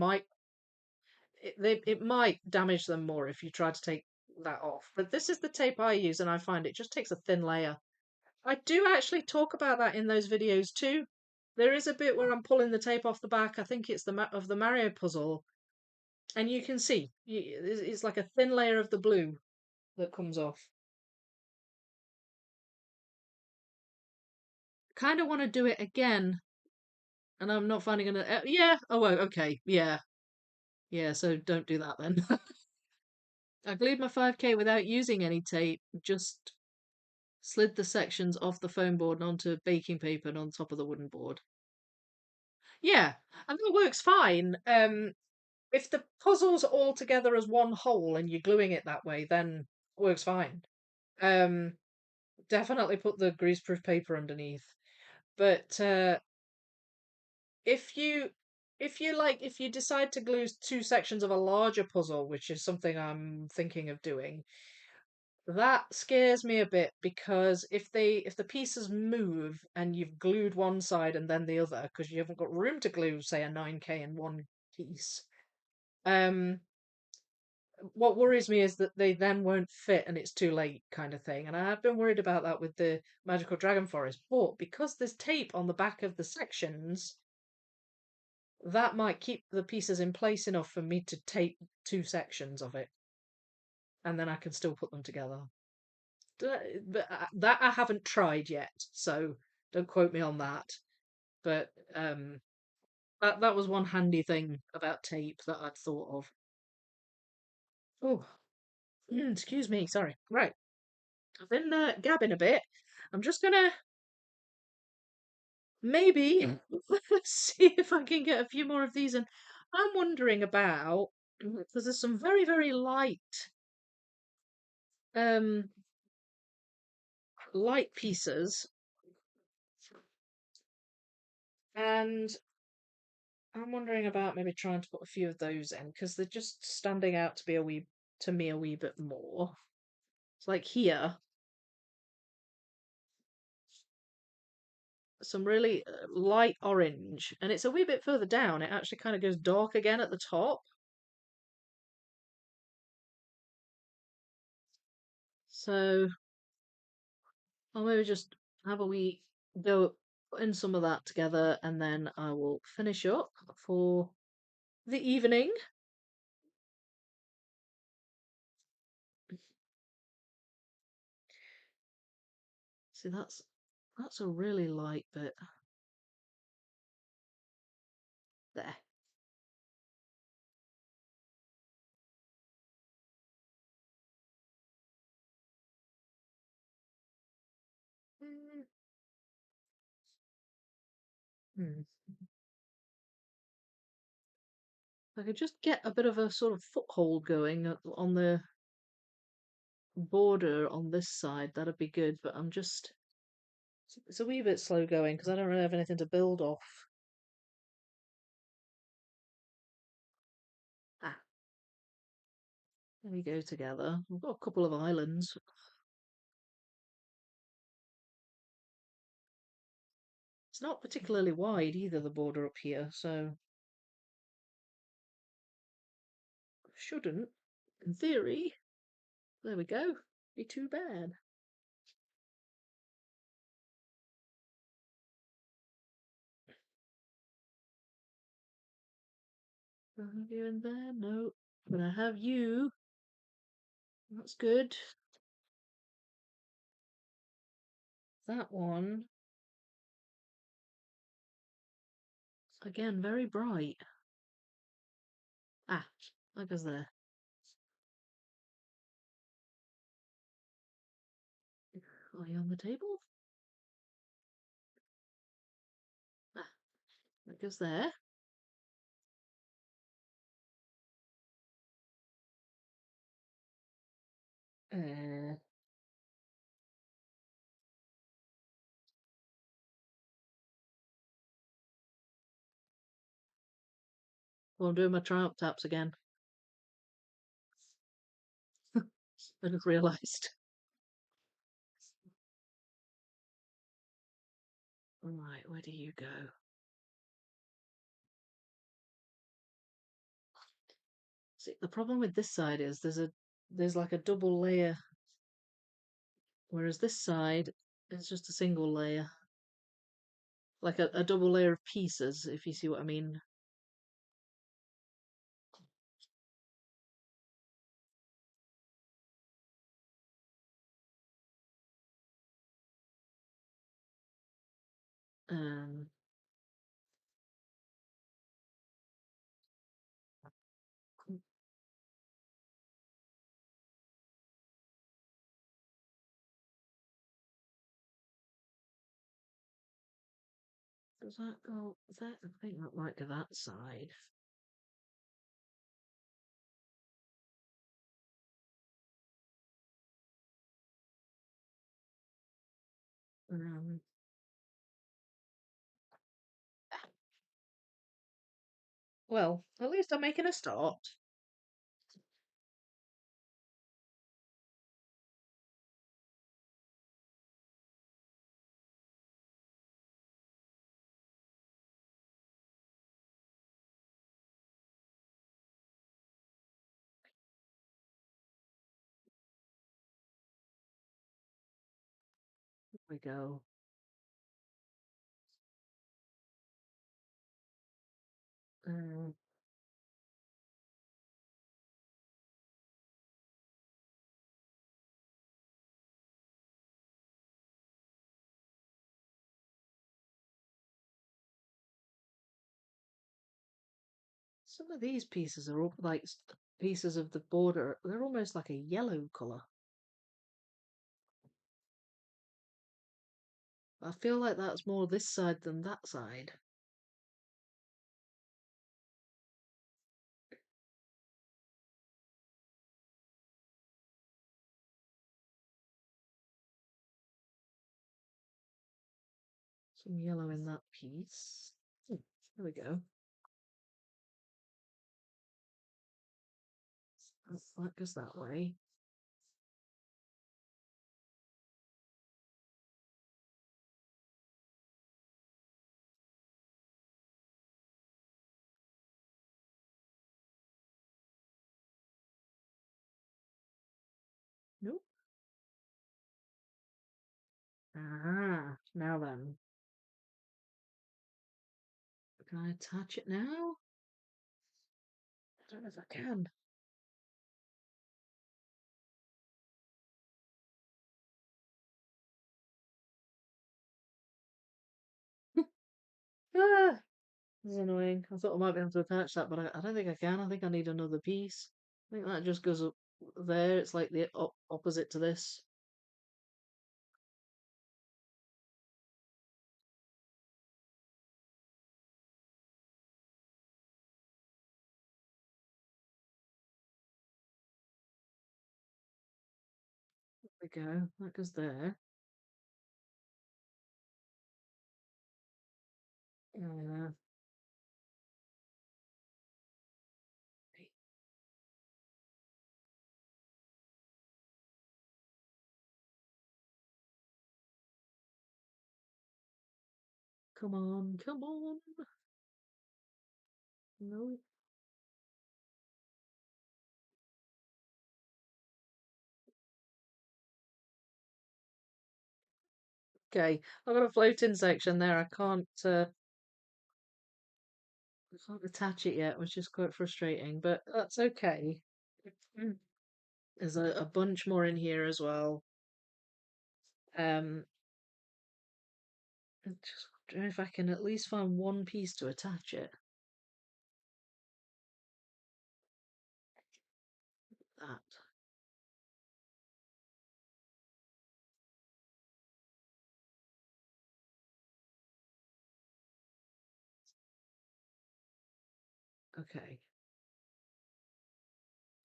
Speaker 1: might damage them more if you try to take that off. But this is the tape I use, and I find it just takes a thin layer. I do actually talk about that in those videos too. There is a bit where I'm pulling the tape off the back. I think it's of the Mario puzzle, and you can see it's like a thin layer of the blue that comes off. Kind of want to do it again, and I'm not finding an. Yeah. Oh, well, okay. Yeah. Yeah. So don't do that then. I glued my 5K without using any tape, just slid the sections off the foam board and onto baking paper and on top of the wooden board. Yeah, and that works fine. If the puzzle's all together as one whole and you're gluing it that way, then it works fine. Um, Definitely put the greaseproof paper underneath. But if you if you decide to glue two sections of a larger puzzle, which is something I'm thinking of doing, that scares me a bit because if the pieces move and you've glued one side and then the other because you haven't got room to glue, say, a 9K in one piece, um, what worries me is that they then won't fit and it's too late kind of thing. And I have been worried about that with the Magical Dragon Forest, but because there's tape on the back of the sections, that might keep the pieces in place enough for me to tape two sections of it, and then I can still put them together. But that I haven't tried yet, so don't quote me on that. But that was one handy thing about tape that I'd thought of. Oh, excuse me, sorry. Right, I've been gabbing a bit. I'm just gonna maybe see if I can get a few more of these in. I'm wondering about because there's some very, very um, light pieces, and I'm wondering about maybe trying to put a few of those in because they're just standing out to be to me, a wee bit more. It's like here, some really light orange, and it's a wee bit further down. It actually kind of goes dark again at the top. So I'll maybe just have a wee go put in some of that together, and then I will finish up for the evening. See, that's a really light bit there. Mm. Hmm. If I could just get a bit of a sort of foothold going on the border on this side, that'd be good. But it's a wee bit slow going because I don't really have anything to build off. Ah, there we go together. We've got a couple of islands. It's not particularly wide either, the border up here, so shouldn't, in theory. There we go. Be too bad. Do I have you in there? No. But I have you. That's good. That one, again, very bright. Ah, that goes there. Are you on the table? Ah, that goes there. Uh, well, I'm doing my triumph taps again. I just realised. Right, where do you go? See, the problem with this side is there's like a double layer, whereas this side is just a single layer, like a double layer of pieces, if you see what I mean. Um, does that go that? I think that might go that side. Um, well, at least I'm making a start. Here we go. Um, some of these pieces are all like pieces of the border. They're almost like a yellow color. I feel like that's more this side than that side. Some yellow in that piece. There we go. That goes that way. Nope. Ah, now then. Can I attach it now? I don't know if I can. Ah, this is annoying. I thought I might be able to attach that, but I don't think I can. I think I need another piece. I think that just goes up there. It's like the opposite to this. There we go. That goes there. Uh, come on, come on. No. Okay, I've got a floating section there. I can't attach it yet, which is quite frustrating, but that's okay. Mm. There's a bunch more in here as well. I'm just wondering if I can at least find one piece to attach it. That. Okay.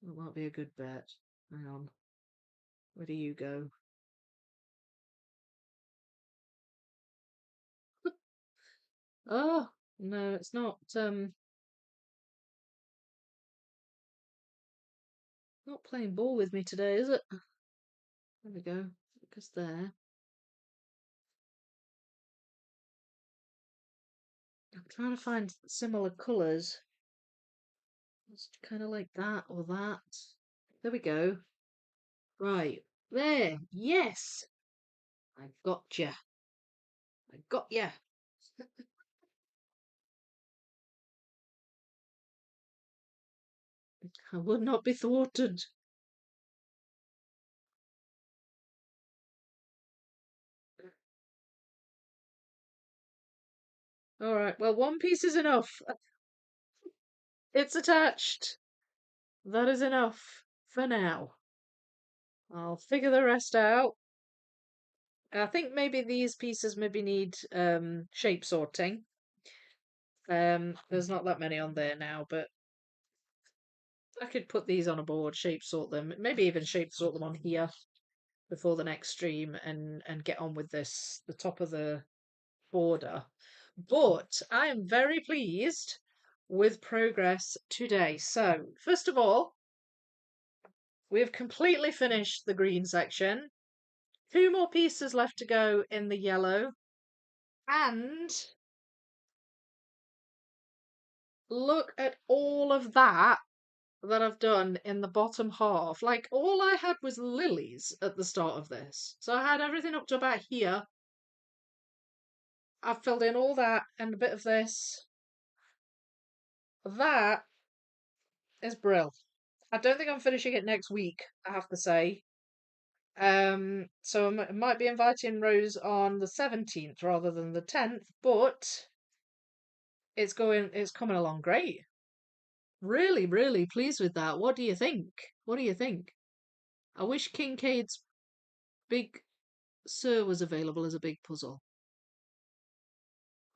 Speaker 1: That might be a good bet. Hang on. Where do you go? Oh, no, it's not playing ball with me today, is it? There we go. It goes there. I'm trying to find similar colours. It's kind of like that or that. There we go. Right. There. Yes. I got ya. I got ya. I would not be thwarted. All right. Well, one piece is enough. It's attached. That is enough for now. I'll figure the rest out. I think maybe these pieces maybe need shape sorting. There's not that many on there now, but I could put these on a board, shape sort them, maybe even shape sort them on here before the next stream and get on with this, the top of the border. But I am very pleased with progress today. So, first of all, we have completely finished the green section. 2 more pieces left to go in the yellow. And look at all of that I've done in the bottom half. Like, all I had was lilies at the start of this. So I had everything up to about here. I've filled in all that and a bit of this. That is brill. I don't think I'm finishing it next week, I have to say. So I might be inviting Rose on the 17th rather than the 10th, but it's coming along great. Really, really pleased with that. What do you think? What do you think? I wish Kincaid's Big Sur was available as a big puzzle.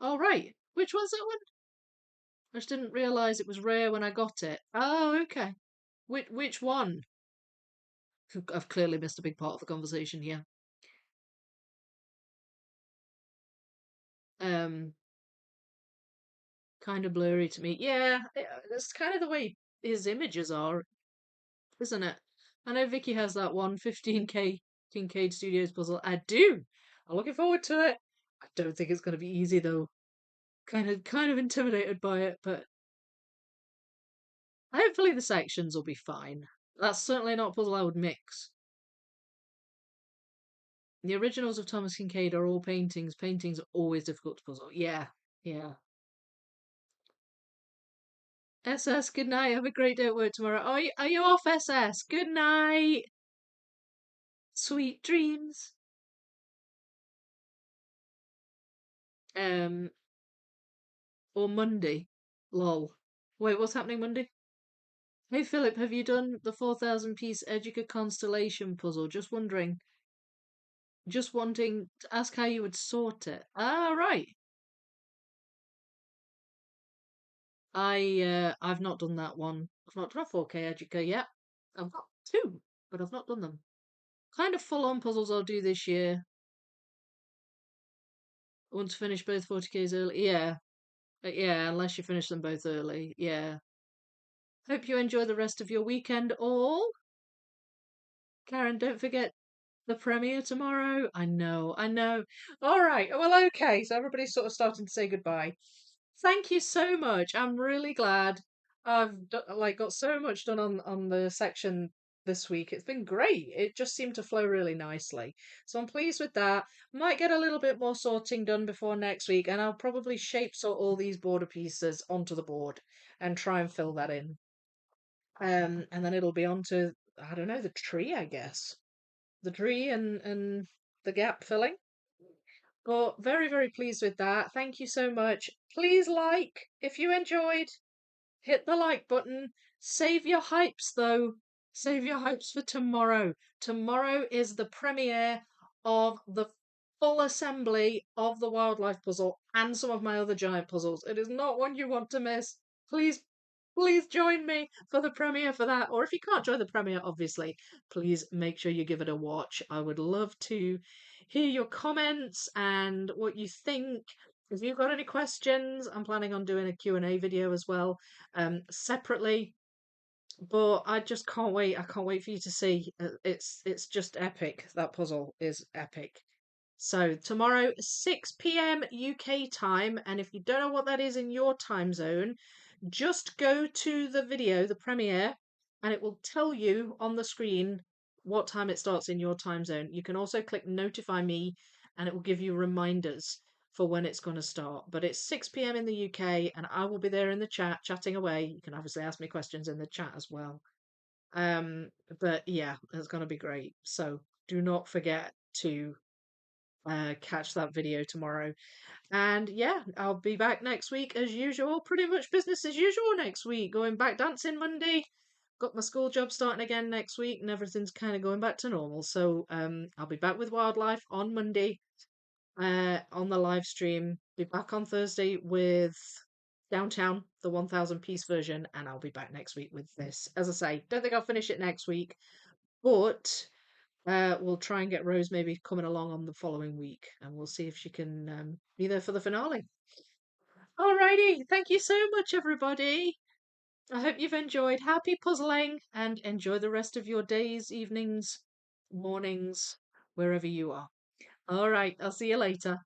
Speaker 1: Oh, right. Which was that one? I just didn't realise it was rare when I got it. Oh, okay. Which one? I've clearly missed a big part of the conversation here. Um, kind of blurry to me. Yeah, that's kind of the way his images are, isn't it? I know Vicky has that one 15K Kincaid Studios puzzle. I do. I'm looking forward to it. I don't think it's going to be easy though. Kind of intimidated by it, but hopefully the sections will be fine. That's certainly not a puzzle I would mix. The originals of Thomas Kincaid are all paintings. Paintings are always difficult to puzzle. Yeah, yeah. SS, good night. Have a great day at work tomorrow. Are you off, SS? Good night. Sweet dreams. Um, or Monday. Lol. Wait, what's happening Monday? Hey Philip, have you done the 4,000 piece Educa constellation puzzle? Just wondering. Just wanting to ask how you would sort it. Ah, right. I've not done that one. I've not done a 4K Educa yet. I've got two, but I've not done them. Kind of full on puzzles I'll do this year. I want to finish both 40Ks early. Yeah. Yeah, unless you finish them both early. Yeah. Hope you enjoy the rest of your weekend all. Karen, don't forget the premiere tomorrow. I know, I know. All right. Well, okay. So everybody's sort of starting to say goodbye. Thank you so much. I'm really glad like got so much done on the section this week. It's been great. It just seemed to flow really nicely. So I'm pleased with that. Might get a little bit more sorting done before next week, and I'll probably shape sort all these border pieces onto the board and try and fill that in. And then it'll be on to, I don't know, the tree, I guess. The tree and the gap filling. But very, very pleased with that. Thank you so much. Please like if you enjoyed. Hit the like button. Save your hypes though. Save your hypes for tomorrow. Tomorrow is the premiere of the full assembly of the wildlife puzzle and some of my other giant puzzles. It is not one you want to miss. Please, please join me for the premiere for that. Or if you can't join the premiere, obviously, please make sure you give it a watch. I would love to hear your comments and what you think. If you've got any questions, I'm planning on doing a Q&A video as well, separately. But I just can't wait. I can't wait for you to see. It's just epic. That puzzle is epic. So tomorrow, 6 p.m. UK time, and if you don't know what that is in your time zone, just go to the video, the premiere, and it will tell you on the screen what time it starts in your time zone. You can also click notify me, and it will give you reminders for when it's going to start. But it's 6 p.m. in the UK, and I will be there in the chat, chatting away. You can obviously ask me questions in the chat as well. Um, but yeah, it's going to be great. So do not forget to catch that video tomorrow. And yeah, I'll be back next week as usual. Pretty much business as usual next week. Going back dancing Monday. Got my school job starting again next week, and everything's kind of going back to normal. So I'll be back with wildlife on Monday on the live stream. Be back on Thursday with Downtown, the 1,000 piece version, and I'll be back next week with this. As I say, don't think I'll finish it next week, but we'll try and get Rose maybe coming along on the following week, and we'll see if she can be there for the finale. Alrighty, thank you so much, everybody. I hope you've enjoyed. Happy puzzling, and enjoy the rest of your days, evenings, mornings, wherever you are. All right, I'll see you later.